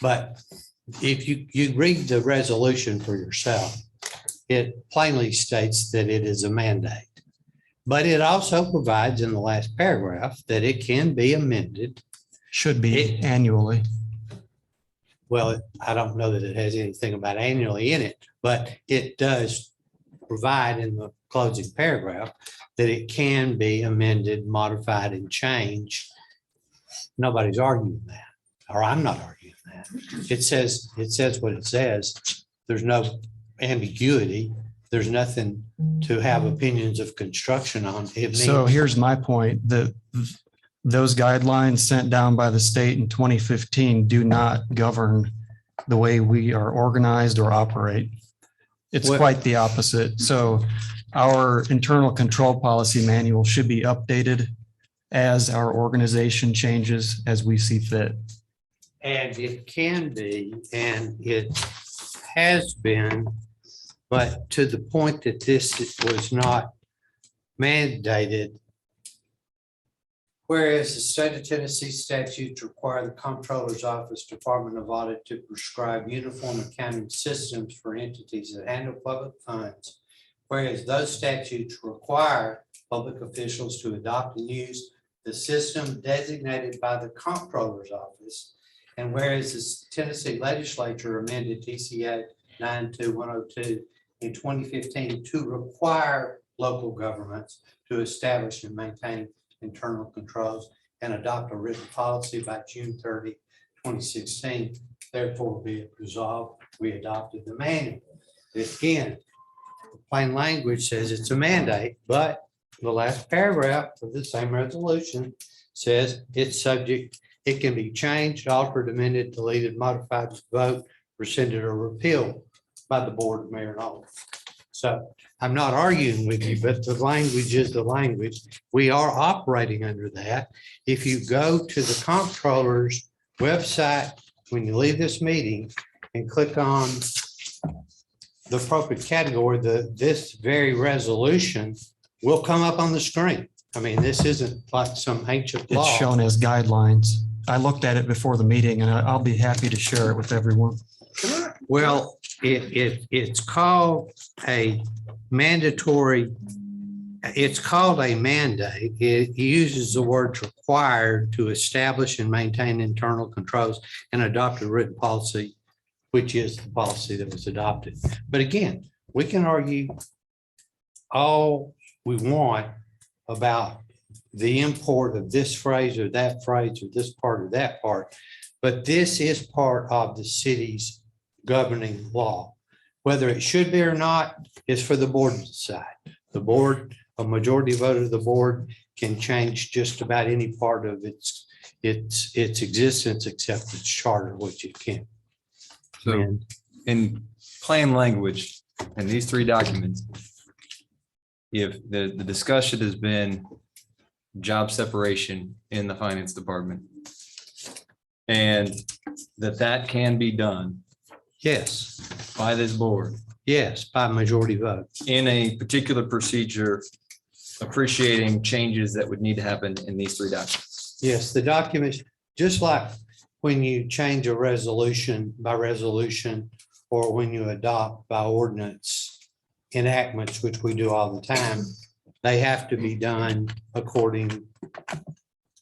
But if you read the resolution for yourself, it plainly states that it is a mandate. But it also provides in the last paragraph that it can be amended. Should be annually. Well, I don't know that it has anything about annually in it, but it does provide in the closing paragraph that it can be amended, modified, and changed. Nobody's arguing that, or I'm not arguing that. It says what it says. There's no ambiguity. There's nothing to have opinions of construction on. It So means- here's my point, that those guidelines sent down by the state in 2015 do not govern the way we are organized or operate. It's What- quite the opposite. So our internal control policy manual should be updated as our organization changes as we see fit. And it can be, and it has been, but to the point that this was not mandated. Whereas the state of Tennessee statutes require the Comptroller's Office Department of Audit to prescribe uniform accounting systems for entities that handle public funds. Whereas those statutes require public officials to adopt and use the system designated by the Comptroller's Office. And whereas the Tennessee Legislature amended TCA 92102 in 2015 to require local governments to establish and maintain internal controls and adopt a written policy by June 30, 2016. Therefore, be it resolved, we adopted the manual. Again, plain language says it's a mandate, but the last paragraph of the same resolution says it's subject, it can be changed, altered, amended, deleted, modified, revoked, rescinded, or repealed by the Board of Mayor and Aldermen. So I'm not arguing with you, but the language is the language. We are operating under that. If you go to the Comptroller's website, when you leave this meeting and click on the appropriate category, this very resolution will come up on the screen. I mean, this isn't like some ancient law. It's shown as guidelines. I looked at it before the meeting and I'll be happy to share it with everyone. Well, it's called a mandatory, it's called a mandate. It uses the words required to establish and maintain internal controls and adopt a written policy, which is the policy that was adopted. But again, we can argue all we want about the import of this phrase or that phrase or this part or that part, but this is part of the city's governing law. Whether it should be or not is for the board to decide. The board, a majority vote of the board can change just about any part of its existence except its charter, which it can. So in plain language, in these three documents, if the discussion has been job separation in the finance department, and that can be done. Yes. By this board. Yes, by majority vote. In a particular procedure, appreciating changes that would need to happen in these three documents. Yes, the documents, just like when you change a resolution by resolution or when you adopt by ordinance, enactments, which we do all the time, they have to be done according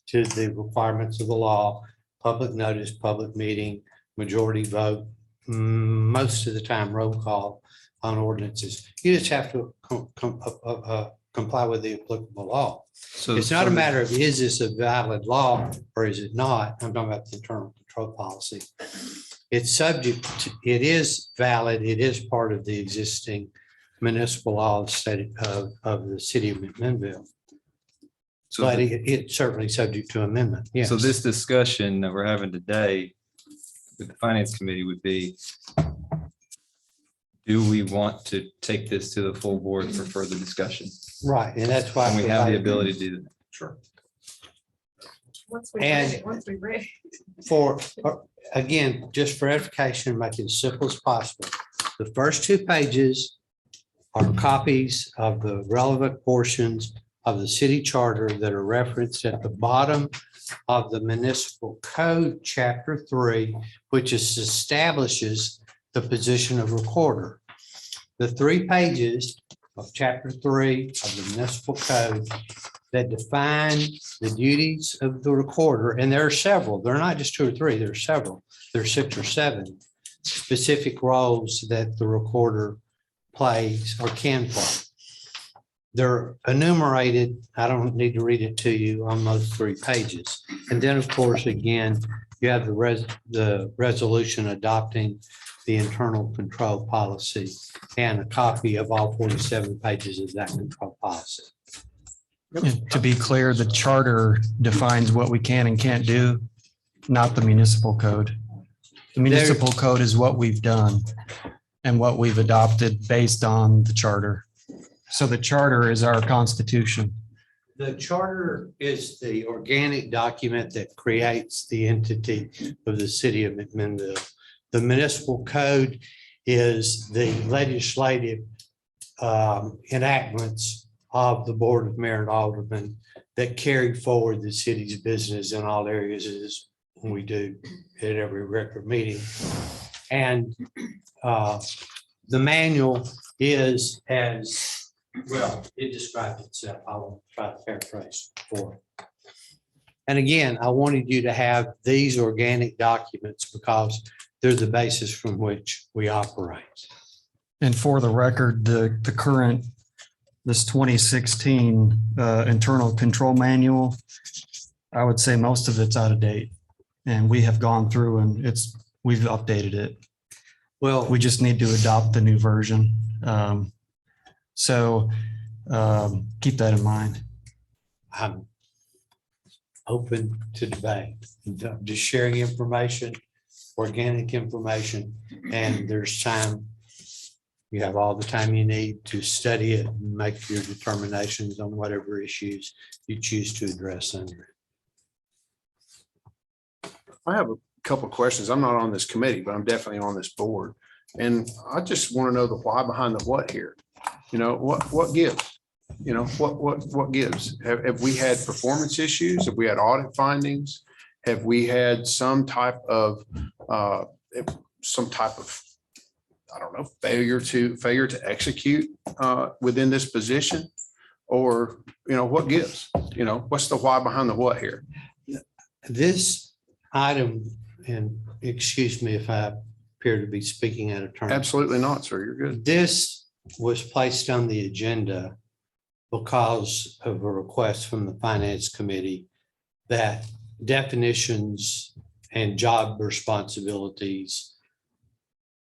to the requirements of the law, public notice, public meeting, majority vote, most of the time roll call on ordinances. You just have to comply with the applicable law. So It's not a matter of, is this a valid law or is it not? I'm talking about the internal control policy. It's subject, it is valid, it is part of the existing municipal law of the state of the city of McMinnville. So But it's certainly subject to amendment, yes. So this discussion that we're having today with the finance committee would be, do we want to take this to the full board for further discussion? Right, and that's why. And we have the ability to do that. Sure. Once we And- read it, once we read. Again, just for edification, make it as simple as possible. The first 2 pages are copies of the relevant portions of the city charter that are referenced at the bottom of the municipal code, chapter 3, which establishes the position of recorder. The 3 pages of chapter 3 of the municipal code that define the duties of the recorder, and there are several, they're not just 2 or 3, there are several, there are 6 or 7 specific roles that the recorder plays or can play. They're enumerated, I don't need to read it to you, on those 3 pages. And then, of course, again, you have the resolution adopting the internal control policy and a copy of all 47 pages of that control policy. And to be clear, the charter defines what we can and can't do, not the municipal code. The municipal code is what we've done and what we've adopted based on the charter. So the charter is our constitution. The charter is the organic document that creates the entity of the city of McMinnville. The municipal code is the legislative enactments of the Board of Mayor and Aldermen that carry forward the city's business in all areas, as we do at every record meeting. And the manual is as, well, it describes itself. I will try to paraphrase for it. And again, I wanted you to have these organic documents because they're the basis from which we operate. And for the record, the current, this 2016 internal control manual, I would say most of it's out of date. And we have gone through and we've updated it. Well, we just need to adopt the new version. So keep that in mind. I'm open to debate, just sharing information, organic information, and there's time. You have all the time you need to study it and make your determinations on whatever issues you choose to address under it. I have a couple of questions. I'm not on this committee, but I'm definitely on this board. And I just want to know the why behind the what here. You know, what gives? You know, what gives? Have we had performance issues? Have we had audit findings? Have we had some type of I don't know, failure to execute within this position? Or, you know, what gives? You know, what's the why behind the what here? This item, and excuse me if I appear to be speaking out of turn. Absolutely not, sir. You're good. This was placed on the agenda because of a request from the Finance Committee that definitions and job responsibilities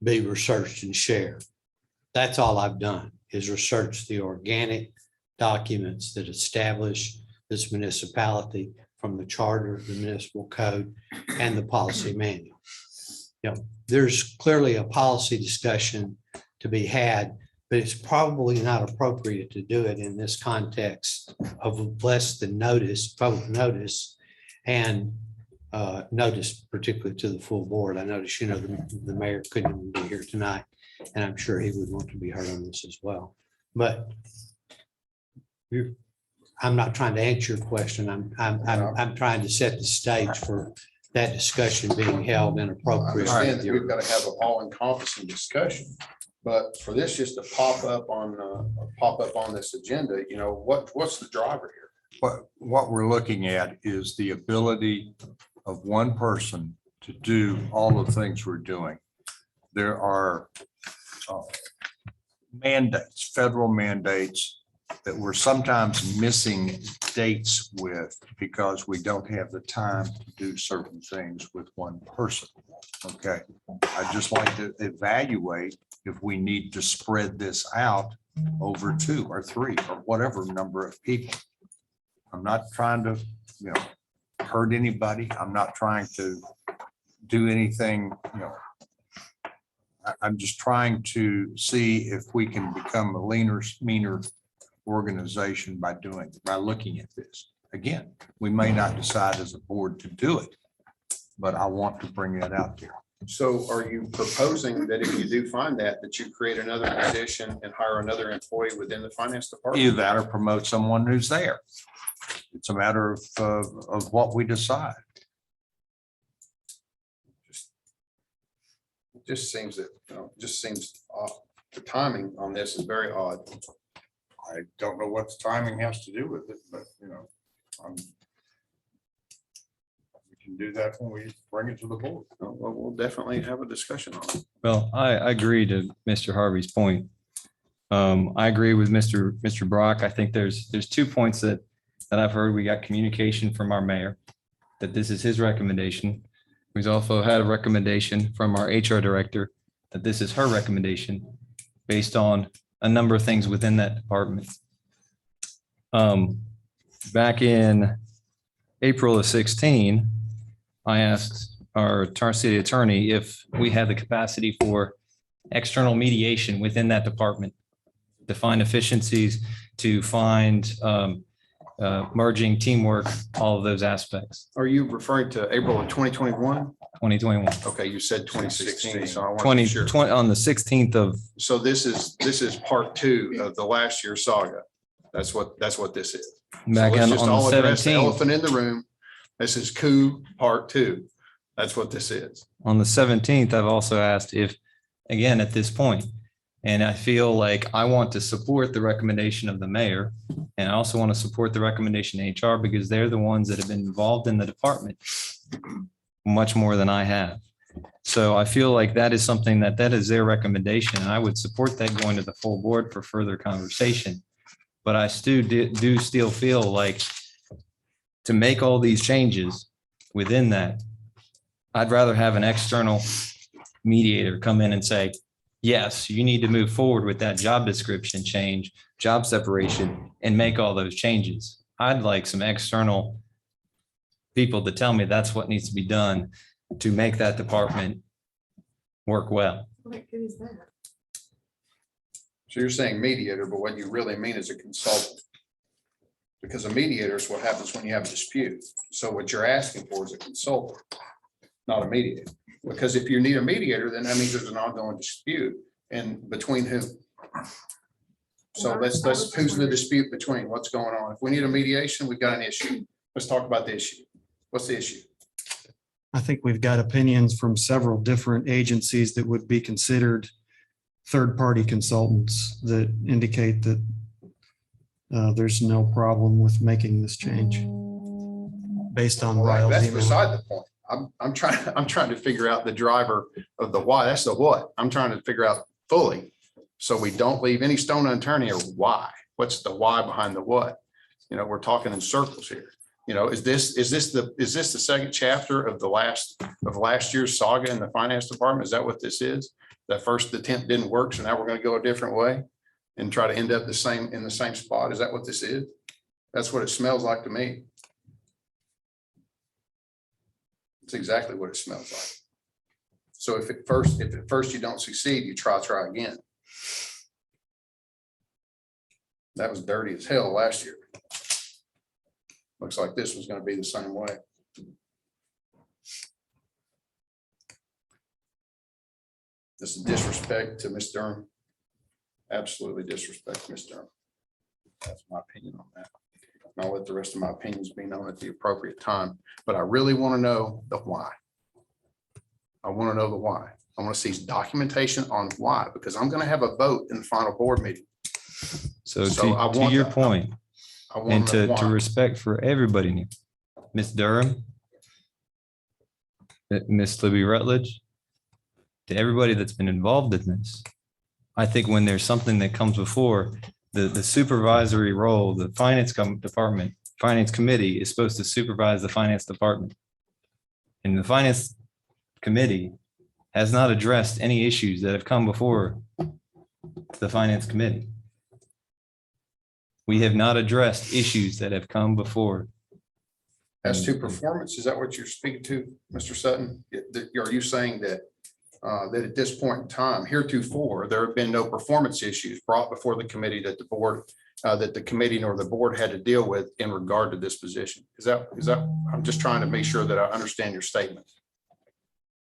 be researched and shared. That's all I've done, is research the organic documents that establish this municipality from the charter, the municipal code, and the policy manual. You know, there's clearly a policy discussion to be had, but it's probably not appropriate to do it in this context of less than notice, public notice, and notice particularly to the full board. I notice, you know, the mayor couldn't even be here tonight, and I'm sure he would want to be heard on this as well. But I'm not trying to answer your question. I'm trying to set the stage for that discussion being held inappropriate. We've got to have an all-encompassing discussion. But for this just to pop up on this agenda, you know, what's the driver here? What we're looking at is the ability of one person to do all the things we're doing. There are mandates, federal mandates that we're sometimes missing dates with because we don't have the time to do certain things with one person. Okay, I'd just like to evaluate if we need to spread this out over 2 or 3 or whatever number of people. I'm not trying to, you know, hurt anybody. I'm not trying to do anything, you know. I'm just trying to see if we can become a leaner, meaner organization by looking at this. Again, we may not decide as a board to do it, but I want to bring that out there. So are you proposing that if you do find that you create another position and hire another employee within the finance department? Either that or promote someone who's there. It's a matter of what we decide. It just seems that, you know, off. The timing on this is very odd. I don't know what the timing has to do with it, but you know, we can do that when we bring it to the board. Well, we'll definitely have a discussion on it. Well, I agree to Mr. Harvey's point. I agree with Mr. Brock. I think there's 2 points that I've heard. We got communication from our mayor that this is his recommendation. We've also had a recommendation from our HR director that this is her recommendation based on a number of things within that department. Back in April of 16, I asked our city attorney if we had the capacity for external mediation within that department to find efficiencies, to find merging teamwork, all of those aspects. Are you referring to April of 2021? 2021. Okay, you said 2016, so I want to be sure. 2020 on the 16th of, So this is part 2 of the last year's saga. That's what this is. So back let's in just on all the address the 17th. elephant in the room. This is coup part 2. That's what this is. On the 17th, I've also asked if, again, at this point, and I feel like I want to support the recommendation of the mayor, and I also want to support the recommendation of HR because they're the ones that have been involved in the department much more than I have. So I feel like that is something that is their recommendation, and I would support that going to the full board for further conversation. But I still feel like to make all these changes within that, I'd rather have an external mediator come in and say, yes, you need to move forward with that job description change, job separation, and make all those changes. I'd like some external people to tell me that's what needs to be done to make that department work well. What good is that? So you're saying mediator, but what you really mean is a consultant. Because a mediator is what happens when you have a dispute. So what you're asking for is a consultant, not a mediator. Because if you need a mediator, then that means there's an ongoing dispute. And between who? So let's who's the dispute between? What's going on? If we need a mediation, we've got an issue. Let's talk about the issue. What's the issue? I think we've got opinions from several different agencies that would be considered third-party consultants that indicate that there's no problem with making this change based on Ryle's That's email. beside the point. I'm trying to figure out the driver of the why. That's the what. I'm trying to figure out fully. So we don't leave any stone unturned here. Why? What's the why behind the what? You know, we're talking in circles here. You know, is this the second chapter of last year's saga in the finance department? Is that what this is? That first attempt didn't work, so now we're going to go a different way and try to end up in the same spot. Is that what this is? That's what it smells like to me. It's exactly what it smells like. So if at first you don't succeed, you try again. That was dirty as hell last year. Looks like this was going to be the same way. This is disrespect to Ms. Durham. Absolutely disrespect to Ms. Durham. That's my opinion on that. And I'll let the rest of my opinions be known at the appropriate time, but I really want to know the why. I want to know the why. I want to see documentation on why, because I'm going to have a vote in the final board meeting. So So I to want your that. point, I want and to to respect for everybody, here, Ms. Durham, Ms. Libby Rutledge, to everybody that's been involved in this. I think when there's something that comes before the supervisory role, the department, finance committee is supposed to supervise the finance department. And the finance committee has not addressed any issues that have come before the finance committee. We have not addressed issues that have come before. As to performance, is that what you're speaking to, Mr. Sutton? Are you saying that that at this point in time, heretofore, there have been no performance issues brought before the committee that the board, that the committee nor the board had to deal with in regard to this position? Is that, I'm just trying to make sure that I understand your statement.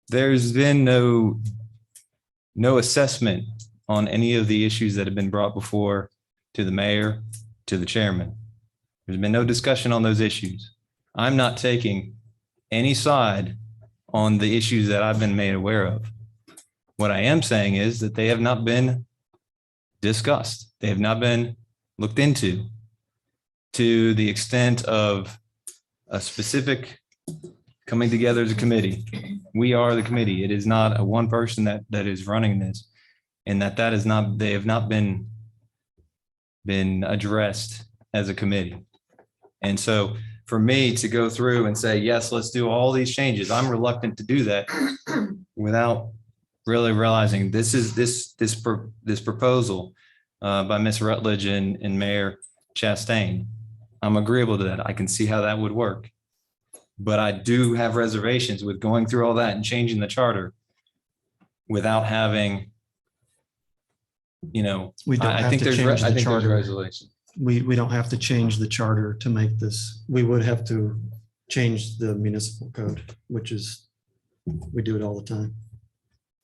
There's been no assessment on any of the issues that have been brought before to the mayor, to the chairman. There's been no discussion on those issues. I'm not taking any side on the issues that I've been made aware of. What I am saying is that they have not been discussed. They have not been looked into to the extent of a specific coming together as a committee. We are the committee. It is not a one person that is running this, and that is not, they have not been addressed as a committee. And so for me to go through and say, yes, let's do all these changes, I'm reluctant to do that without really realizing this proposal by Ms. Rutledge and Mayor Chastain. I'm agreeable to that. I can see how that would work. But I do have reservations with going through all that and changing the charter without having, We don't I have think to there's, change I the think there's charter. resolution. We don't have to change the charter to make this. We would have to change the municipal code, which is, we do it all the time.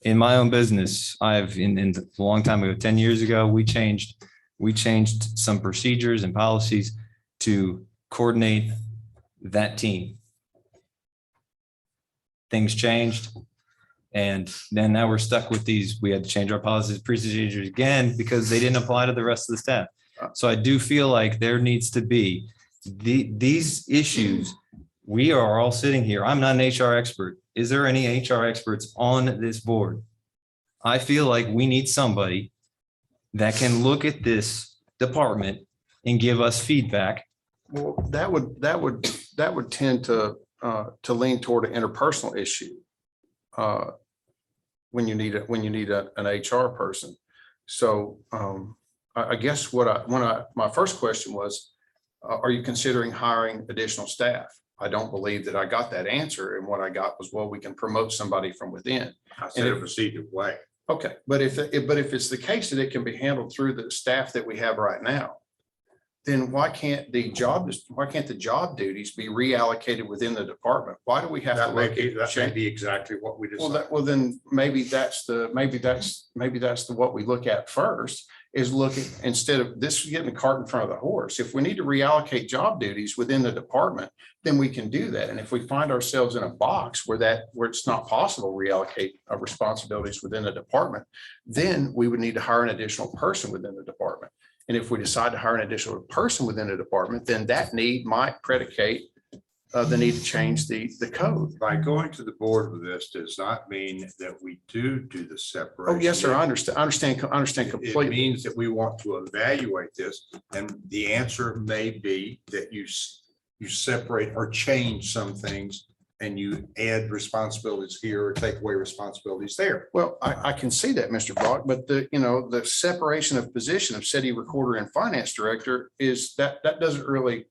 In my own business, in a long time ago, 10 years ago, we changed some procedures and policies to coordinate that team. Things changed. And then now we're stuck with these. We had to change our policies, procedures again, because they didn't apply to the rest of the staff. So I do feel like there needs to be these issues. We are all sitting here. I'm not an HR expert. Is there any HR experts on this board? I feel like we need somebody that can look at this department and give us feedback. Well, that would tend to lean toward an interpersonal issue when you need an HR person. So I guess my first question was, are you considering hiring additional staff? I don't believe that I got that answer. And what I got was, well, we can promote somebody from within. I said a procedure way. Okay, but if it's the case that it can be handled through the staff that we have right now, then why can't the job duties be reallocated within the department? Why do we have to look at That may be exactly what we decided. well, then maybe that's what we look at first, is looking, instead of this getting the cart in front of the horse. If we need to reallocate job duties within the department, then we can do that. And if we find ourselves in a box where it's not possible to reallocate responsibilities within the department, then we would need to hire an additional person within the department. And if we decide to hire an additional person within the department, then that need might predicate the need to change the code. By going to the board with this does not mean that we do the separation. Oh, yes, sir. I understand It completely. means that we want to evaluate this, and the answer may be that you separate or change some things and you add responsibilities here or take away responsibilities there. Well, I can see that, Mr. Brock, but the separation of position of city recorder and finance director is that doesn't really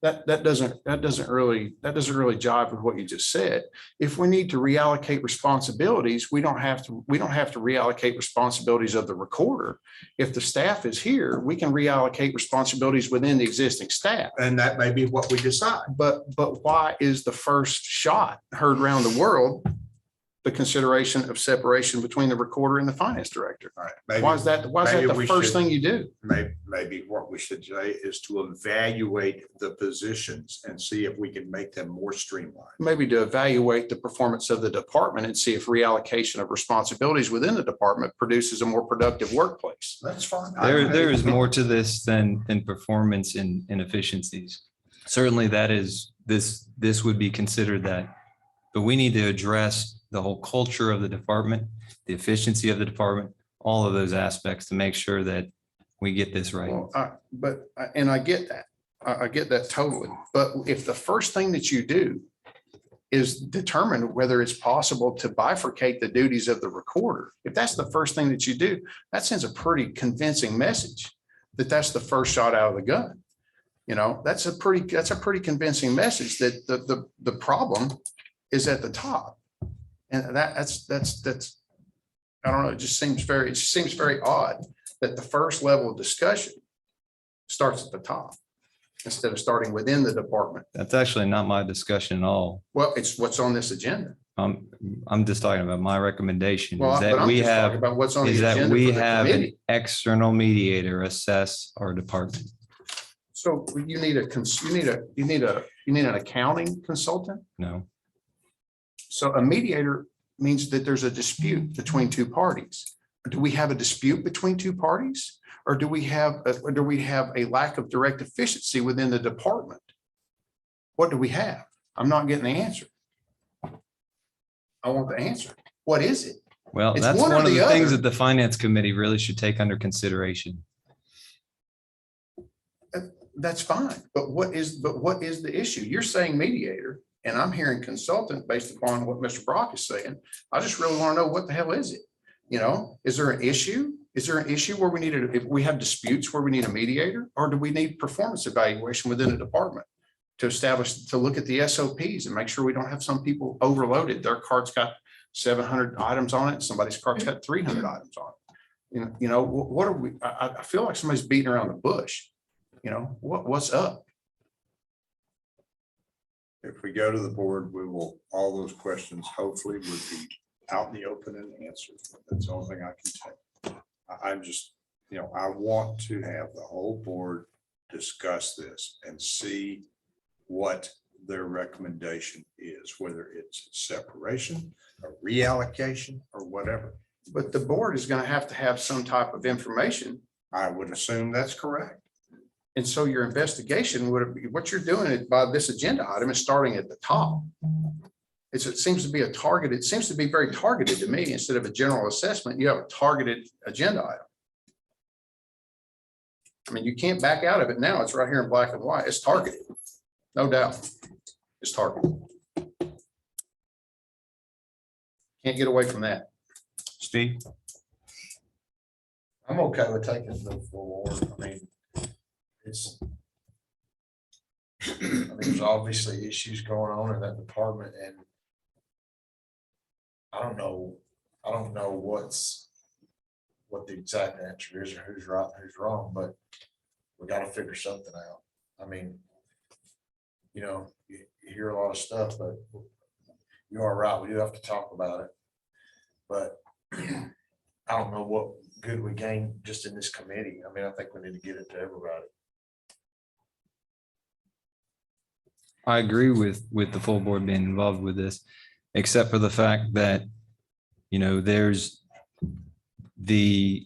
jive with what you just said. If we need to reallocate responsibilities, we don't have to reallocate responsibilities of the recorder. If the staff is here, we can reallocate responsibilities within the existing staff. And that may be what we decide. But why is the first shot heard around the world the consideration of separation between the recorder and the finance director. All right, maybe- Why is that maybe the we first should- thing you do? Maybe what we should say is to evaluate the positions and see if we can make them more streamlined. Maybe to evaluate the performance of the department and see if reallocation of responsibilities within the department produces a more productive workplace. That's fine. There is more to this than performance and efficiencies. Certainly that is, this would be considered that, but we need to address the whole culture of the department, the efficiency of the department, all of those aspects to make sure that we get this right. Well, and I get that. I get that totally. But if the first thing that you do is determine whether it's possible to bifurcate the duties of the recorder, if that's the first thing that you do, that sends a pretty convincing message that that's the first shot out of the gun. You know, that's a pretty convincing message that the problem is at the top. And that's, I don't know, it just seems very odd that the first level of discussion starts at the top instead of starting within the department. That's actually not my discussion at all. Well, it's what's on this agenda. I'm just talking about my recommendation Well, is but that I'm we just talking have, about what's on the is that agenda we for the have an committee. external mediator assess our department. So you need an accounting consultant. No, So a mediator means that there's a dispute between two parties. Do we have a dispute between two parties? Or do we have a lack of direct efficiency within the department? What do we have? I'm not getting the answer. I want the answer. What is it? well, It's that's one or one of the the things other. that the finance committee really should take under consideration. That's fine, but what is the issue? You're saying mediator, and I'm hearing consultant based upon what Mr. Brock is saying. I just really want to know what the hell is it? You know, is there an issue? Is there an issue where if we have disputes where we need a mediator, or do we need performance evaluation within the department to look at the SOPs and make sure we don't have some people overloaded? Their card's got 700 items on it. Somebody's card's got 300 items on it. You know, what are we, I feel like somebody's beating around the bush. You know, what's up? If we go to the board, all those questions hopefully would be out in the open and answered. That's the only thing I can say. I'm just, I want to have the whole board discuss this and see what their recommendation is, whether it's separation, a reallocation, or whatever. But the board is going to have some type of information. I would assume that's correct. And so your investigation what you're doing by this agenda item is starting at the top. It seems to be very targeted to me. Instead of a general assessment, you have a targeted agenda item. I mean, you can't back out of it now. It's right here in black and white. It's targeted, no doubt. It's targeted. Can't get away from that. Steve? I'm okay with taking it to the full board. I mean, there's obviously issues going on in that department, and I don't know what the exact answer is or who's right and who's wrong, but we got to figure something out. I mean, you hear a lot of stuff, but you are right. We do have to talk about it, but I don't know what good we gain just in this committee. I mean, I think we need to get it to everybody. I agree with the full board being involved with this, except for the fact that, there's Mayor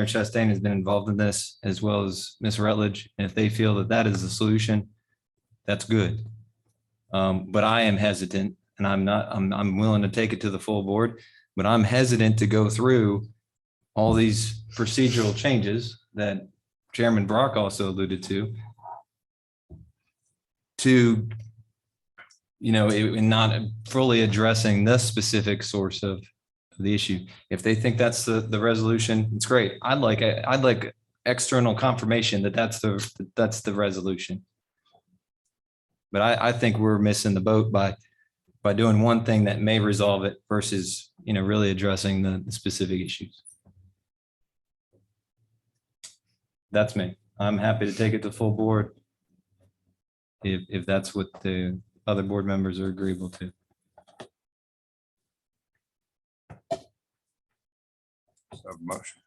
Chastain has been involved in this as well as Ms. Rutledge. And if they feel that is the solution, that's good. But I am hesitant, and I'm willing to take it to the full board, but I'm hesitant to go through all these procedural changes that Chairman Brock also alluded to, not fully addressing the specific source of the issue. If they think that's the resolution, it's great. I'd like external confirmation that that's the resolution. But I think we're missing the boat by doing one thing that may resolve it versus, really addressing the specific issues. That's me. I'm happy to take it to full board if that's what the other board members are agreeable to. So motion.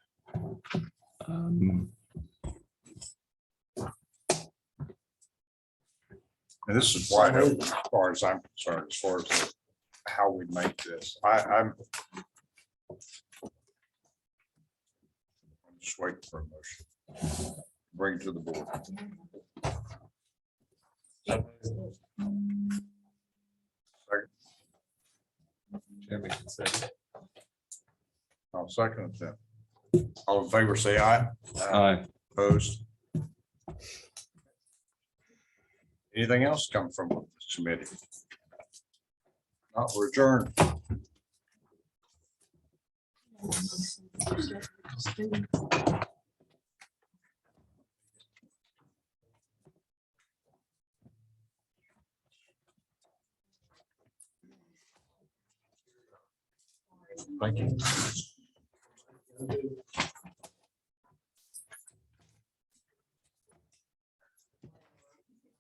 Um, And this is wide open as far as I'm concerned, as far as how we make this. I'm just waiting for a motion. Bring it to the board. Chairman can say. I'll second it then. All in favor, say aye. Aye. Opposed? Anything else come from this committee? Not, we're adjourned. Thank you.